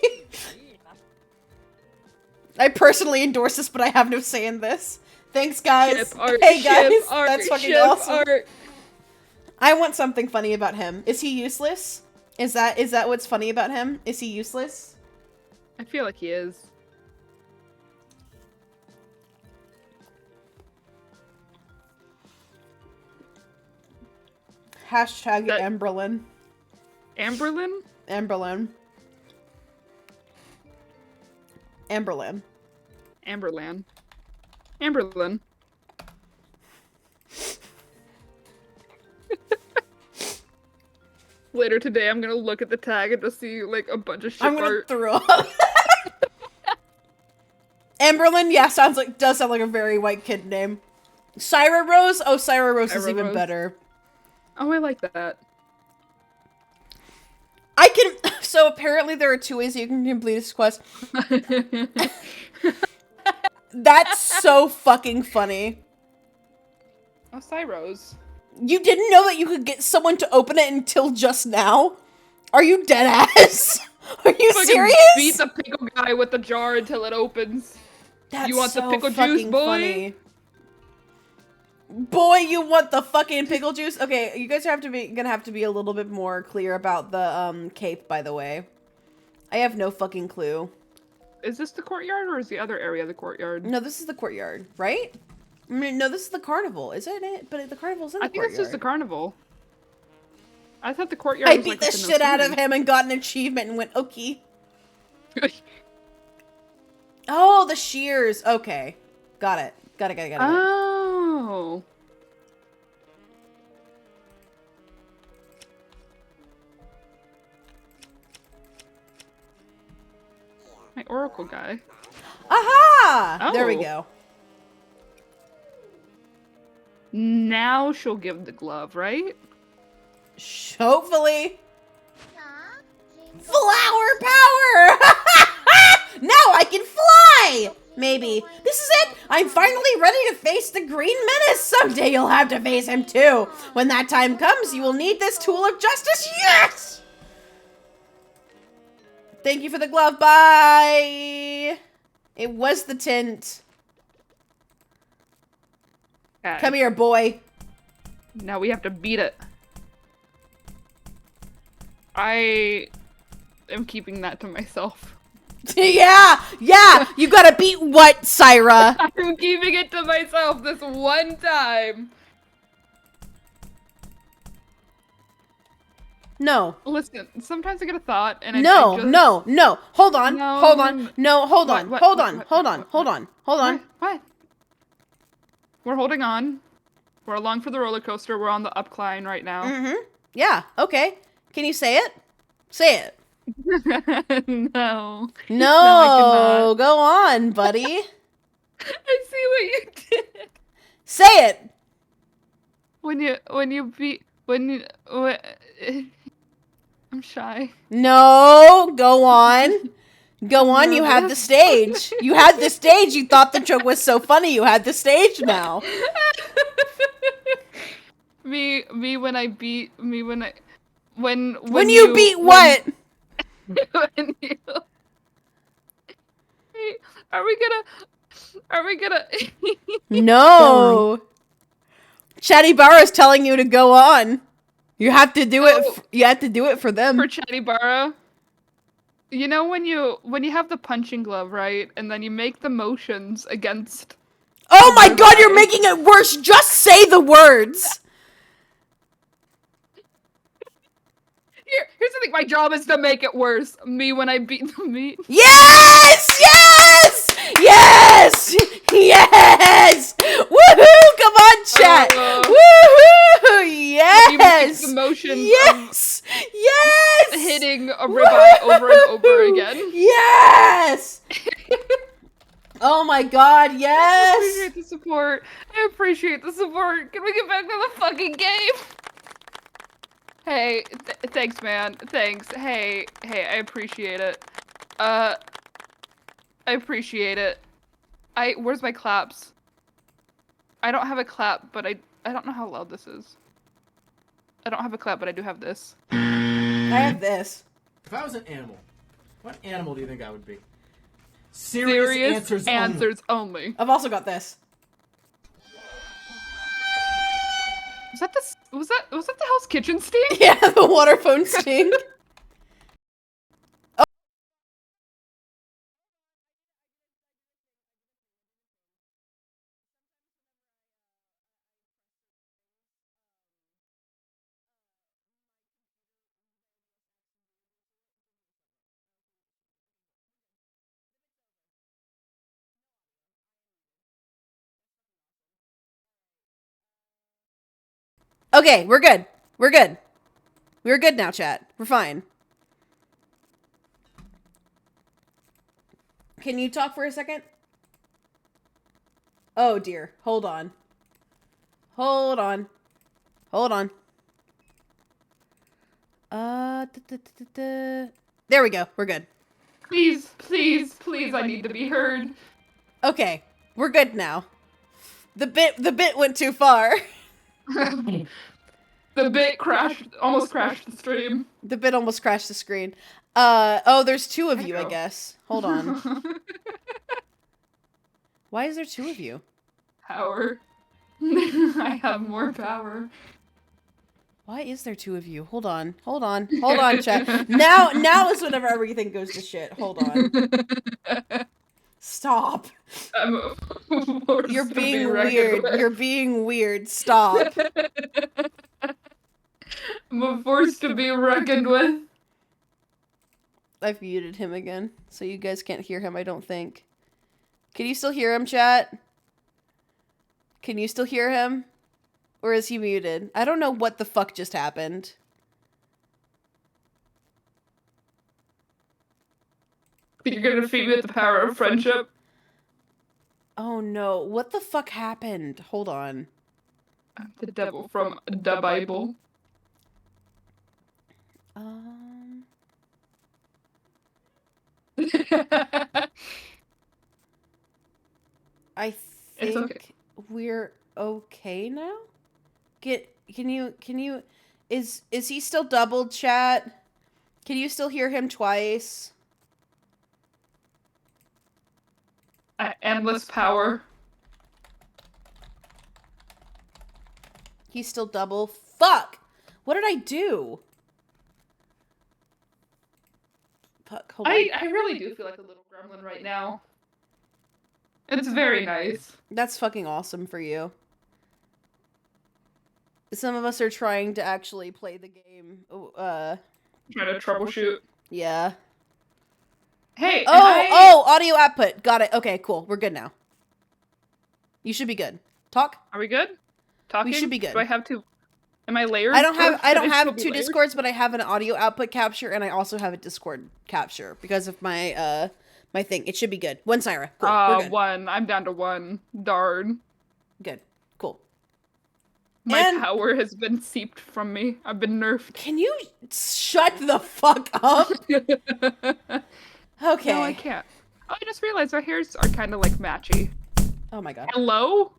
I personally endorse this, but I have no say in this. Thanks, guys.
Ship art,
Hey, guys.
ship art,
That's fucking
ship
awesome.
art.
I want something funny about him. Is he useless? Is that what's funny about him? Is he useless?
I feel like he is.
Hashtag
That-
Emberlyn.
Amberlyn?
Emberlyn. Emberlyn.
Amberlan. Amberlyn. Later today, I'm gonna look at the tag and just see like a bunch of ship
I'm gonna
art.
throw up. Emberlyn, yeah, does sound like a very white kid name. Syra Rose? Oh, Syra Rose is
Syra
even
Rose.
better.
Oh, I like that.
I can. So apparently there are 2 ways you can complete this quest. That's so fucking funny.
Oh, Cyrose.
You didn't know that you could get someone to open it until just now? Are you dead ass? Are you
Fucking
serious?
Beat the pickle guy with the jar until it opens.
That's
You want the
so
pickle juice,
fucking
boy?
funny. Boy, you want the fucking pickle juice? Okay, you guys gonna have to be a little bit more clear about the cape, by the way. I have no fucking clue.
Is this the courtyard or is the other area the courtyard?
No, this is the courtyard, right? I mean, no, this is the carnival, isn't it? But the carnival's in the
I think
courtyard.
this is the carnival. I thought the courtyard
I
was
beat
like
the
within
shit out of
city.
him and got an achievement and went, okay. Oh, the shears. Okay. Got it. Got it.
Oh. My oracle guy.
Aha! There we
Oh.
go.
Now she'll give the glove, right?
Hopefully. Flower power! Now I can fly! Maybe. This is it! I'm finally ready to face the Green Menace! Someday you'll have to face him too! When that time comes, you will need this tool of justice! Yes! Thank you for the glove, bye! It was the tint.
Okay.
Come here, boy.
Now we have to beat it. I am keeping that to myself.
Yeah! You gotta beat what, Syra?
I'm keeping it to myself this one time.
No.
Listen, sometimes I get a thought and
No.
I just...
No. Hold on.
No.
Hold on. No, hold on.
What?
Hold
What?
on.
What?
Hold on.
What?
Hold on. Hold on.
What? We're holding on. We're along for the roller coaster. We're on the upcline right now.
Mm-hmm. Yeah, okay. Can you say it? Say it.
No.
No,
I cannot.
go on, buddy.
I see what you did.
Say it.
I'm shy.
No, go on. Go on, you have the stage. You had the stage. You thought the joke was so funny. You had the stage now.
Me when I beat me when I when
you beat what?
When you, are we gonna
No. Chatty Barra's telling you to go on. You have to do it. You have to do it for them.
for Chatty Barra? You know when you have the punching glove, right? And then you make the motions against.
Oh my god, you're making it worse. Just say the words.
Here's the thing. My job is to make it worse. Me when I beat the meat.
Yes! Yes! Yes! Yes! Woohoo! Come on, chat! Woohoo! Yes!
You make the motion
Yes! Yes!
of hitting a ribeye over and over again.
Yes! Oh my god,
I
yes!
appreciate the support. I appreciate the support. Can we get back to the fucking game? Hey, thanks, man. Thanks. Hey, I appreciate it. I appreciate it. Where's my claps? I don't have a clap, but I don't know how loud this is. I don't have a clap, but I do have this.
I have this.
If I was an animal, what animal do you think I would be?
Serious answers only.
I've also got this.
Was that the Hell's Kitchen steam?
Yeah, the water phone sting. Okay, we're good. We're good. We're good now, chat. We're fine. Can you talk for a second? Oh dear. Hold on. Hold on. Hold on. There we go. We're good.
Please, I need to be heard.
Okay. We're good now. The bit went too far.
The bit almost crashed the stream.
The bit almost crashed the screen. Oh, there's two of you, I guess. Hold on. Why is there two of you?
Power. I have more power.
Why is there two of you? Hold on. Hold on. Hold on, chat. Now is whenever everything goes to shit. Hold on. Stop. You're being weird. You're being weird. Stop.
I'm a force to be reckoned with.
I've muted him again, so you guys can't hear him, I don't think. Can you still hear him, chat? Can you still hear him? Or is he muted? I don't know what the fuck just happened.
You're gonna feed me with the power of friendship.
Oh no, what the fuck happened? Hold on.
The devil from the Bible.
I
It's
think
okay.
we're okay now? Can you is he still doubled, chat? Can you still hear him twice?
Endless power.
He's still double. Fuck! What did I do? Fuck, hold on.
I really do feel like a little gremlin right now. It's very nice.
That's fucking awesome for you. Some of us are trying to actually play the game.
Trying to troubleshoot.
Yeah.
Hey,
Oh, audio output. Got it. Okay, cool. We're good now. You should be good. Talk.
Are we good? Talking?
We should be good.
Do I have to... Am I layered?
I don't have
Or should
have
still be
two
layered?
Discords, but I have an audio output capture and I also have a Discord capture because of my my thing. It should be good. One Syra. Cool. We're good.
One. I'm down to one. Darn.
Good. Cool.
My
And-
power has been seeped from me. I've been nerfed.
Can you shut the fuck up? Okay.
No, I can't. Oh, I just realized our hairs are kind of like matchy.
Oh my god.
Hello?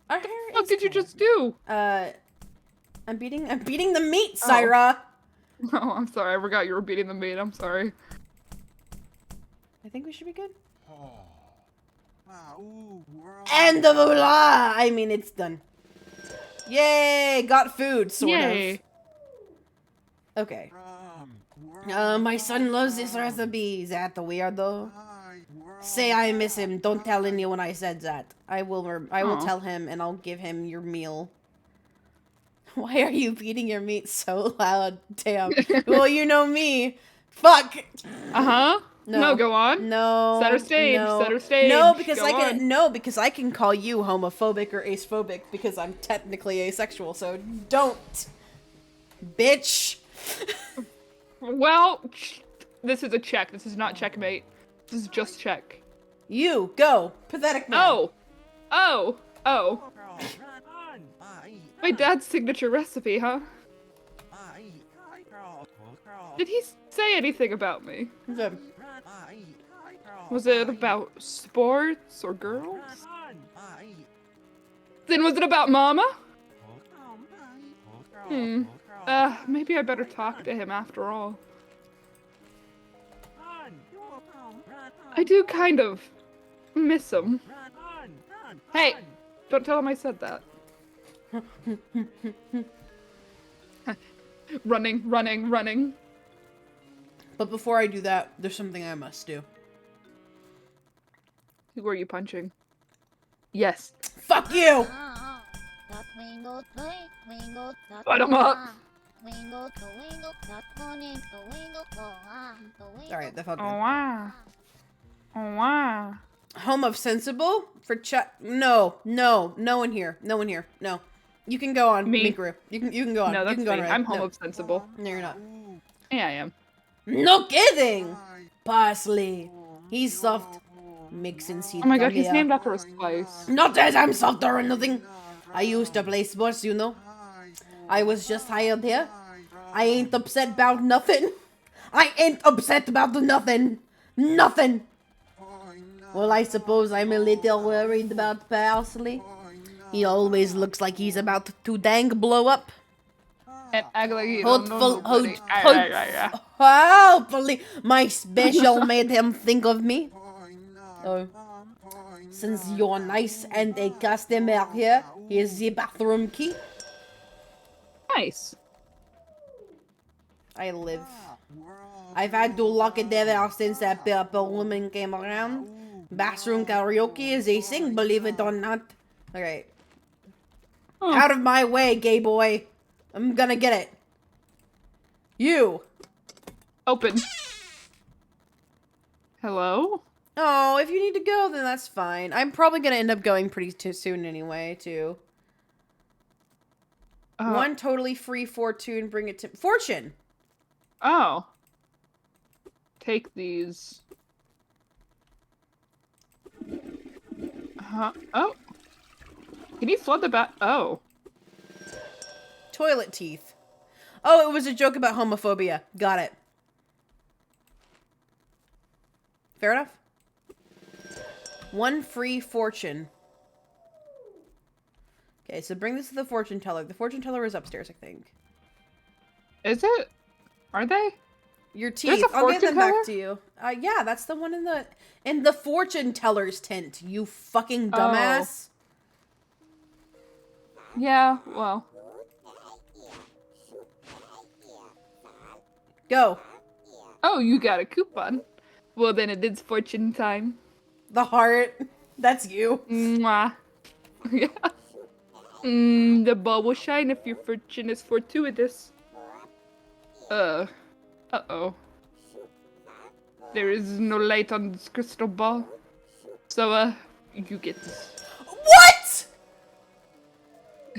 Our hair
What
is
did you
cool.
just do?
I'm beating the meat, Syra.
Oh, I'm sorry. I forgot you were beating the meat. I'm sorry.
I think we should be good. And the blah. I mean, it's done. Yay! Got food, sort
Yay.
of. Okay. My son loves this recipe. Is that weirdo? Say I miss him. Don't tell anyone I said that. I will
Aw.
tell him and I'll give him your meal. Why are you beating your meat so loud? Damn. Well, you know me. Fuck.
Uh-huh. No, go on.
No.
Set her stage,
No.
set her stage.
No, because
Go
because I can call you homophobic or acephobic because I'm technically asexual. So don't, bitch.
Well, this is a check. This is not checkmate. This is just check.
You go, pathetic man.
Oh. My dad's signature recipe, huh? Did he say anything about me?
Good.
Was it about sports or girls? Then was it about Mama? Maybe I better talk to him after all. I do kind of miss him. Hey, don't tell him I said that. Running.
But before I do that, there's something I must do.
Who are you punching? Yes.
Fuck you!
Put him up!
Alright, that felt
Oh
good.
wow. Oh wow.
Home of Sensible? For chat? No one here. No. You can go on,
Me.
Mikaru. You can go on.
No,
you
that's
can go on
me.
right.
I'm
No.
home of sensible.
No, you're not.
Yeah, I am.
No kidding! Parsley. He's soft. Mixing seed.
Oh my god, he's named after a spice.
Not that I'm soft or nothing. I used to play sports, you know. I was just hired here. I ain't upset about nothing. I ain't upset about nothing. Nothing. Well, I suppose I'm a little worried about Parsley. He always looks like he's about to dang blow up.
And act like you don't know nobody.
Hopefully, my special made him think of me. Oh. Since you're nice and a customer here, here's the bathroom key.
Nice.
I live. I've had to lock it ever since that purple woman came around. Bathroom karaoke is a thing, believe it or not. Alright.
Huh.
Out of my way, gay boy. I'm gonna get it. You.
Open. Hello?
Oh, if you need to go, then that's fine. I'm probably gonna end up going pretty soon anyway, too. One totally free fortune, bring it to... Fortune!
Oh. Take these. Oh. Can you flood the bat? Oh.
Toilet teeth. Oh, it was a joke about homophobia. Got it. Fair enough. One free fortune. Okay, so bring this to the fortune teller. The fortune teller is upstairs, I think.
Is it? Are they?
Your teeth.
There's a
I'll get them
fortune
back
teller?
to you. Yeah, that's the one in the fortune teller's tent. You fucking dumbass.
Yeah, well.
Go.
Oh, you got a coupon. Well, then it is fortune time.
The heart. That's you.
Mwah. Yeah. The ball will shine if your fortune is fortuitous. Uh-oh. There is no light on this crystal ball. So, you get this.
What?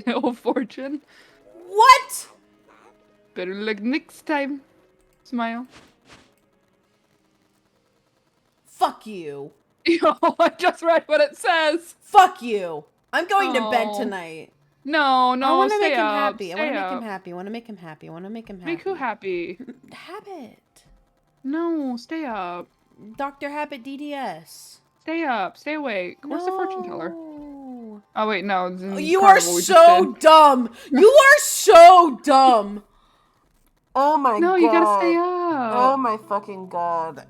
Oh, fortune.
What?
Better luck next time. Smile.
Fuck you.
Yo, I just read what it says.
Fuck you. I'm going to bed
Oh.
tonight.
No,
I
no,
want to
stay
make him
up.
happy. I want to
stay
make him
up.
happy. I want to make him happy. I want to make him happy.
Make who happy?
Habit.
No, stay up.
Dr. Habit DDS.
Stay up. Stay awake. Where's the fortune teller?
No.
Oh wait, no. It's in
You are
Carnival we just
so
did.
dumb. You are so dumb. Oh my god.
No, you gotta stay up.
Oh my fucking god.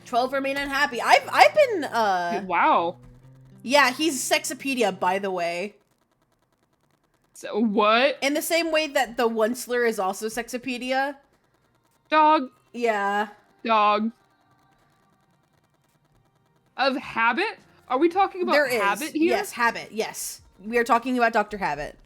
12 remain unhappy. I've been
Wow.
yeah, he's Sexopedia, by the way.
So what?
In the same way that the Onceler is also Sexopedia.
Dog.
Yeah.
Dog. Of habit? Are we talking about
There is.
habit here?
Yes, Habit. Yes. We are talking about Dr. Habit.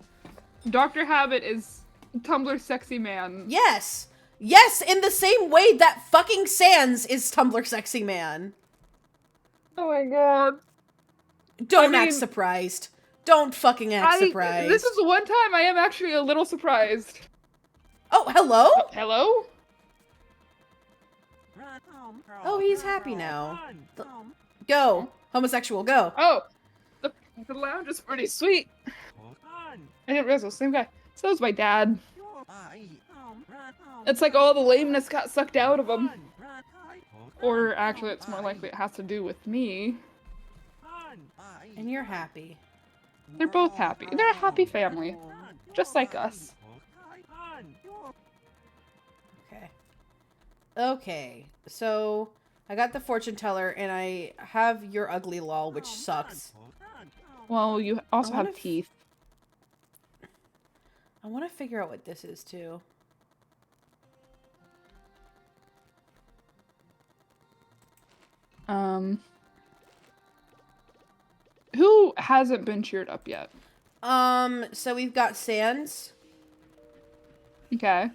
Dr. Habit is Tumblr sexy man.
Yes. Yes, in the same way that fucking Sans is Tumblr Sexy Man.
Oh my god.
Don't
I
act
mean-
surprised. Don't fucking act surprised.
This is the one time I am actually a little surprised.
Oh, hello?
Hello?
Oh, he's happy now. Go. Homosexual, go.
Oh! The lounge is pretty sweet. I didn't realize it was the same guy. So is my dad. It's like all the lameness got sucked out of him. Or actually, it's more likely it has to do with me.
And you're happy.
They're both happy. They're a happy family. Just like us.
Okay. Okay. So, I got the fortune teller, and I have your ugly lol, which sucks.
Well, you also
I wanna
have teeth.
I want to figure out what this is, too.
Who hasn't been cheered up yet?
So we've got Sans.
Okay.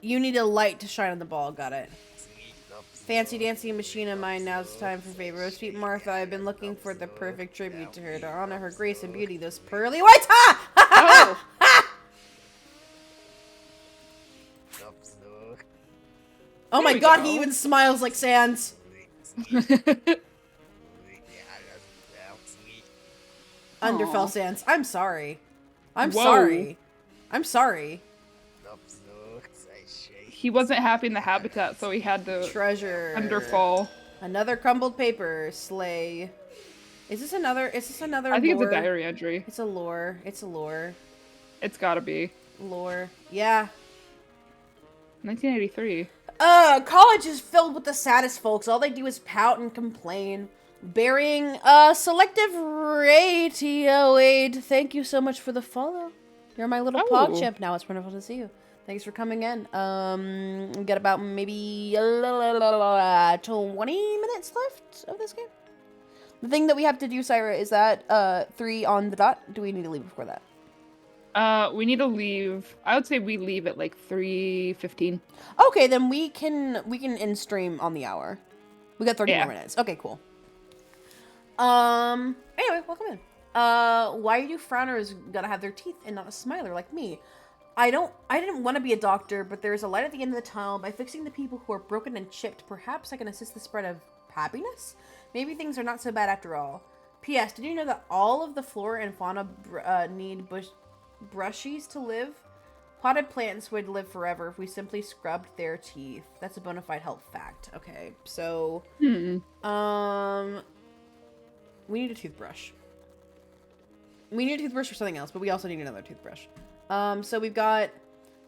You need a light to shine on the ball. Got it. Fancy dancing machine of mine. Now it's time for favor. Oh, sweet Martha, I've been looking for the perfect tribute to her to honor her grace and beauty. Those pearly whites. Ha!
Oh!
Oh my
we
god,
go.
he even smiles like Sans. Underfell Sans. I'm sorry. I'm
Whoa.
sorry. I'm sorry.
He wasn't happy in the habitat, so he had to
Treasure.
underfall.
Another crumbled paper. Slay. Is this another
I think
lore?
it's a diary entry.
It's a lore. It's a lore.
It's gotta be.
Lore. Yeah.
1983.
College is filled with the saddest folks. All they do is pout and complain. Bearing, selective ratio aid. Thank you so much for the follow. You're my little pog
Oh.
chimp now. It's wonderful to see you. Thanks for coming in. We got about maybe 20 minutes left of this game. The thing that we have to do, Syra, is that 3 on the dot. Do we need to leave before that?
We need to leave. I would say we leave at like 3:15.
Okay, then we can end stream on the hour. We got 30 more minutes. Okay, cool. Anyway, welcome in. Why do frowners gotta have their teeth and not a smiler like me? I didn't want to be a doctor, but there's a light at the end of the tunnel. By fixing the people who are broken and chipped, perhaps I can assist the spread of happiness? Maybe things are not so bad after all. P.S. Did you know that all of the flora and fauna need brushies to live? Potted plants would live forever if we simply scrubbed their teeth. That's a bona fide health fact. Okay, so... we need a toothbrush. We need a toothbrush for something else, but we also need another toothbrush. So we've got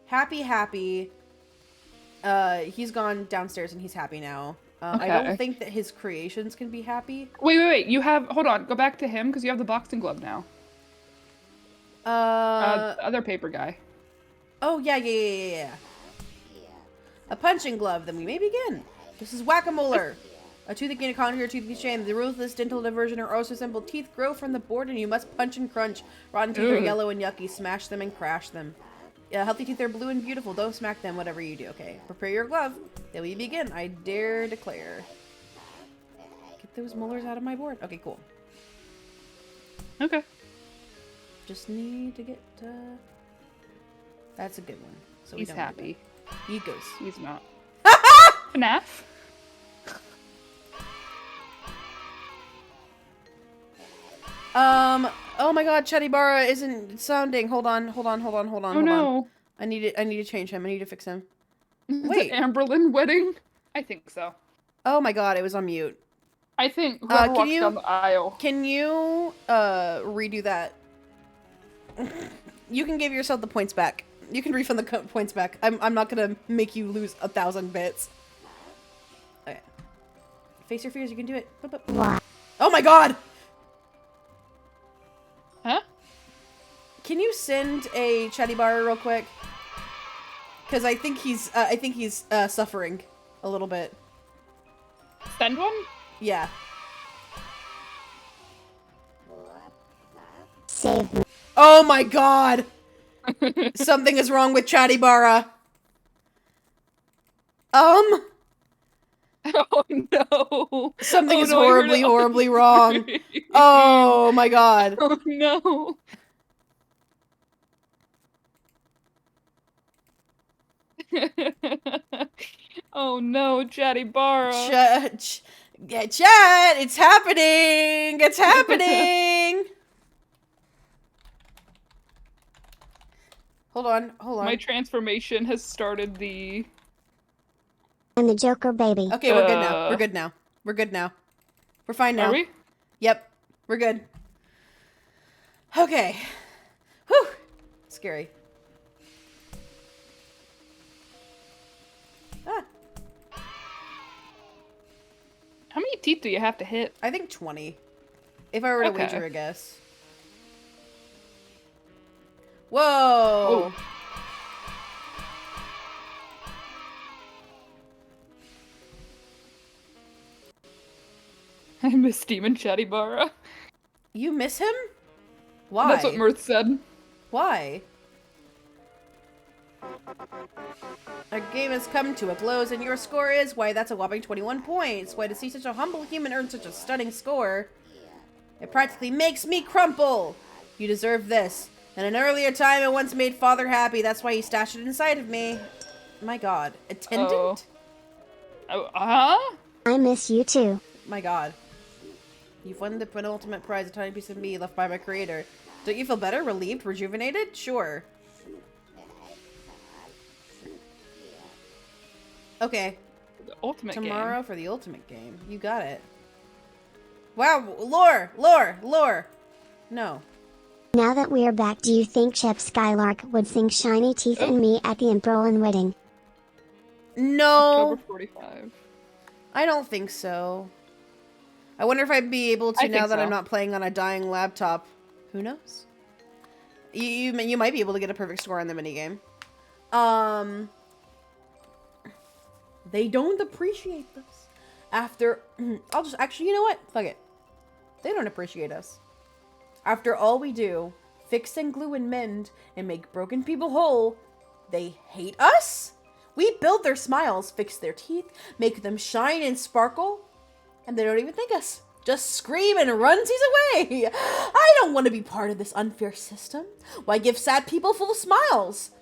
Happy. He's gone downstairs and he's happy now.
Okay.
I don't think that his creations can be happy.
Wait. You have... Hold on. Go back to him, because you have the boxing glove now. The other paper guy.
Oh, yeah. A punching glove, then we may begin. This is Whack-A-Molar. A toothache and a conquer, a toothache shame. The ruthless dental diversion are also simple. Teeth grow from the board and you must punch and crunch. Rotten teeth are yellow and yucky. Smash them and crash them. Healthy teeth are blue and beautiful. Don't smack them, whatever you do. Okay, prepare your glove. Then we begin. I dare declare. Get those molars out of my board. Okay, cool.
Okay.
Just need to get, that's a good one. So
He's happy.
He goes.
He's not. FNAF?
Oh my god, Chetty isn't sounding. Hold on.
Oh no.
I need to change him. I need to fix him.
Wait. The Amberlyn wedding? I think so.
Oh my god, it was on mute.
I think whoever walked
you,
down the aisle.
Can you, redo that? You can give yourself the points back. You can refund the points back. I'm not gonna make you lose 1,000 bits. Okay. Face your fears, you can do it. Oh my god!
Huh?
Can you send a chatty bar real quick? Because I think he's suffering a little bit.
Send one?
Yeah.
Save me.
Oh my god! Something is wrong with Chatty Bara.
Oh no!
Something is horribly wrong. Oh my god.
Oh no! Oh no, Chatty Bara.
Chat, it's happening! It's happening! Hold on.
My transformation has started the...
I'm the Joker, baby.
Okay, we're good now. We're fine now.
Are we?
Yep, we're good. Okay. Whew. Scary. Ah.
How many teeth do you have to hit?
I think 20. If I were to wager a guess. Whoa!
Oh. I miss Demon Chatty Bara.
You miss him? Why?
That's what Mirth said.
Why? Our game has come to a close, and your score is, why, that's a whopping 21 points. Why, to see such a humble human earn such a stunning score. It practically makes me crumple. You deserve this. In an earlier time, I once made Father happy. That's why he stashed it inside of me. My god. Attendant?
I miss you too.
My god. You've won the penultimate prize, a tiny piece of me left by my creator. Don't you feel better? Relieved? Rejuvenated? Sure. Okay.
The ultimate
Tomorrow
game.
for the ultimate game. You got it. Wow, lore! No.
Now that we are back, do you think Chip Skylark would sing Shiny Teeth and Me at the Amberlyn wedding?
No.
October 45.
I don't think so. I wonder if I'd be able to now that I'm not playing on a dying laptop. Who knows? You might be able to get a perfect score on the minigame. They don't appreciate this. After... I'll just... Actually, you know what? Fuck it. They don't appreciate us. After all we do, fix and glue and mend and make broken people whole, they hate us? We build their smiles, fix their teeth, make them shine and sparkle, and they don't even thank us. Just scream and runsies away. I don't want to be part of this unfair system. Why give sad people full of smiles?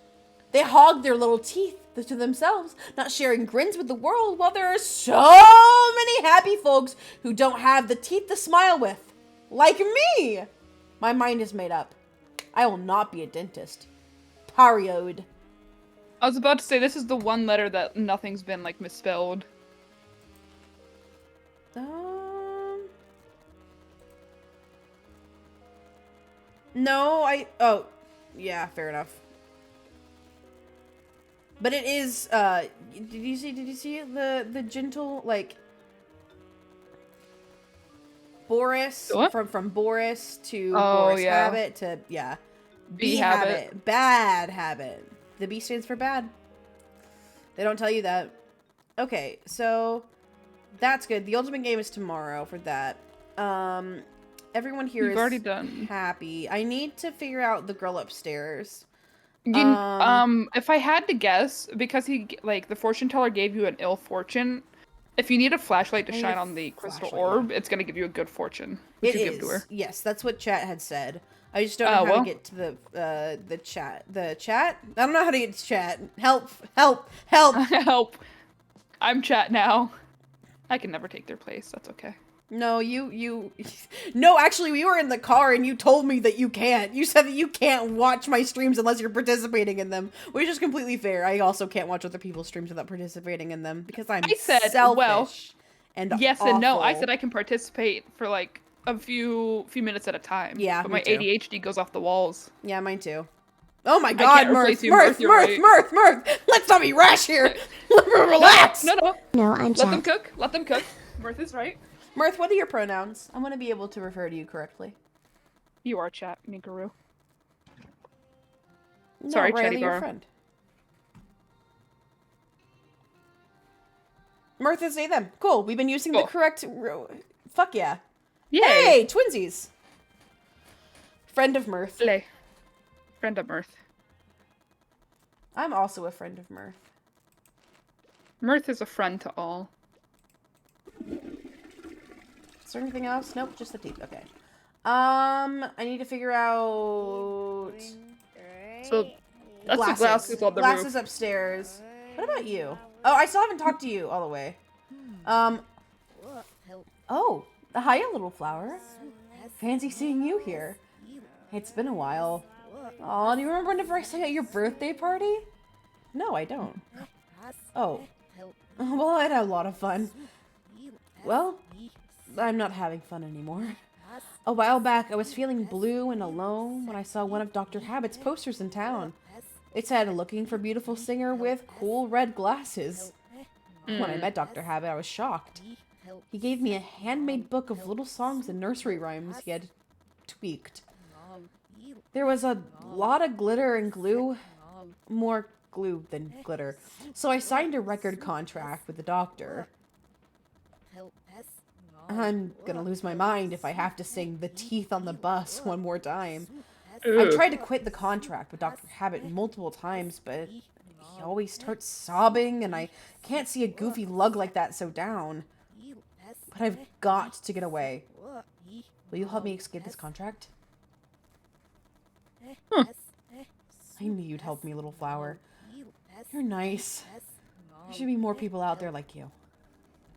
They hog their little teeth to themselves, not sharing grins with the world, while there are so many happy folks who don't have the teeth to smile with. Like me. My mind is made up. I will not be a dentist. Period.
I was about to say, this is the one letter that nothing's been, like, misspelled.
No, oh, yeah, fair enough. But it is, did you see the gentle, like, Boris,
What?
from Boris to
Oh,
Boris
yeah.
Habit to, yeah.
B habit.
Bad habit. The B stands for bad. They don't tell you that. Okay, so that's good. The ultimate game is tomorrow for that. Everyone here
We've
is
already done.
happy. I need to figure out the girl upstairs.
If I had to guess, because the fortune teller gave you an ill fortune, if you need a flashlight to
I need
shine
a
on the crystal
flashlight,
orb, it's gonna give you a good fortune. Which
It
you
is.
give to her.
Yes, that's what chat had said. I just don't know how
well.
to get to the chat. The chat? I don't know how to get to chat. Help! Help! Help!
Help! I'm chat now. I can never take their place. That's okay.
No, you no, actually we were in the car and you told me that you can't. You said that you can't watch my streams unless you're participating in them, which is completely fair. I also can't watch other people's streams without participating in them because I'm selfish and
yes and no. I
awful.
said I can participate for like a few minutes at a time.
Yeah,
but
me
my
too.
ADHD goes off the walls.
Yeah, mine too. Oh my
can't
god,
replace
Mirth,
you,
Mirth,
Mirth, you're
Mirth,
right.
Mirth, Mirth! Let's not be rash here! Relax!
No.
No, I'm
Let them
chat.
cook. Let them cook. Mirth is right.
Mirth, what are your pronouns? I want to be able to refer to you correctly.
You are chat, Mikaru.
No,
Sorry,
Riley,
Chatty
your
Bar.
friend. Mirth is they them. Cool. We've been using the
Cool.
correct. Fuck yeah.
Yay!
Hey, twinsies. Friend of Mirth.
Slay. Friend of Mirth.
I'm also a friend of Mirth.
Mirth is a friend to all.
Is there anything else? Nope, just the teeth. Okay. I need to figure out
So that's the glasses on the
glasses
roof.
upstairs. What about you? Oh, I still haven't talked to you all the way. Oh, hiya, little flower. Fancy seeing you here. It's been a while. Oh, do you remember whenever I sang at your birthday party? No, I don't. Oh. Well, I had a lot of fun. Well, I'm not having fun anymore. A while back, I was feeling blue and alone when I saw one of Dr. Habit's posters in town. It said, looking for beautiful singer with cool red glasses. When I met Dr. Habit, I was shocked. He gave me a handmade book of little songs and nursery rhymes he had tweaked. There was a lot of glitter and glue. More glue than glitter. So I signed a record contract with the doctor. I'm gonna lose my mind if I have to sing The Teeth on the Bus one more time. I tried to quit the contract with Dr. Habit multiple times, but he always starts sobbing, and I can't see a goofy lug like that so down. But I've got to get away. Will you help me escape this contract?
Huh.
I knew you'd help me, little flower. You're nice. There should be more people out there like you.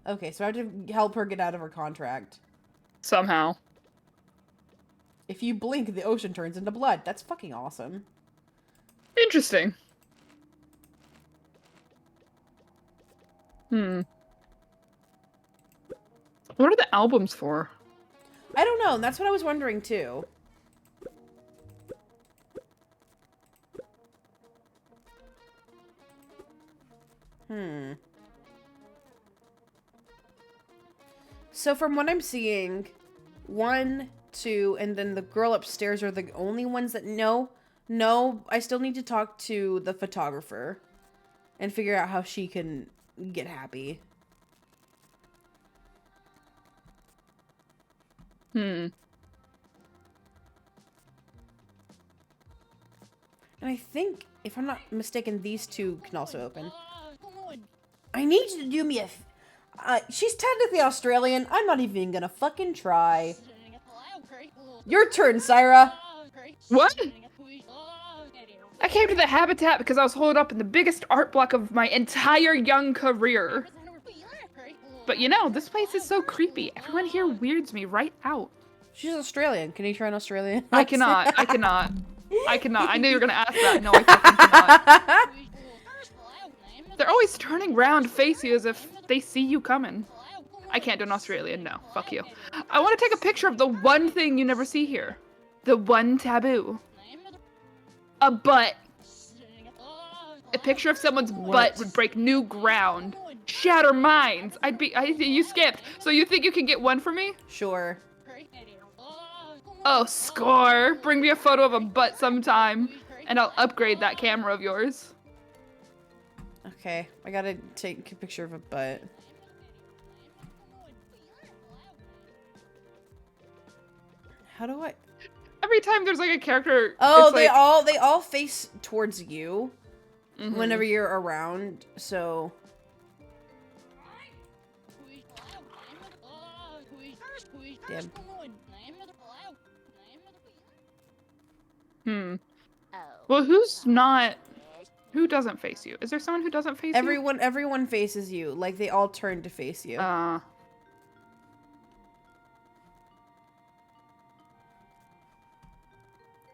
Okay, so I have to help her get out of her contract.
Somehow.
If you blink, the ocean turns into blood. That's fucking awesome.
Interesting. What are the albums for?
I don't know. That's what I was wondering too. So from what I'm seeing, 1, 2, and then the girl upstairs are the only ones that know. No, I still need to talk to the photographer and figure out how she can get happy.
Hmm.
And I think, if I'm not mistaken, these two can also open. I need you to do me a... she's technically Australian. I'm not even gonna fucking try. Your turn, Syra.
What? I came to the habitat because I was holed up in the biggest art block of my entire young career. But you know, this place is so creepy. Everyone here weirds me right out.
She's Australian. Can you try an Australian?
I cannot. I cannot. I cannot. I knew you were gonna ask that. No, I fucking cannot. They're always turning around to face you as if they see you coming. I can't do an Australian. No, fuck you. I want to take a picture of the one thing you never see here. The one taboo. A butt. A picture of someone's butt would break new ground. Shatter minds. You skipped. So you think you can get one for me?
Sure.
Oh, score. Bring me a photo of a butt sometime, and I'll upgrade that camera of yours.
Okay, I gotta take a picture of a butt. How do I...
Every time there's like a character...
Oh,
it's
they all face towards you whenever you're around, so... Damn.
Well, who doesn't face you? Is there someone who doesn't face you?
Everyone faces you. Like, they all turn to face you.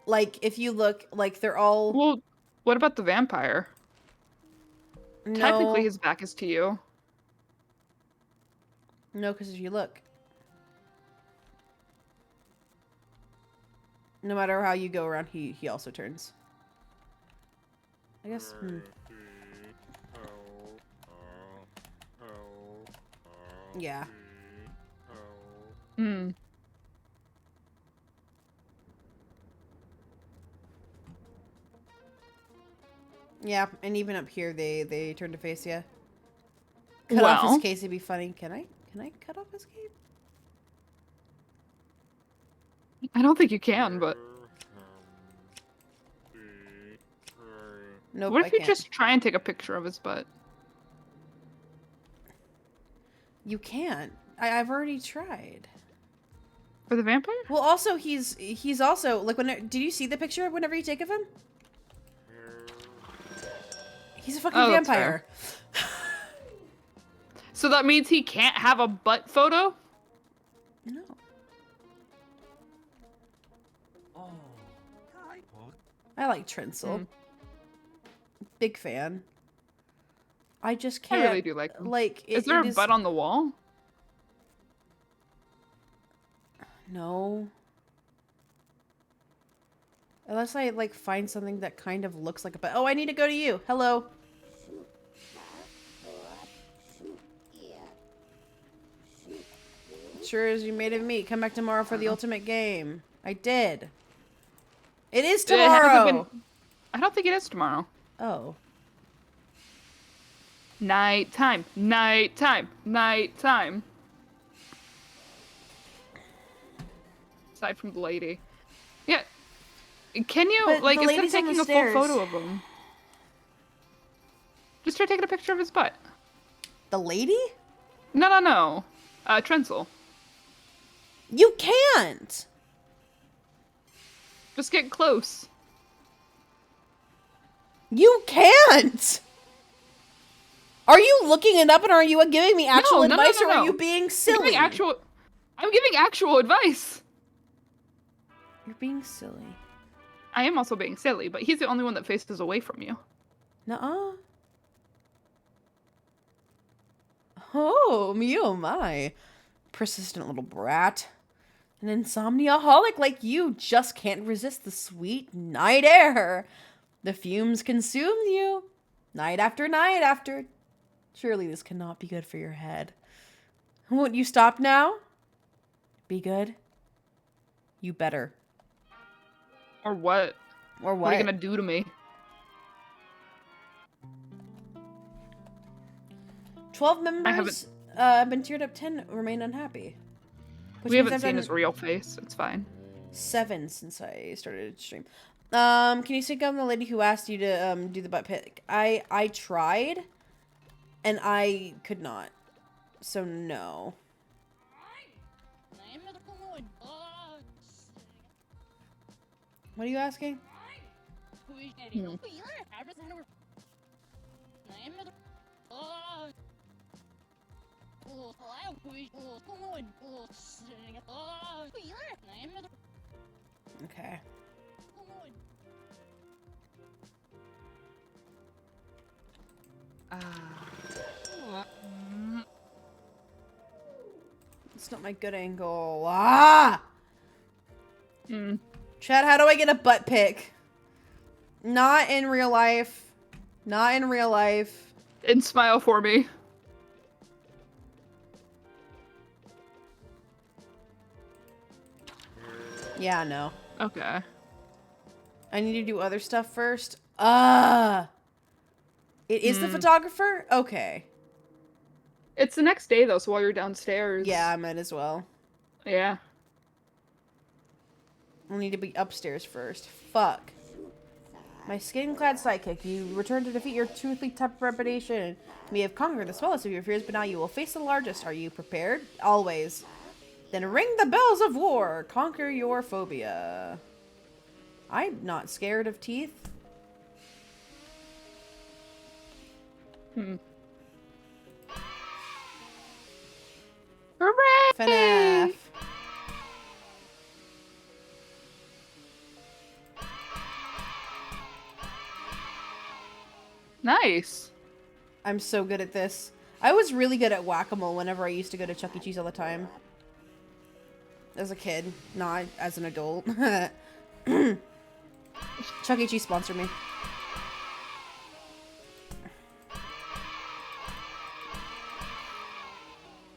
Like, if you look, like, they're all...
Well, what about the vampire?
No.
Technically, his back is to you.
No, because if you look... No matter how you go around, he also turns. I guess... Yeah. Yeah, and even up here, they turn to face you. Cut off his case, it'd be funny. Can I cut off his case?
I don't think you can, but...
Nope,
what if
I
you
can't.
just try and take a picture of his butt?
You can't. I've already tried.
For the vampire?
Well, also, he's also... Like, did you see the picture whenever you take of him? He's a fucking vampire.
So that means he can't have a butt photo?
No. I like Trinsel. Big fan. I just can't.
I really do like him. Is there a butt on the wall?
No. Unless I, like, find something that kind of looks like a butt. Oh, I need to go to you. Hello. Sure as you made of me. Come back tomorrow for the ultimate game. I did. It is tomorrow.
I don't think it is tomorrow.
Oh.
Nighttime. Nighttime. Nighttime. Aside from the lady. Yeah. Can you,
But
like,
the
instead of
lady's on the
taking a
stairs.
full photo of him, just try taking a picture of his butt?
The lady?
No. Trensel.
You can't!
Just get close.
You can't! Are you looking it up and are you giving me actual advice or are you being silly?
I'm giving actual advice.
You're being silly.
I am also being silly, but he's the only one that faces away from you.
Nuh-uh. Oh, me oh my. Persistent little brat. An insomniaholic like you just can't resist the sweet night air. The fumes consume you. Night after night after. Surely this cannot be good for your head. Won't you stop now? Be good? You better.
Or what?
Or what?
What are you gonna do to me?
12 members have been tiered up, 10 remain unhappy. Which
We
means
haven't
I've
seen
done
his real face. It's fine.
7 since I started to stream. Can you sync up the lady who asked you to do the butt pick? I tried, and I could not. So no. What are you asking?
Hmm.
Okay. It's not my good angle. Ah!
Hmm.
Chad, how do I get a butt pic? Not in real life. Not in real life.
And smile for me.
Yeah, no.
Okay.
I need to do other stuff first. Ah! It is the photographer? Okay.
It's the next day though, so while you're downstairs.
Yeah, I might as well.
Yeah.
I'll need to be upstairs first. Fuck. My skin-clad sidekick, you return to defeat your truthfully tough reputation. We have conquered the smallest of your fears, but now you will face the largest. Are you prepared? Always. Then ring the bells of war. Conquer your phobia. I'm not scared of teeth.
Hmm. Hooray!
FNAF.
Nice.
I'm so good at this. I was really good at whack-a-mole whenever I used to go to Chuck E. Cheese all the time. As a kid, not as an adult. Chuck E. Cheese sponsor me.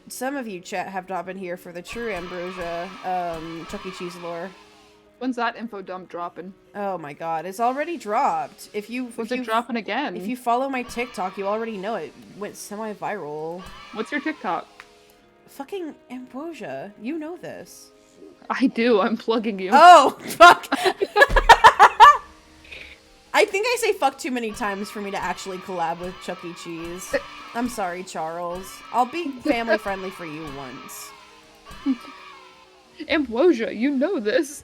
Some of you, chat, have not been here for the true Ambrosia Chuck E. Cheese lore.
When's that info dump dropping?
Oh my god, it's already dropped. If you
When's it dropping again?
If you follow my TikTok, you already know it went semi-viral.
What's your TikTok?
Fucking Ambrosia, you know this.
I do. I'm plugging you.
Oh, fuck. I think I say fuck too many times for me to actually collab with Chuck E. Cheese. I'm sorry, Charles. I'll be family friendly for you once.
Ambrosia, you know this.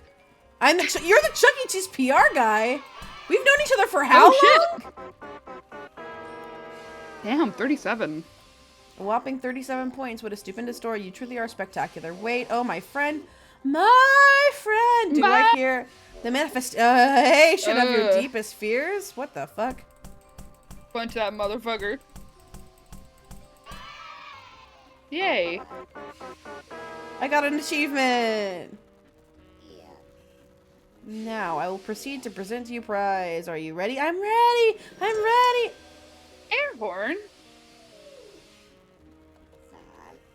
You're the Chuck E. Cheese PR guy. We've known each other for how long?
Shit. Damn, 37.
A whopping 37 points. What a stupendous story. You truly are spectacular. Wait, oh, my friend. My friend. Do I hear the manifestation of your deepest fears? What the fuck?
Punch that motherfucker. Yay.
I got an achievement. Now, I will proceed to present you prize. Are you ready? I'm ready! I'm ready!
Air horn?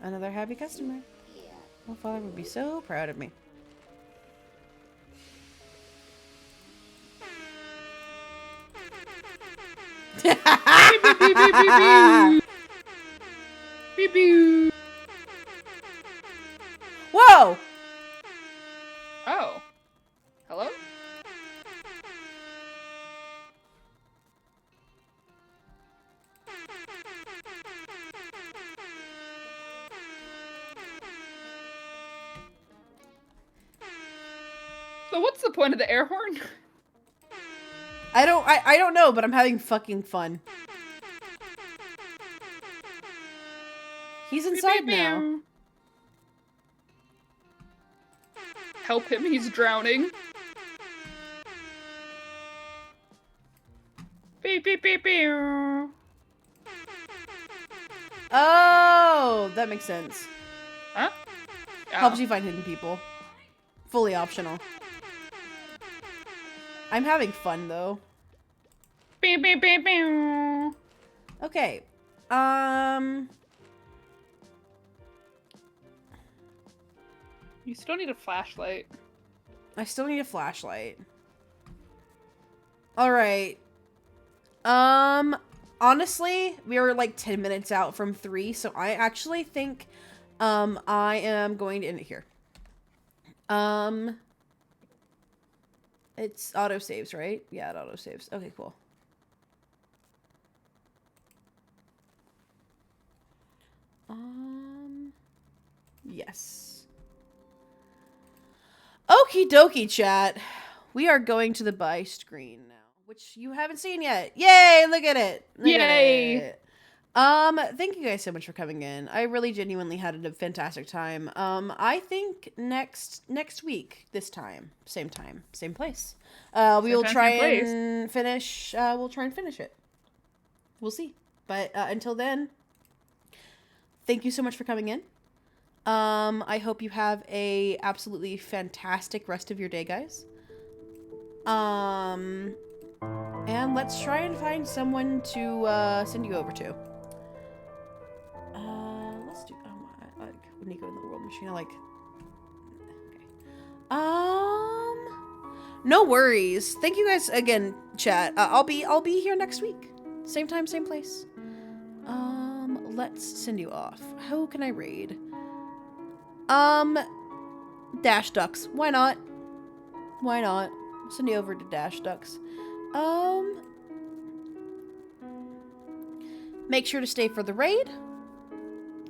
Another happy customer. My father would be so proud of me.
Beep, beep.
Whoa!
Oh. Hello? So what's the point of the air horn?
I don't know, but I'm having fucking fun. He's inside now.
Help him, he's drowning. Beep, beep, beep, beep.
Oh, that makes sense.
Huh?
Helps you find hidden people. Fully optional. I'm having fun, though.
Beep, beep, beep, beep.
Okay.
You still need a flashlight.
I still need a flashlight. Alright. Honestly, we are like 10 minutes out from 3, so I actually think, I am going to end it here. It's auto saves, right? Yeah, it auto saves. Okay, cool. Yes. Okie dokie, chat. We are going to the buy screen now, which you haven't seen yet. Yay! Look at it. Look at
Yay!
it. Thank you guys so much for coming in. I really genuinely had a fantastic time. I think next week, this time, same place. We will try and finish. We'll try and finish it. We'll see. But until then, thank you so much for coming in. I hope you have a absolutely fantastic rest of your day, guys. And let's try and find someone to send you over to. Let's do. I like Nico in the World Machine. I like. Okay. No worries. Thank you guys again, chat. I'll be here next week. Same time, same place. Let's send you off. Who can I raid? Dash Ducks. Why not? Why not? I'll send you over to Dash Ducks. Make sure to stay for the raid.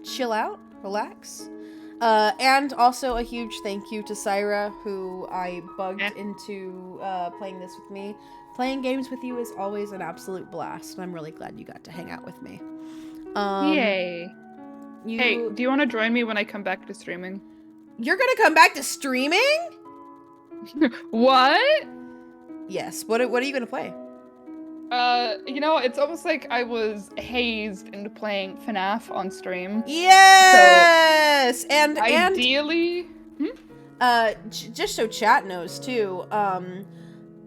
Chill out. Relax. And also a huge thank you to Syra, who I bugged into playing this with me. Playing games with you is always an absolute blast, and I'm really glad you got to hang out with me.
Yay. Hey, do you want to join me when I come back to streaming?
You're gonna come back to streaming?
What?
Yes. What are you gonna play?
You know, it's almost like I was hazed into playing FNAF on stream.
Yes!
So,
and
ideally...
just so chat knows, too,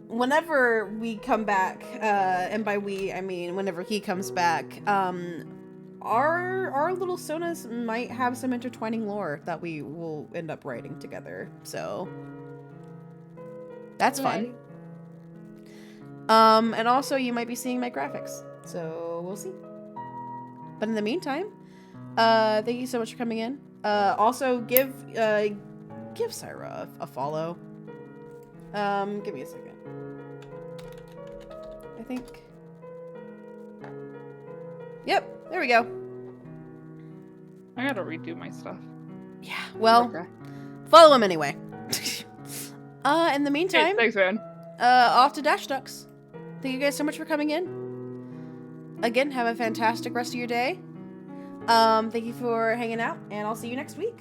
whenever we come back, and by we, I mean whenever he comes back, our little Sonas might have some intertwining lore that we will end up writing together, so that's fun. And also you might be seeing my graphics, so we'll see. But in the meantime, thank you so much for coming in. Also give Syra a follow. Give me a second. I think. Yep, there we go.
I gotta redo my stuff.
Yeah, well,
Okay.
follow him anyway. In the meantime,
Hey, thanks, man.
Off to Dash Ducks. Thank you guys so much for coming in. Again, have a fantastic rest of your day. Thank you for hanging out, and I'll see you next week.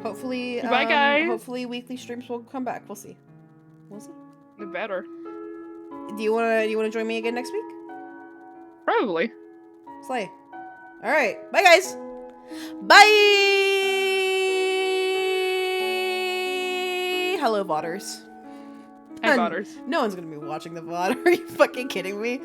Hopefully,
bye, guys.
Hopefully, weekly streams will come back. We'll see. We'll see.
You better.
Do you wanna join me again next week?
Probably.
Slay. All right. Bye, guys. Bye. Hello, VODers.
Hi, Butters.
No one's gonna be watching the VOD. Are you fucking kidding me?